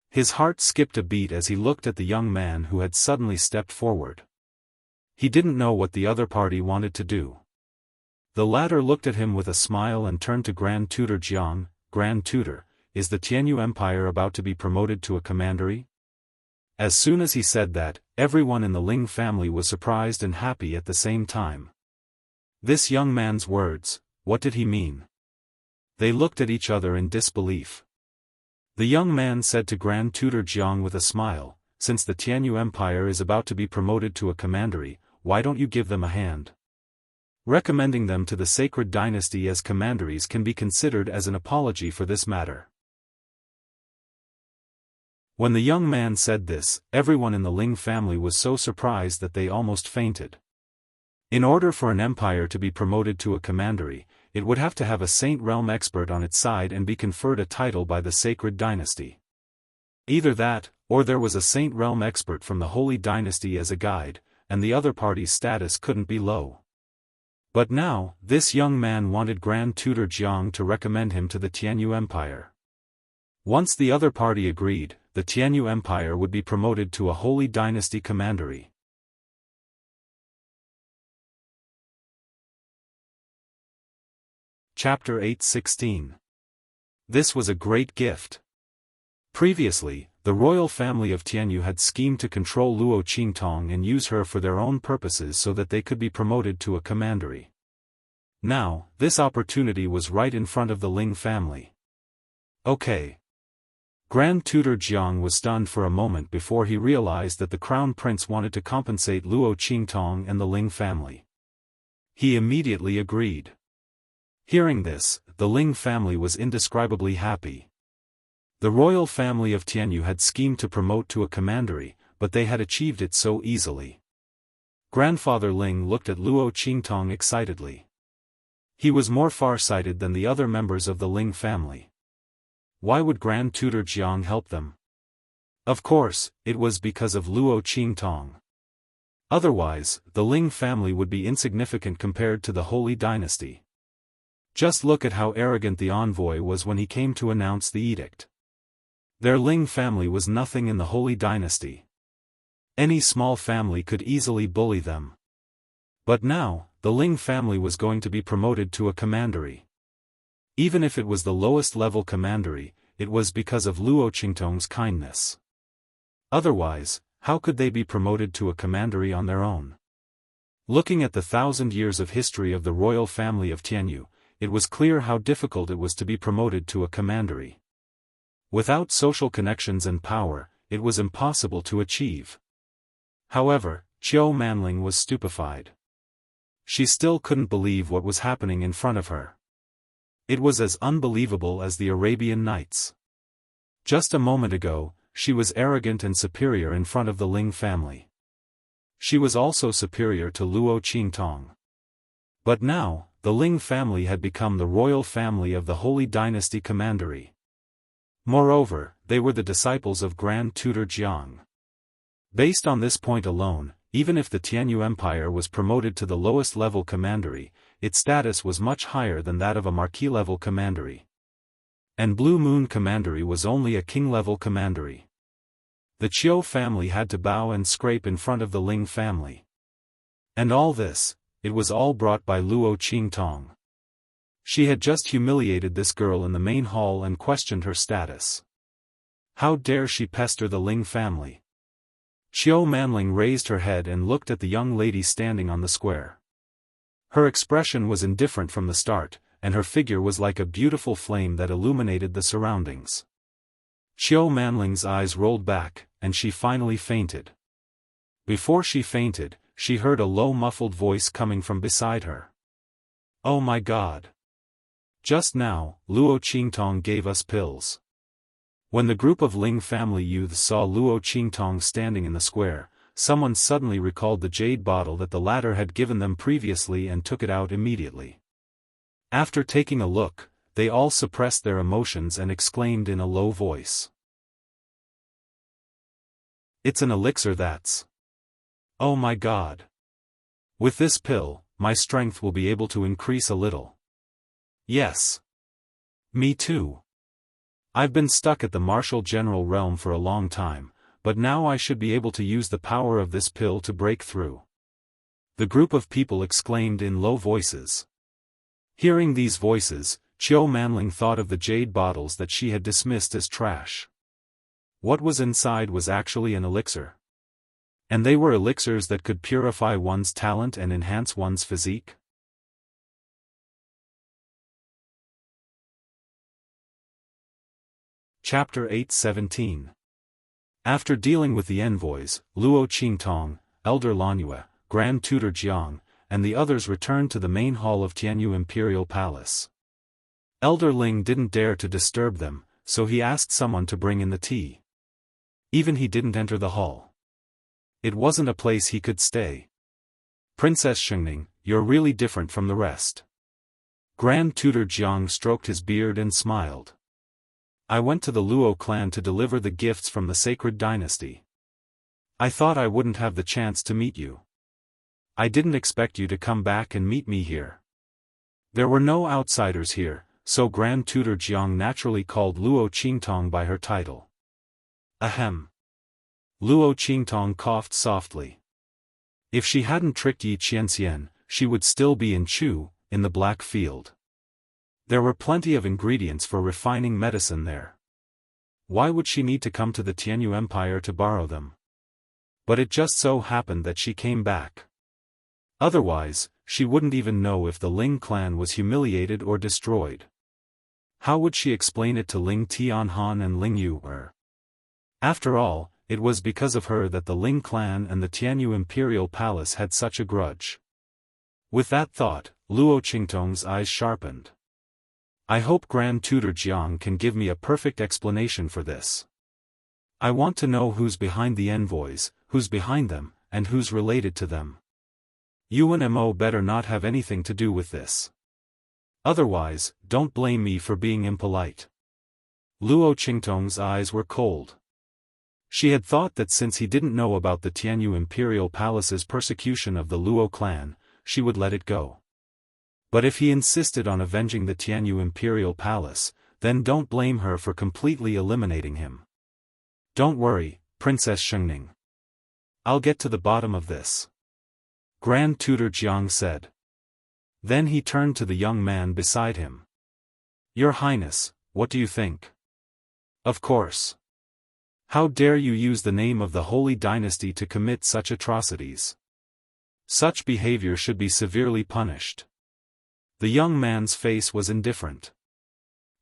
His heart skipped a beat as he looked at the young man who had suddenly stepped forward. He didn't know what the other party wanted to do. The latter looked at him with a smile and turned to Grand Tutor Jiang. "Grand Tutor, is the Tianyu Empire about to be promoted to a commandery?" As soon as he said that, everyone in the Ling family was surprised and happy at the same time. This young man's words, what did he mean? They looked at each other in disbelief. The young man said to Grand Tutor Jiang with a smile, "Since the Tianyu Empire is about to be promoted to a commandery, why don't you give them a hand? Recommending them to the sacred dynasty as commanderies can be considered as an apology for this matter." When the young man said this, everyone in the Ling family was so surprised that they almost fainted. In order for an empire to be promoted to a commandery, it would have to have a Saint Realm expert on its side and be conferred a title by the sacred dynasty. Either that, or there was a Saint Realm expert from the Holy Dynasty as a guide, and the other party's status couldn't be low. But now, this young man wanted Grand Tutor Jiang to recommend him to the Tianyu Empire. Once the other party agreed, the Tianyu Empire would be promoted to a Holy Dynasty commandery. Chapter 8:16. This was a great gift. Previously, the royal family of Tianyu had schemed to control Luo Qingtong and use her for their own purposes so that they could be promoted to a commandery. Now, this opportunity was right in front of the Ling family. Okay. Grand Tutor Jiang was stunned for a moment before he realized that the Crown Prince wanted to compensate Luo Qingtong and the Ling family. He immediately agreed. Hearing this, the Ling family was indescribably happy. The royal family of Tianyu had schemed to promote to a commandery, but they had achieved it so easily. Grandfather Ling looked at Luo Qingtong excitedly. He was more far-sighted than the other members of the Ling family. Why would Grand Tutor Jiang help them? Of course, it was because of Luo Qingtong. Otherwise, the Ling family would be insignificant compared to the Holy Dynasty. Just look at how arrogant the envoy was when he came to announce the edict. Their Ling family was nothing in the Holy Dynasty. Any small family could easily bully them. But now, the Ling family was going to be promoted to a commandery. Even if it was the lowest level commandery, it was because of Luo Qingtong's kindness. Otherwise, how could they be promoted to a commandery on their own? Looking at the 1,000 years of history of the royal family of Tianyu, it was clear how difficult it was to be promoted to a commandery. Without social connections and power, it was impossible to achieve. However, Qiu Manling was stupefied. She still couldn't believe what was happening in front of her. It was as unbelievable as the Arabian Nights. Just a moment ago, she was arrogant and superior in front of the Ling family. She was also superior to Luo Qingtong. But now, the Ling family had become the royal family of the Holy Dynasty commandery. Moreover, they were the disciples of Grand Tutor Jiang. Based on this point alone, even if the Tianyu Empire was promoted to the lowest level commandery, its status was much higher than that of a marquis-level commandery. And Blue Moon Commandery was only a king-level commandery. The Qiu family had to bow and scrape in front of the Ling family. And all this, it was all brought by Luo Qingtong. She had just humiliated this girl in the main hall and questioned her status. How dare she pester the Ling family? Qiu Manling raised her head and looked at the young lady standing on the square. Her expression was indifferent from the start, and her figure was like a beautiful flame that illuminated the surroundings. Qiu Manling's eyes rolled back, and she finally fainted. Before she fainted, she heard a low muffled voice coming from beside her. Oh my God! Just now, Luo Qingtong gave us pills. When the group of Ling family youths saw Luo Qingtong standing in the square, someone suddenly recalled the jade bottle that the latter had given them previously and took it out immediately. After taking a look, they all suppressed their emotions and exclaimed in a low voice. It's an elixir that's... Oh my God! With this pill, my strength will be able to increase a little. Yes. Me too. I've been stuck at the martial general realm for a long time, but now I should be able to use the power of this pill to break through. The group of people exclaimed in low voices. Hearing these voices, Qiu Manling thought of the jade bottles that she had dismissed as trash. What was inside was actually an elixir. And they were elixirs that could purify one's talent and enhance one's physique. Chapter 8:17. After dealing with the envoys, Luo Qingtong, Elder Lanyue, Grand Tutor Jiang, and the others returned to the main hall of Tianyu Imperial Palace. Elder Ling didn't dare to disturb them, so he asked someone to bring in the tea. Even he didn't enter the hall. It wasn't a place he could stay. Princess Shengning, you're really different from the rest. Grand Tutor Jiang stroked his beard and smiled. I went to the Luo clan to deliver the gifts from the sacred dynasty. I thought I wouldn't have the chance to meet you. I didn't expect you to come back and meet me here. There were no outsiders here, so Grand Tutor Jiang naturally called Luo Qingtong by her title. Ahem. Luo Qingtong coughed softly. If she hadn't tricked Yi Qianxian, she would still be in Chu, in the Black Field. There were plenty of ingredients for refining medicine there. Why would she need to come to the Tianyu Empire to borrow them? But it just so happened that she came back. Otherwise, she wouldn't even know if the Ling clan was humiliated or destroyed. How would she explain it to Ling Tianhan and Ling Yu? After all, it was because of her that the Ling clan and the Tianyu Imperial Palace had such a grudge. With that thought, Luo Qingtong's eyes sharpened. I hope Grand Tutor Jiang can give me a perfect explanation for this. I want to know who's behind the envoys, who's behind them, and who's related to them. UNMO better not have anything to do with this. Otherwise, don't blame me for being impolite. Luo Qingtong's eyes were cold. She had thought that since he didn't know about the Tianyu Imperial Palace's persecution of the Luo clan, she would let it go. But if he insisted on avenging the Tianyu Imperial Palace, then don't blame her for completely eliminating him. Don't worry, Princess Shengning. I'll get to the bottom of this. Grand Tutor Jiang said. Then he turned to the young man beside him. Your Highness, what do you think? Of course. How dare you use the name of the Holy Dynasty to commit such atrocities? Such behavior should be severely punished. The young man's face was indifferent.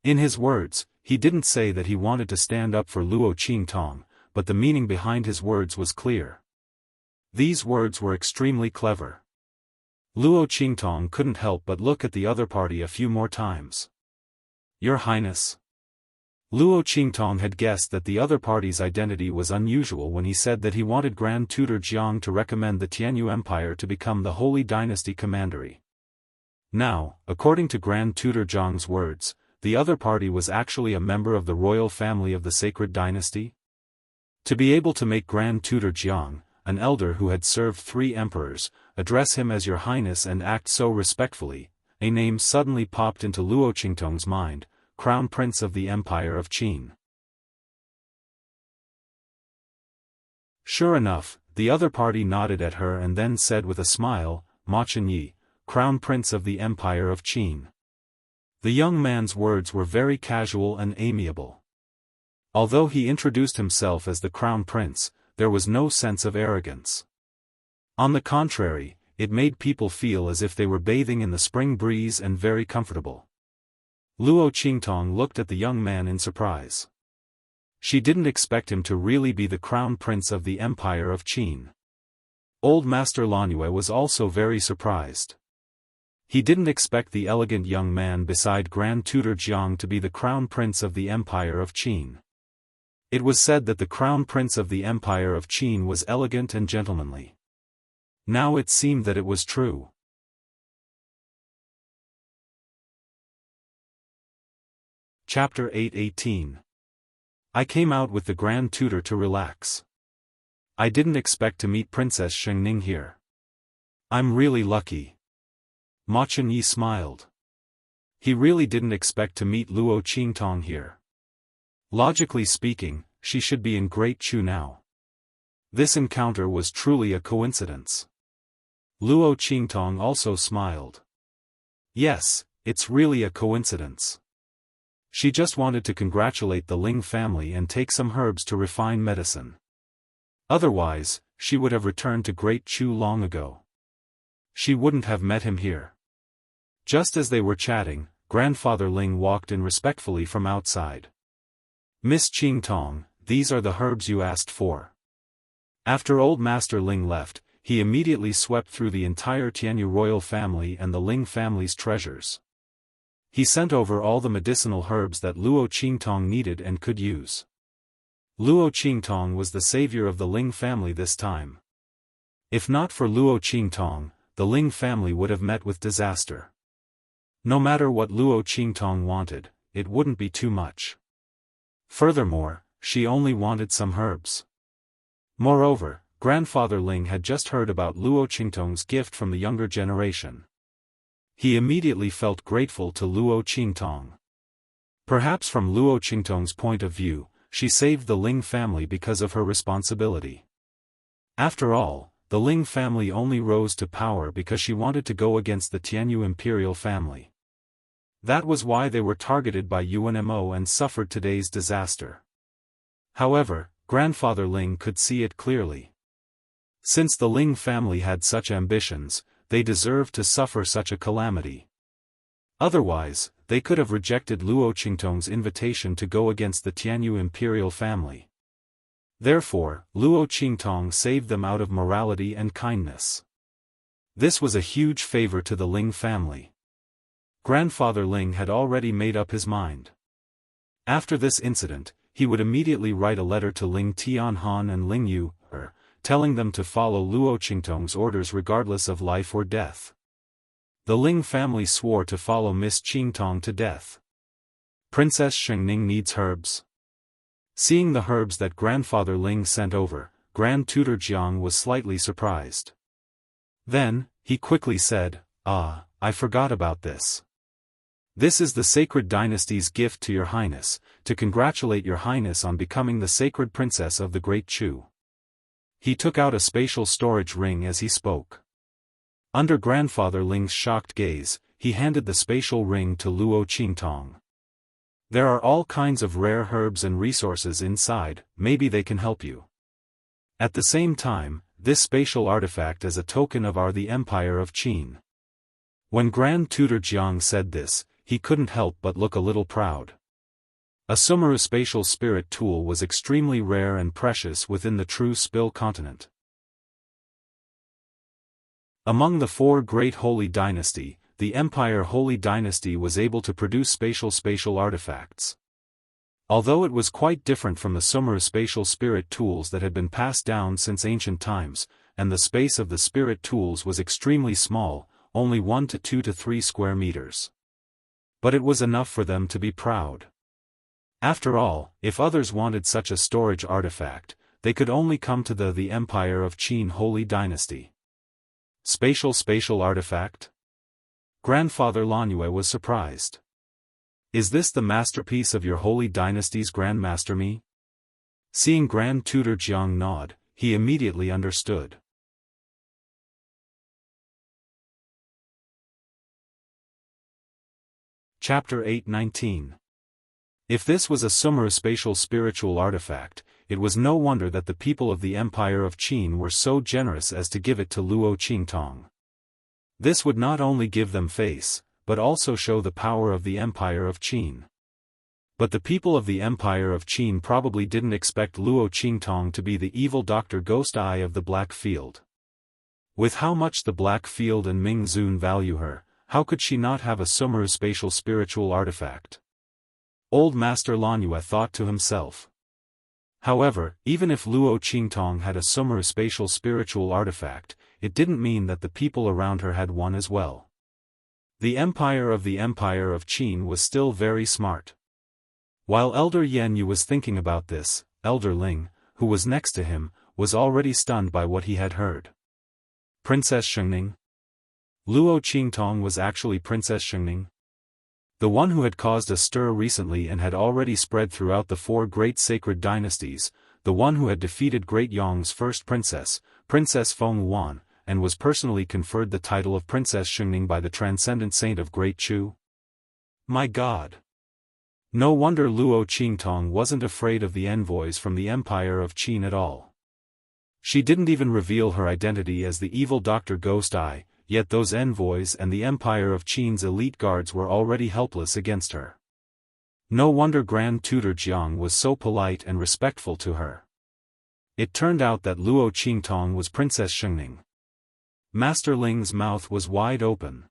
In his words, he didn't say that he wanted to stand up for Luo Qingtong, but the meaning behind his words was clear. These words were extremely clever. Luo Qingtong couldn't help but look at the other party a few more times. Your Highness. Luo Qingtong had guessed that the other party's identity was unusual when he said that he wanted Grand Tutor Jiang to recommend the Tianyu Empire to become the Holy Dynasty commandery. Now, according to Grand Tutor Jiang's words, the other party was actually a member of the royal family of the Sacred Dynasty? To be able to make Grand Tutor Jiang, an elder who had served 3 emperors, address him as Your Highness and act so respectfully, a name suddenly popped into Luo Qingtong's mind, Crown Prince of the Empire of Qin. Sure enough, the other party nodded at her and then said with a smile, Ma Chenyi, Crown Prince of the Empire of Qin. The young man's words were very casual and amiable. Although he introduced himself as the Crown Prince, there was no sense of arrogance. On the contrary, it made people feel as if they were bathing in the spring breeze and very comfortable. Luo Qingtong looked at the young man in surprise. She didn't expect him to really be the Crown Prince of the Empire of Qin. Old Master Lanyue was also very surprised. He didn't expect the elegant young man beside Grand Tutor Jiang to be the Crown Prince of the Empire of Qin. It was said that the Crown Prince of the Empire of Qin was elegant and gentlemanly. Now it seemed that it was true. Chapter 8:18. I came out with the Grand Tutor to relax. I didn't expect to meet Princess Shengning here. I'm really lucky. Ma Chenyi smiled. He really didn't expect to meet Luo Qingtong here. Logically speaking, she should be in Great Chu now. This encounter was truly a coincidence. Luo Qingtong also smiled. Yes, it's really a coincidence. She just wanted to congratulate the Ling family and take some herbs to refine medicine. Otherwise, she would have returned to Great Chu long ago. She wouldn't have met him here. Just as they were chatting, Grandfather Ling walked in respectfully from outside. Miss Qingtong, these are the herbs you asked for. After Old Master Ling left, he immediately swept through the entire Tianyu royal family and the Ling family's treasures. He sent over all the medicinal herbs that Luo Qingtong needed and could use. Luo Qingtong was the savior of the Ling family this time. If not for Luo Qingtong, the Ling family would have met with disaster. No matter what Luo Qingtong wanted, it wouldn't be too much. Furthermore, she only wanted some herbs. Moreover, Grandfather Ling had just heard about Luo Qingtong's gift from the younger generation. He immediately felt grateful to Luo Qingtong. Perhaps from Luo Qingtong's point of view, she saved the Ling family because of her responsibility. After all, the Ling family only rose to power because she wanted to go against the Tianyu imperial family. That was why they were targeted by UNMO and suffered today's disaster. However, Grandfather Ling could see it clearly. Since the Ling family had such ambitions, they deserved to suffer such a calamity. Otherwise, they could have rejected Luo Qingtong's invitation to go against the Tianyu imperial family. Therefore, Luo Qingtong saved them out of morality and kindness. This was a huge favor to the Ling family. Grandfather Ling had already made up his mind. After this incident, he would immediately write a letter to Ling Tianhan and Ling Yu, telling them to follow Luo Qingtong's orders regardless of life or death. The Ling family swore to follow Miss Qingtong to death. Princess Shengning needs herbs. Seeing the herbs that Grandfather Ling sent over, Grand Tutor Jiang was slightly surprised. Then, he quickly said, "Ah, I forgot about this. This is the Sacred Dynasty's gift to Your Highness, to congratulate Your Highness on becoming the Sacred Princess of the Great Chu." He took out a spatial storage ring as he spoke. Under Grandfather Ling's shocked gaze, he handed the spatial ring to Luo Qingtong. "There are all kinds of rare herbs and resources inside, maybe they can help you. At the same time, this spatial artifact is a token of the Empire of Qin." When Grand Tutor Jiang said this, he couldn't help but look a little proud. A Sumeru spatial spirit tool was extremely rare and precious within the true Spill continent. Among the four great Holy Dynasty, the Empire Holy Dynasty was able to produce spatial artifacts. Although it was quite different from the Sumeru spatial spirit tools that had been passed down since ancient times, and the space of the spirit tools was extremely small, only 1 to 2 to 3 square meters. But it was enough for them to be proud. After all, if others wanted such a storage artifact, they could only come to the Empire of Qin Holy Dynasty. Spatial artifact? Grandfather Lanyue was surprised. "Is this the masterpiece of your Holy Dynasty's Grandmaster Mi?" Seeing Grand Tutor Jiang nod, he immediately understood. Chapter 8:19. If this was a Sumeru spatial spiritual artifact, it was no wonder that the people of the Empire of Qin were so generous as to give it to Luo Qingtong. This would not only give them face, but also show the power of the Empire of Qin. But the people of the Empire of Qin probably didn't expect Luo Qingtong to be the evil Dr. Ghost Eye of the Black Field. With how much the Black Field and Ming Zun value her, how could she not have a Sumeru spatial spiritual artifact? Old Master Lanyue thought to himself. However, even if Luo Qingtong had a Sumeru spatial spiritual artifact, it didn't mean that the people around her had one as well. The Empire of Qin was still very smart. While Elder Yan Yu was thinking about this, Elder Ling, who was next to him, was already stunned by what he had heard. Princess Shengning? Luo Qingtong was actually Princess Shengning? The one who had caused a stir recently and had already spread throughout the four great sacred dynasties, the one who had defeated Great Yong's first princess, Princess Feng Wuan, and was personally conferred the title of Princess Shengning by the Transcendent Saint of Great Chu? My God! No wonder Luo Qingtong wasn't afraid of the envoys from the Empire of Qin at all. She didn't even reveal her identity as the evil Dr. Ghost Eye, yet those envoys and the Empire of Qin's elite guards were already helpless against her. No wonder Grand Tutor Jiang was so polite and respectful to her. It turned out that Luo Qingtong was Princess Shengning. Master Ling's mouth was wide open.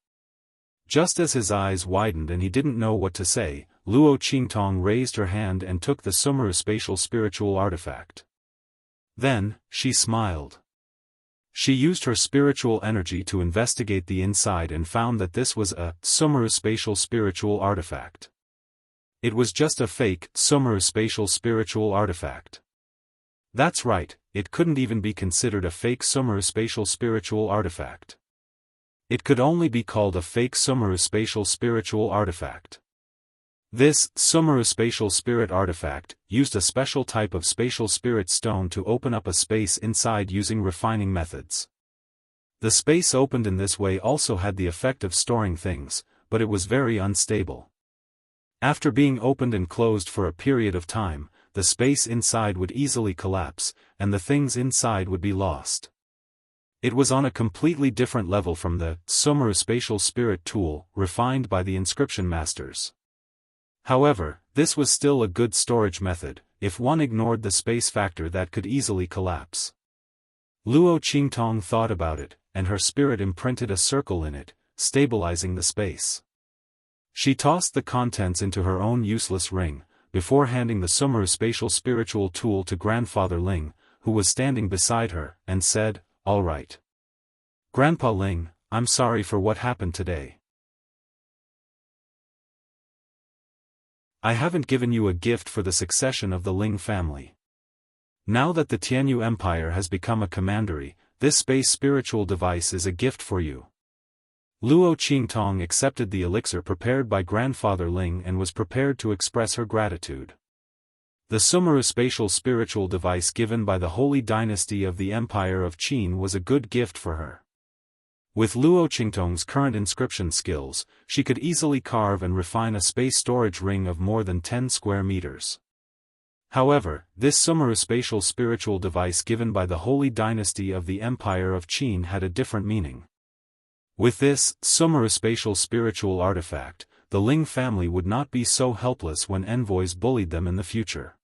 Just as his eyes widened and he didn't know what to say, Luo Qingtong raised her hand and took the Sumeru spatial spiritual artifact. Then, she smiled. She used her spiritual energy to investigate the inside and found that this was a Sumeru spatial spiritual artifact. It was just a fake Sumeru spatial spiritual artifact. That's right, it couldn't even be considered a fake Sumeru spatial spiritual artifact. It could only be called a fake Sumeru spatial spiritual artifact. This Sumeru spatial spirit artifact used a special type of spatial spirit stone to open up a space inside using refining methods. The space opened in this way also had the effect of storing things, but it was very unstable. After being opened and closed for a period of time, the space inside would easily collapse, and the things inside would be lost. It was on a completely different level from the Sumeru spatial spirit tool refined by the inscription masters. However, this was still a good storage method, if one ignored the space factor that could easily collapse. Luo Qingtong thought about it, and her spirit imprinted a circle in it, stabilizing the space. She tossed the contents into her own useless ring, before handing the Sumeru spatial spiritual tool to Grandfather Ling, who was standing beside her, and said, "All right. Grandpa Ling, I'm sorry for what happened today. I haven't given you a gift for the succession of the Ling family. Now that the Tianyu Empire has become a commandery, this space spiritual device is a gift for you." Luo Qingtong accepted the elixir prepared by Grandfather Ling and was prepared to express her gratitude. The Sumeru spatial spiritual device given by the Holy Dynasty of the Empire of Qin was a good gift for her. With Luo Qingtong's current inscription skills, she could easily carve and refine a space storage ring of more than 10 square meters. However, this Sumeru spatial spiritual device given by the Holy Dynasty of the Empire of Qin had a different meaning. With this Sumeru spatial spiritual artifact, the Ling family would not be so helpless when envoys bullied them in the future.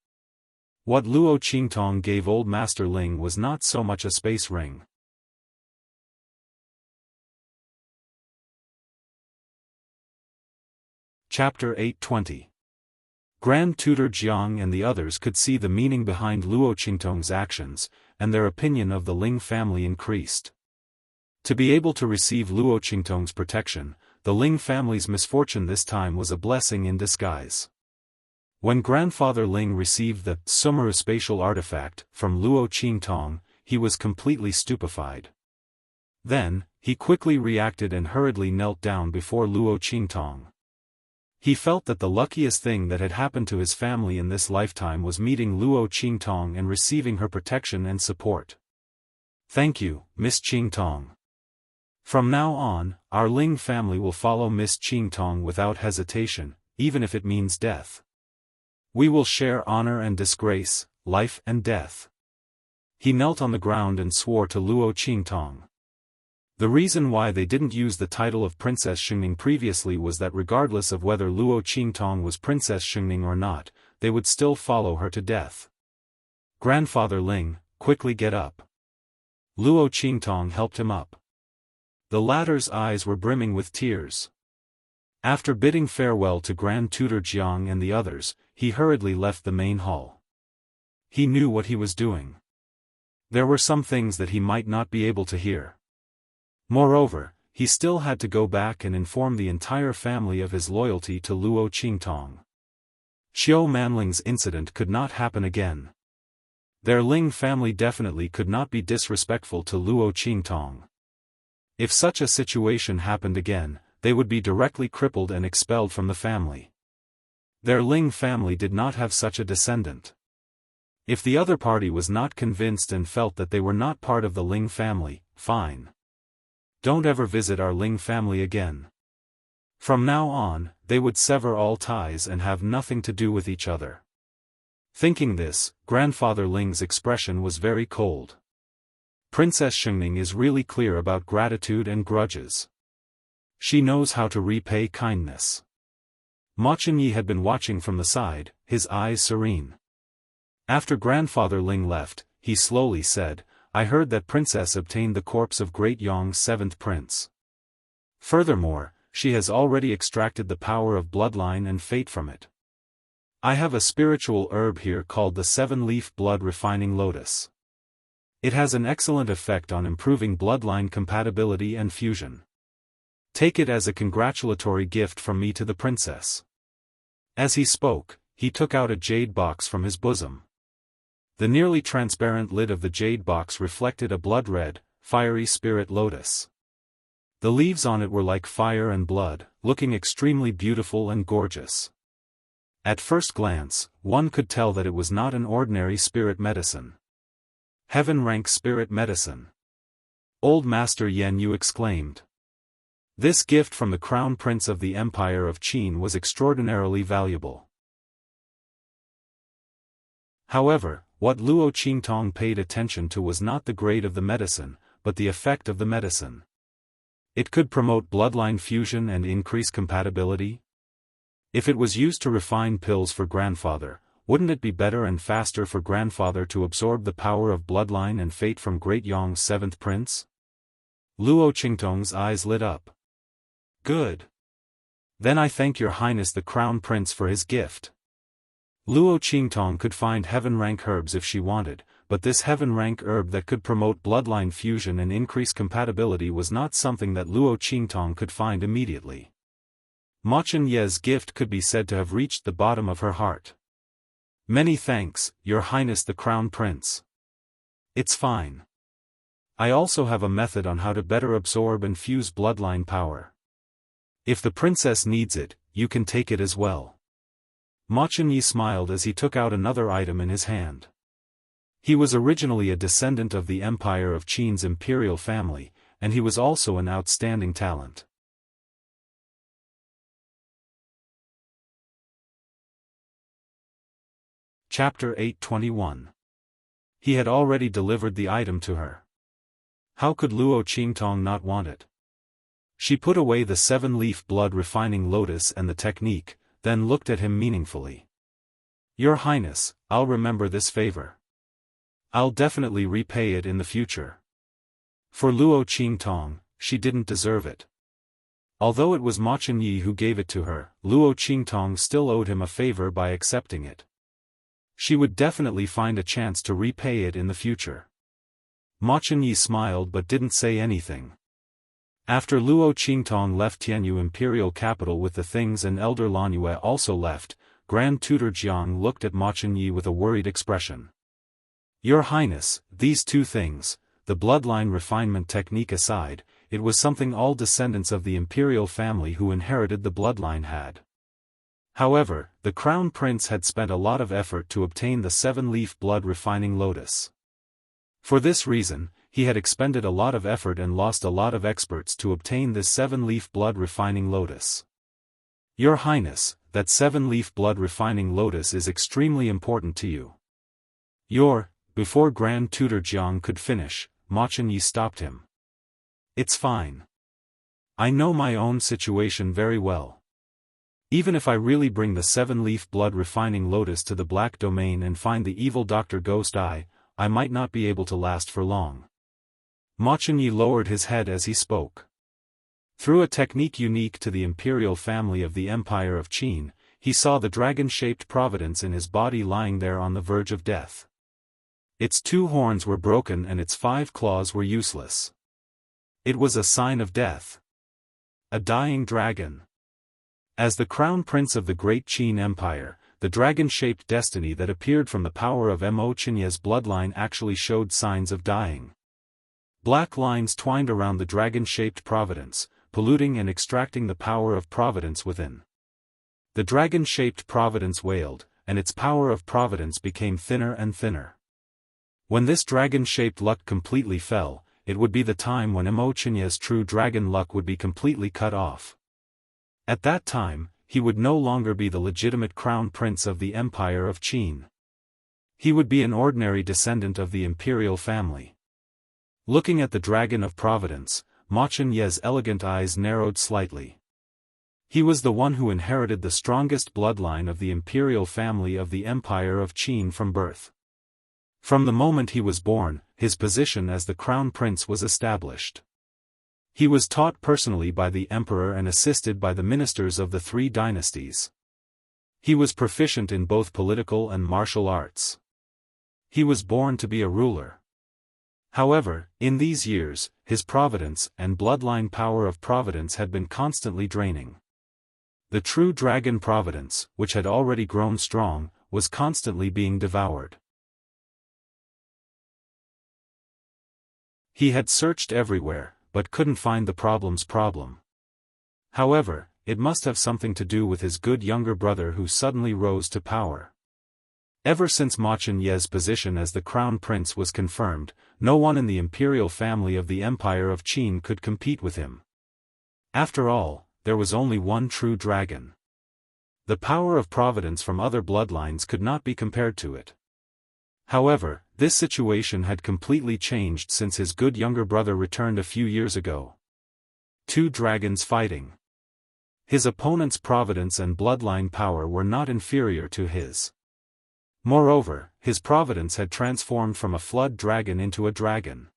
What Luo Qingtong gave Old Master Ling was not so much a space ring. Chapter 820. Grand Tutor Jiang and the others could see the meaning behind Luo Qingtong's actions, and their opinion of the Ling family increased. To be able to receive Luo Qingtong's protection, the Ling family's misfortune this time was a blessing in disguise. When Grandfather Ling received the Sumeru spatial artifact from Luo Qingtong, he was completely stupefied. Then, he quickly reacted and hurriedly knelt down before Luo Qingtong. He felt that the luckiest thing that had happened to his family in this lifetime was meeting Luo Qingtong and receiving her protection and support. "Thank you, Miss Qingtong. From now on, our Ling family will follow Miss Qingtong without hesitation, even if it means death. We will share honor and disgrace, life and death." He knelt on the ground and swore to Luo Qingtong. The reason why they didn't use the title of Princess Xingning previously was that regardless of whether Luo Qingtong was Princess Xingning or not, they would still follow her to death. "Grandfather Ling, quickly get up." Luo Qingtong helped him up. The latter's eyes were brimming with tears. After bidding farewell to Grand Tutor Jiang and the others, he hurriedly left the main hall. He knew what he was doing. There were some things that he might not be able to hear. Moreover, he still had to go back and inform the entire family of his loyalty to Luo Qingtong. Xiao Manling's incident could not happen again. Their Ling family definitely could not be disrespectful to Luo Qingtong. If such a situation happened again, they would be directly crippled and expelled from the family. Their Ling family did not have such a descendant. If the other party was not convinced and felt that they were not part of the Ling family, fine. Don't ever visit our Ling family again. From now on, they would sever all ties and have nothing to do with each other. Thinking this, Grandfather Ling's expression was very cold. Princess Xingning is really clear about gratitude and grudges. She knows how to repay kindness. Ma Chunyi had been watching from the side, his eyes serene. After Grandfather Ling left, he slowly said, "I heard that Princess obtained the corpse of Great Yong's 7th prince. Furthermore, she has already extracted the power of bloodline and fate from it. I have a spiritual herb here called the 7-leaf blood refining lotus. It has an excellent effect on improving bloodline compatibility and fusion. Take it as a congratulatory gift from me to the princess." As he spoke, he took out a jade box from his bosom. The nearly transparent lid of the jade box reflected a blood-red, fiery spirit lotus. The leaves on it were like fire and blood, looking extremely beautiful and gorgeous. At first glance, one could tell that it was not an ordinary spirit medicine. Heaven-rank spirit medicine. Old Master Yen Yu exclaimed. This gift from the Crown Prince of the Empire of Qin was extraordinarily valuable. However, what Luo Qingtong paid attention to was not the grade of the medicine, but the effect of the medicine. It could promote bloodline fusion and increase compatibility. If it was used to refine pills for grandfather, wouldn't it be better and faster for grandfather to absorb the power of bloodline and fate from Great Yong's 7th prince? Luo Qingtong's eyes lit up. Good. Then I thank your highness the crown prince for his gift. Luo Qingtong could find heaven-rank herbs if she wanted, but this heaven-rank herb that could promote bloodline fusion and increase compatibility was not something that Luo Qingtong could find immediately. Ma Chunye's gift could be said to have reached the bottom of her heart. Many thanks, your highness the crown prince. It's fine. I also have a method on how to better absorb and fuse bloodline power. If the princess needs it, you can take it as well. Ma Chunye smiled as he took out another item in his hand. He was originally a descendant of the Empire of Qin's imperial family, and he was also an outstanding talent. Chapter 821. He had already delivered the item to her. How could Luo Qingtong not want it? She put away the 7-leaf blood refining lotus and the technique, then looked at him meaningfully. Your Highness, I'll remember this favor. I'll definitely repay it in the future. For Luo Qingtong, she didn't deserve it. Although it was Ma Chunye who gave it to her, Luo Qingtong still owed him a favor by accepting it. She would definitely find a chance to repay it in the future. Ma Chunye smiled but didn't say anything. After Luo Qingtong left Tianyu imperial capital with the things and Elder Lanyue also left, Grand Tutor Jiang looked at Ma Chunye with a worried expression. Your Highness, these two things, the bloodline refinement technique aside, it was something all descendants of the imperial family who inherited the bloodline had. However, the crown prince had spent a lot of effort to obtain the 7-leaf blood refining lotus. For this reason, he had expended a lot of effort and lost a lot of experts to obtain this 7-leaf blood refining lotus. Your Highness, that 7-leaf blood refining lotus is extremely important to you. Before Grand Tutor Jiang could finish, Ma Chunye stopped him. It's fine. I know my own situation very well. Even if I really bring the 7-leaf blood refining lotus to the Black Domain and find the evil Dr. Ghost Eye, I might not be able to last for long. Ma Chunye lowered his head as he spoke. Through a technique unique to the imperial family of the Empire of Qin, he saw the dragon-shaped providence in his body lying there on the verge of death. Its 2 horns were broken and its 5 claws were useless. It was a sign of death. A dying dragon. As the crown prince of the great Qin Empire, the dragon-shaped destiny that appeared from the power of Mo Chinye's bloodline actually showed signs of dying. Black lines twined around the dragon-shaped providence, polluting and extracting the power of providence within. The dragon-shaped providence wailed, and its power of providence became thinner and thinner. When this dragon-shaped luck completely fell, it would be the time when Mo Chinye's true dragon luck would be completely cut off. At that time, he would no longer be the legitimate crown prince of the Empire of Qin. He would be an ordinary descendant of the imperial family. Looking at the dragon of providence, Ma Chunye's elegant eyes narrowed slightly. He was the one who inherited the strongest bloodline of the imperial family of the Empire of Qin from birth. From the moment he was born, his position as the crown prince was established. He was taught personally by the emperor and assisted by the ministers of the 3 dynasties. He was proficient in both political and martial arts. He was born to be a ruler. However, in these years, his providence and bloodline power of providence had been constantly draining. The true dragon providence, which had already grown strong, was constantly being devoured. He had searched everywhere, but couldn't find the problem's problem. However, it must have something to do with his good younger brother who suddenly rose to power. Ever since Ma Chunye's position as the crown prince was confirmed, no one in the imperial family of the Empire of Qin could compete with him. After all, there was only one true dragon. The power of providence from other bloodlines could not be compared to it. However, this situation had completely changed since his good younger brother returned a few years ago. 2 dragons fighting. His opponent's providence and bloodline power were not inferior to his. Moreover, his providence had transformed from a flood dragon into a dragon.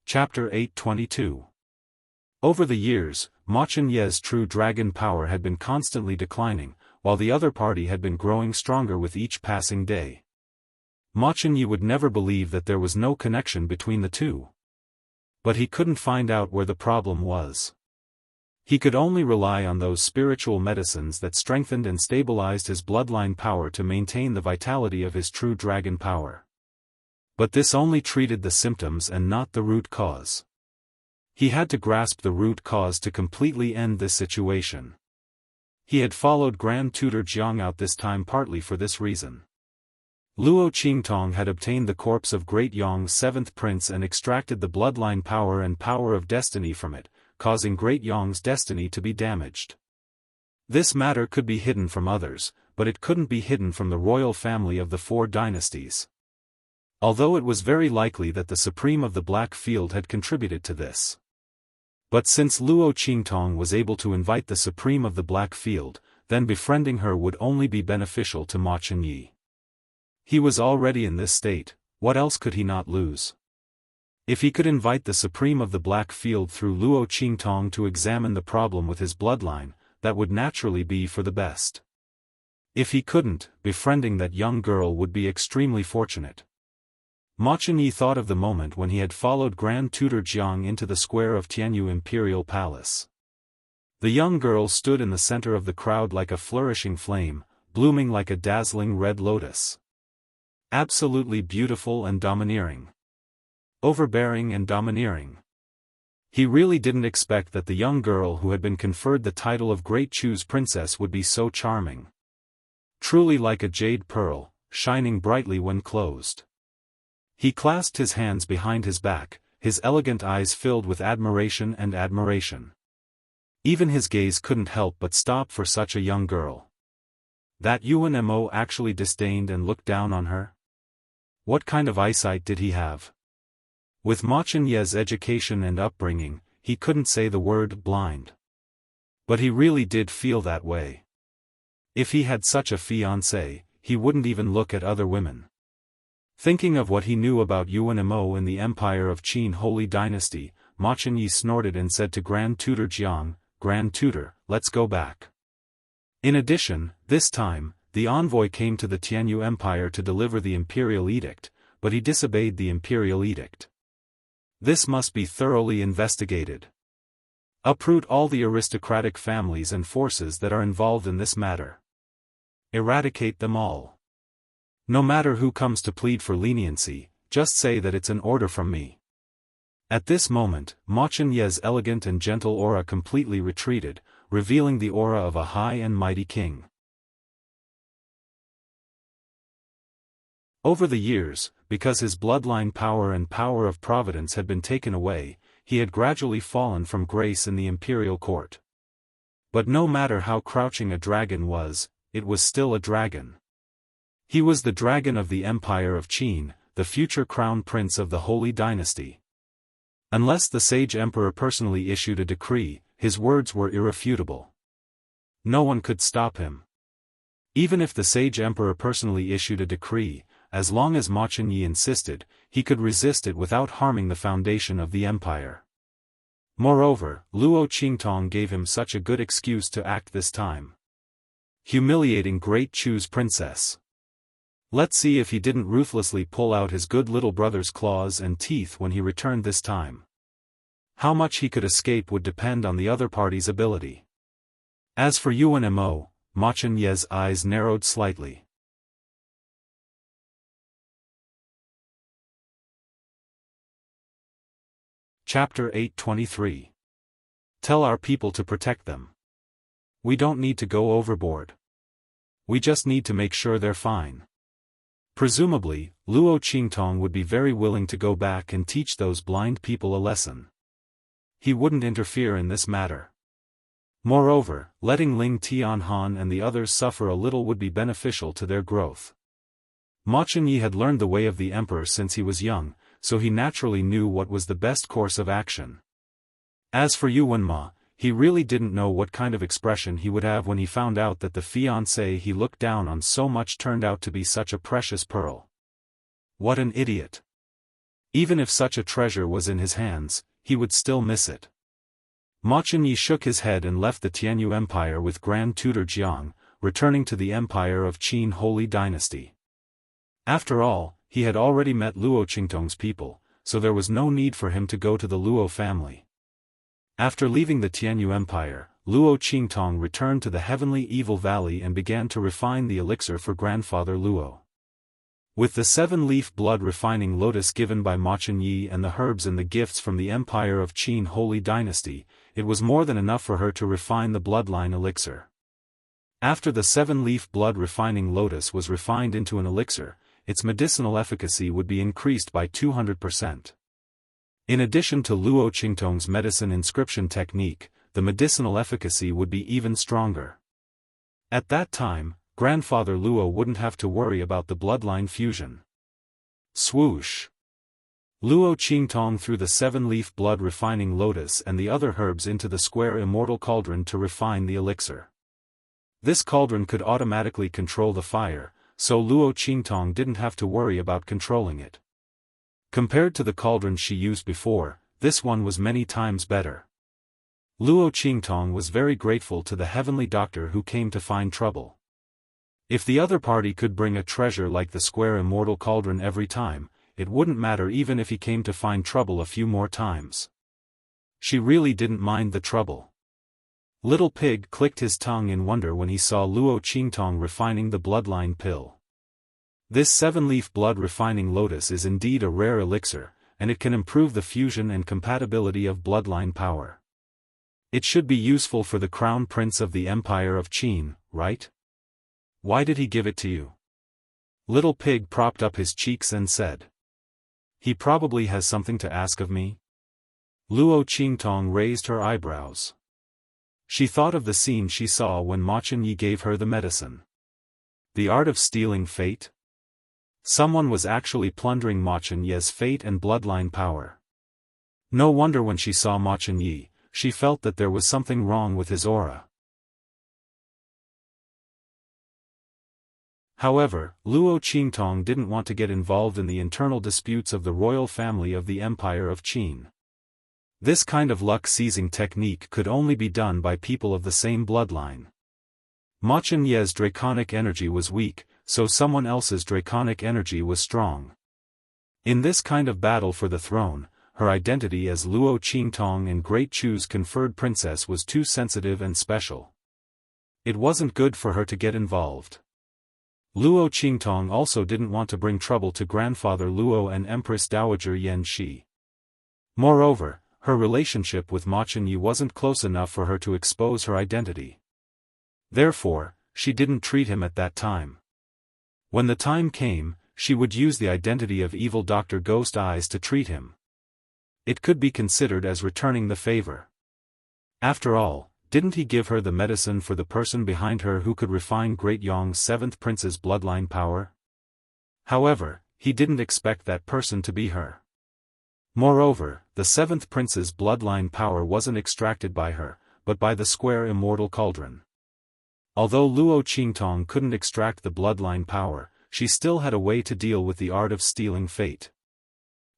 Chapter 822. Over the years, Ma Chunye's true dragon power had been constantly declining, while the other party had been growing stronger with each passing day. Ma Chunye would never believe that there was no connection between the two. But he couldn't find out where the problem was. He could only rely on those spiritual medicines that strengthened and stabilized his bloodline power to maintain the vitality of his true dragon power. But this only treated the symptoms and not the root cause. He had to grasp the root cause to completely end this situation. He had followed Grand Tutor Jiang out this time partly for this reason. Luo Qingtong had obtained the corpse of Great Yong's seventh prince and extracted the bloodline power and power of destiny from it, causing Great Yong's destiny to be damaged. This matter could be hidden from others, but it couldn't be hidden from the royal family of the four dynasties. Although it was very likely that the Supreme of the Black Field had contributed to this. But since Luo Qingtong was able to invite the Supreme of the Black Field, then befriending her would only be beneficial to Ma Chunye. He was already in this state, what else could he not lose? If he could invite the Supreme of the Black Field through Luo Qingtong to examine the problem with his bloodline, that would naturally be for the best. If he couldn't, befriending that young girl would be extremely fortunate. Ma Chunye thought of the moment when he had followed Grand Tutor Jiang into the square of Tianyu Imperial Palace. The young girl stood in the center of the crowd like a flourishing flame, blooming like a dazzling red lotus. Absolutely beautiful and domineering. Overbearing and domineering. He really didn't expect that the young girl who had been conferred the title of Great Chu's princess would be so charming. Truly like a jade pearl, shining brightly when closed. He clasped his hands behind his back, his elegant eyes filled with admiration and admiration. Even his gaze couldn't help but stop for such a young girl. That Yuan Mo actually disdained and looked down on her? What kind of eyesight did he have? With Ma Chunye's education and upbringing, he couldn't say the word blind. But he really did feel that way. If he had such a fiancée, he wouldn't even look at other women. Thinking of what he knew about Yuan Mo in the Empire of Qin Holy Dynasty, Ma Chunye snorted and said to Grand Tutor Jiang, "Grand Tutor, let's go back." In addition, this time, the envoy came to the Tianyu Empire to deliver the imperial edict, but he disobeyed the imperial edict. This must be thoroughly investigated. Uproot all the aristocratic families and forces that are involved in this matter. Eradicate them all. No matter who comes to plead for leniency, just say that it's an order from me. At this moment, Ma Chunye's elegant and gentle aura completely retreated, revealing the aura of a high and mighty king. Over the years, because his bloodline power and power of providence had been taken away, he had gradually fallen from grace in the imperial court. But no matter how crouching a dragon was, it was still a dragon. He was the dragon of the Empire of Qin, the future crown prince of the Holy Dynasty. Unless the sage emperor personally issued a decree, his words were irrefutable. No one could stop him. Even if the sage emperor personally issued a decree, as long as Ma Chunye insisted, he could resist it without harming the foundation of the empire. Moreover, Luo Qingtong gave him such a good excuse to act this time. Humiliating Great Chu's princess. Let's see if he didn't ruthlessly pull out his good little brother's claws and teeth when he returned this time. How much he could escape would depend on the other party's ability. As for Yuan Mo, Ma Chunye's eyes narrowed slightly. Chapter 823. Tell our people to protect them. We don't need to go overboard. We just need to make sure they're fine. Presumably, Luo Qingtong would be very willing to go back and teach those blind people a lesson. He wouldn't interfere in this matter. Moreover, letting Ling Tianhan and the others suffer a little would be beneficial to their growth. Ma Chunye had learned the way of the emperor since he was young, so he naturally knew what was the best course of action. As for Yuan Ma, he really didn't know what kind of expression he would have when he found out that the fiancée he looked down on so much turned out to be such a precious pearl. What an idiot! Even if such a treasure was in his hands, he would still miss it. Ma Chunyi shook his head and left the Tianyu Empire with Grand Tutor Jiang, returning to the Empire of Qin Holy Dynasty. After all, he had already met Luo Qingtong's people, so there was no need for him to go to the Luo family. After leaving the Tianyu Empire, Luo Qingtong returned to the Heavenly Evil Valley and began to refine the elixir for Grandfather Luo. With the 7-leaf blood refining lotus given by Ma Chunyi and the herbs and the gifts from the Empire of Qin Holy Dynasty, it was more than enough for her to refine the bloodline elixir. After the 7-leaf blood refining lotus was refined into an elixir, its medicinal efficacy would be increased by 200%. In addition to Luo Qingtong's medicine inscription technique, the medicinal efficacy would be even stronger. At that time, Grandfather Luo wouldn't have to worry about the bloodline fusion. Swoosh! Luo Qingtong threw the 7-leaf blood refining lotus and the other herbs into the square immortal cauldron to refine the elixir. This cauldron could automatically control the fire, so Luo Qingtong didn't have to worry about controlling it. Compared to the cauldron she used before, this one was many times better. Luo Qingtong was very grateful to the heavenly doctor who came to find trouble. If the other party could bring a treasure like the square immortal cauldron every time, it wouldn't matter even if he came to find trouble a few more times. She really didn't mind the trouble. Little Pig clicked his tongue in wonder when he saw Luo Qingtong refining the bloodline pill. This 7-leaf blood refining lotus is indeed a rare elixir, and it can improve the fusion and compatibility of bloodline power. It should be useful for the crown prince of the Empire of Qin, right? Why did he give it to you? Little Pig propped up his cheeks and said. He probably has something to ask of me? Luo Qingtong raised her eyebrows. She thought of the scene she saw when Ma Chunyi gave her the medicine. The art of stealing fate? Someone was actually plundering Ma Chunyi's fate and bloodline power. No wonder when she saw Ma Chunyi, she felt that there was something wrong with his aura. However, Luo Qingtong didn't want to get involved in the internal disputes of the royal family of the Empire of Qin. This kind of luck-seizing technique could only be done by people of the same bloodline. Ma Chunyi's draconic energy was weak, so someone else's draconic energy was strong. In this kind of battle for the throne, her identity as Luo Qingtong and Great Chu's conferred princess was too sensitive and special. It wasn't good for her to get involved. Luo Qingtong also didn't want to bring trouble to Grandfather Luo and Empress Dowager Yan Shi. Moreover, her relationship with Ma Chunyi wasn't close enough for her to expose her identity. Therefore, she didn't treat him at that time. When the time came, she would use the identity of evil Dr. Ghost Eyes to treat him. It could be considered as returning the favor. After all, didn't he give her the medicine for the person behind her who could refine Great Yong's 7th prince's bloodline power? However, he didn't expect that person to be her. Moreover, the 7th prince's bloodline power wasn't extracted by her, but by the square immortal cauldron. Although Luo Qingtong couldn't extract the bloodline power, she still had a way to deal with the art of stealing fate.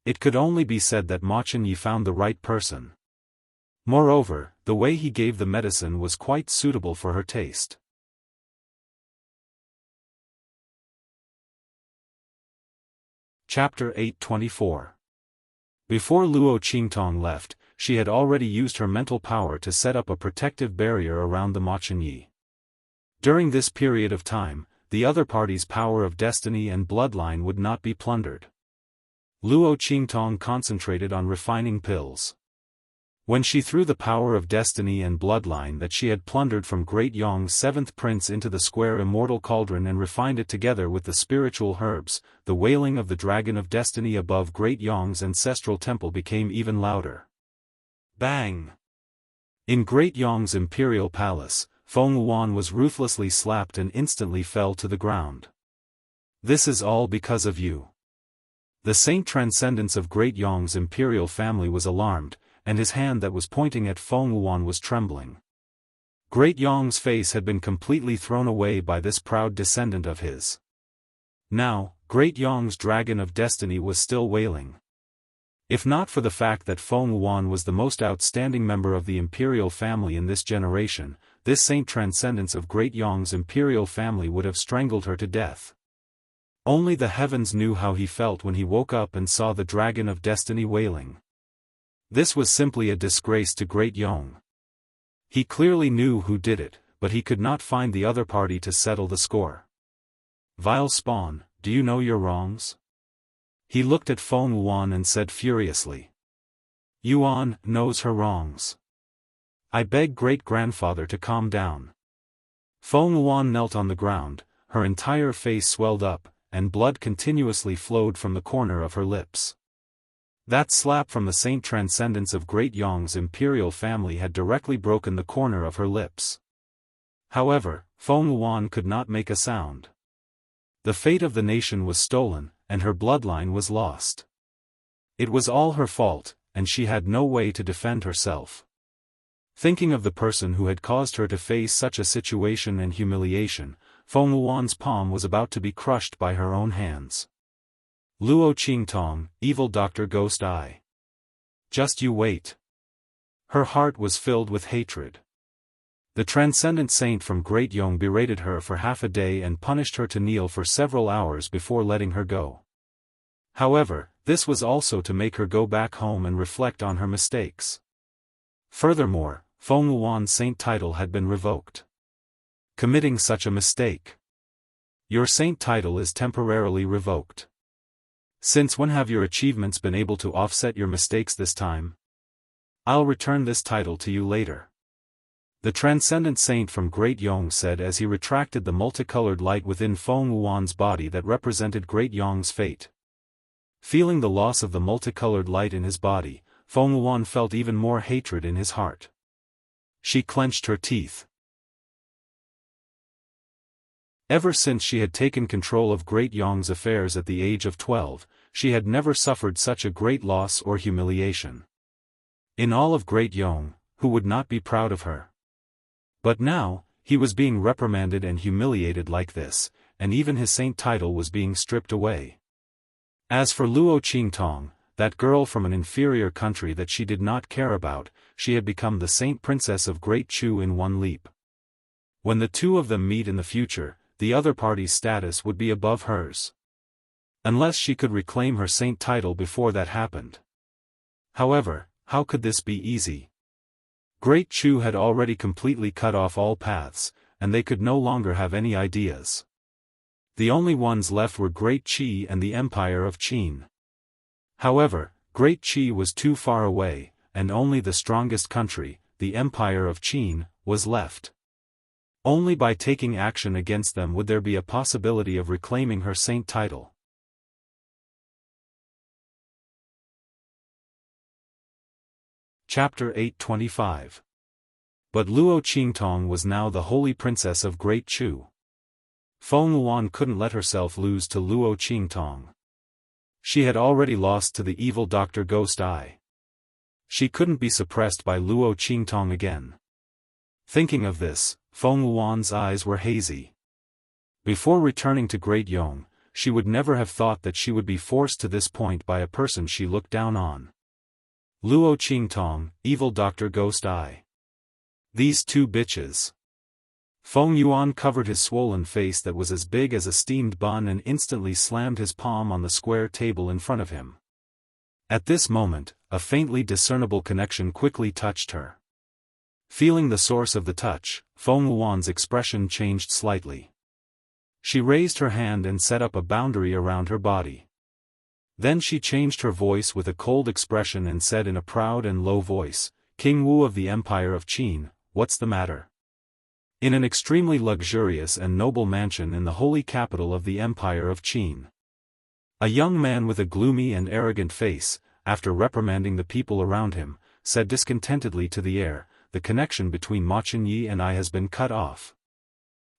It could only be said that Ma Chunyi found the right person. Moreover, the way he gave the medicine was quite suitable for her taste. Chapter 824. Before Luo Qingtong left, she had already used her mental power to set up a protective barrier around the Ma Chunyi. During this period of time, the other party's power of destiny and bloodline would not be plundered. Luo Qingtong concentrated on refining pills. When she threw the power of destiny and bloodline that she had plundered from Great Yong's 7th prince into the square immortal cauldron and refined it together with the spiritual herbs, the wailing of the dragon of destiny above Great Yong's ancestral temple became even louder. Bang! In Great Yong's imperial palace, Feng Wuan was ruthlessly slapped and instantly fell to the ground. This is all because of you. The Saint Transcendence of Great Yong's imperial family was alarmed, and his hand that was pointing at Feng Wuan was trembling. Great Yong's face had been completely thrown away by this proud descendant of his. Now, Great Yong's dragon of destiny was still wailing. If not for the fact that Feng Wuan was the most outstanding member of the imperial family in this generation, this Saint Transcendence of Great Yong's imperial family would have strangled her to death. Only the heavens knew how he felt when he woke up and saw the Dragon of Destiny wailing. This was simply a disgrace to Great Yong. He clearly knew who did it, but he could not find the other party to settle the score. Vile spawn, do you know your wrongs? He looked at Feng Wuan and said furiously. Yuan knows her wrongs. I beg great-grandfather to calm down. Feng Wuan knelt on the ground, her entire face swelled up, and blood continuously flowed from the corner of her lips. That slap from the Saint Transcendence of Great Yong's imperial family had directly broken the corner of her lips. However, Feng Wuan could not make a sound. The fate of the nation was stolen, and her bloodline was lost. It was all her fault, and she had no way to defend herself. Thinking of the person who had caused her to face such a situation and humiliation, Feng Wuan's palm was about to be crushed by her own hands. Luo Qingtong, evil Dr. Ghost Eye. Just you wait. Her heart was filled with hatred. The transcendent saint from Great Yong berated her for half a day and punished her to kneel for several hours before letting her go. However, this was also to make her go back home and reflect on her mistakes. Furthermore, Feng Wuan's saint title had been revoked. Committing such a mistake. Your saint title is temporarily revoked. Since when have your achievements been able to offset your mistakes this time? I'll return this title to you later. The transcendent saint from Great Yong said as he retracted the multicolored light within Feng Wuan's body that represented Great Yong's fate. Feeling the loss of the multicolored light in his body, Feng Wuan felt even more hatred in his heart. She clenched her teeth. Ever since she had taken control of Great Yong's affairs at the age of 12, she had never suffered such a great loss or humiliation. In all of Great Yong, who would not be proud of her? But now, he was being reprimanded and humiliated like this, and even his saint title was being stripped away. As for Luo Qingtong, that girl from an inferior country that she did not care about, she had become the saint princess of Great Chu in one leap. When the two of them meet in the future, the other party's status would be above hers. Unless she could reclaim her saint title before that happened. However, how could this be easy? Great Chu had already completely cut off all paths, and they could no longer have any ideas. The only ones left were Great Qi and the Empire of Qin. However, Great Qi was too far away, and only the strongest country, the Empire of Qin, was left. Only by taking action against them would there be a possibility of reclaiming her saint title. Chapter 825. But Luo Qingtong was now the holy princess of Great Chu. Feng Wuan couldn't let herself lose to Luo Qingtong. She had already lost to the evil Dr. Ghost Eye. She couldn't be suppressed by Luo Qingtong again. Thinking of this, Feng Wuan's eyes were hazy. Before returning to Great Yong, she would never have thought that she would be forced to this point by a person she looked down on. Luo Qingtong, evil Dr. Ghost Eye. These two bitches. Feng Yuan covered his swollen face that was as big as a steamed bun and instantly slammed his palm on the square table in front of him. At this moment, a faintly discernible connection quickly touched her. Feeling the source of the touch, Feng Yuan's expression changed slightly. She raised her hand and set up a boundary around her body. Then she changed her voice with a cold expression and said in a proud and low voice, "King Wu of the Empire of Qin, what's the matter?" In an extremely luxurious and noble mansion in the holy capital of the Empire of Qin. A young man with a gloomy and arrogant face, after reprimanding the people around him, said discontentedly to the air, "The connection between Ma Chenyi and I has been cut off."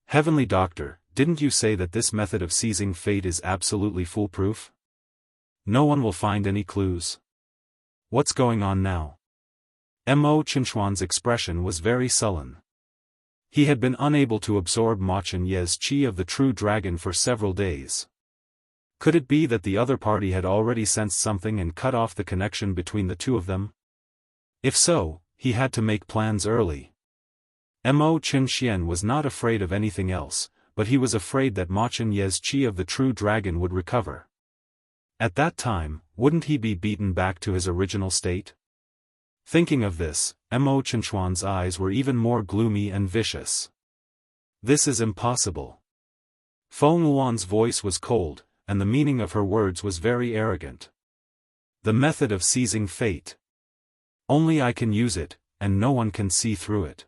Heavenly Doctor, didn't you say that this method of seizing fate is absolutely foolproof? No one will find any clues. What's going on now? Mo Chenchuan's expression was very sullen. He had been unable to absorb Ma Chenyi's qi of the true dragon for several days. Could it be that the other party had already sensed something and cut off the connection between the two of them? If so, he had to make plans early. Mo Qinxian was not afraid of anything else, but he was afraid that Ma Qianye's chi of the true dragon would recover. At that time, wouldn't he be beaten back to his original state? Thinking of this, Mo Qinshuan's eyes were even more gloomy and vicious. This is impossible. Feng Luan's voice was cold, and the meaning of her words was very arrogant. The method of seizing fate. Only I can use it, and no one can see through it.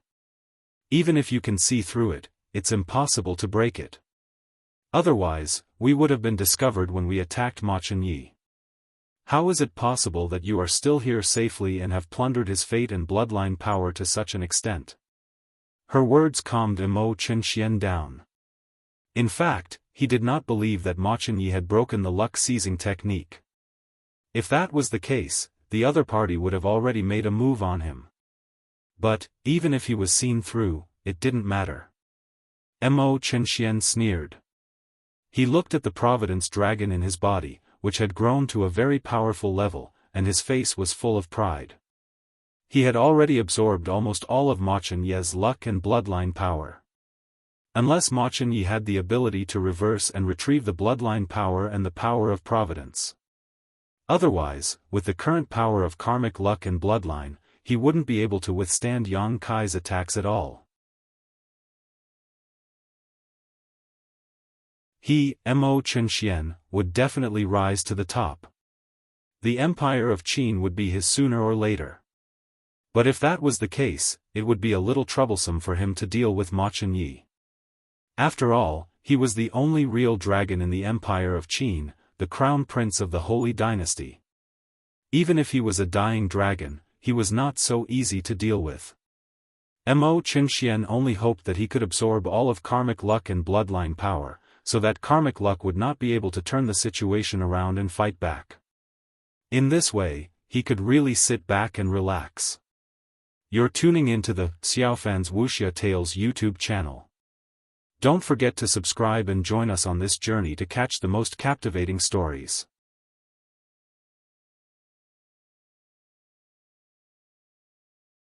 Even if you can see through it, it's impossible to break it. Otherwise, we would have been discovered when we attacked Ma Qianyi. How is it possible that you are still here safely and have plundered his fate and bloodline power to such an extent? Her words calmed Mo Qinxian down. In fact, he did not believe that Ma Qianyi had broken the luck-seizing technique. If that was the case, the other party would have already made a move on him. But, even if he was seen through, it didn't matter. Mo Qinxian sneered. He looked at the Providence dragon in his body, which had grown to a very powerful level, and his face was full of pride. He had already absorbed almost all of Ma Qianye's luck and bloodline power. Unless Ma Qianyi had the ability to reverse and retrieve the bloodline power and the power of Providence. Otherwise, with the current power of karmic luck and bloodline, he wouldn't be able to withstand Yang Kai's attacks at all. He, Mo Qinxian, would definitely rise to the top. The Empire of Qin would be his sooner or later. But if that was the case, it would be a little troublesome for him to deal with Ma Qianyi. After all, he was the only real dragon in the Empire of Qin, the crown prince of the Holy Dynasty. Even if he was a dying dragon, he was not so easy to deal with. Mo Qinxian only hoped that he could absorb all of karmic luck and bloodline power, so that karmic luck would not be able to turn the situation around and fight back. In this way, he could really sit back and relax. You're tuning into the Xiaofan's Wuxia Tales YouTube channel. Don't forget to subscribe and join us on this journey to catch the most captivating stories.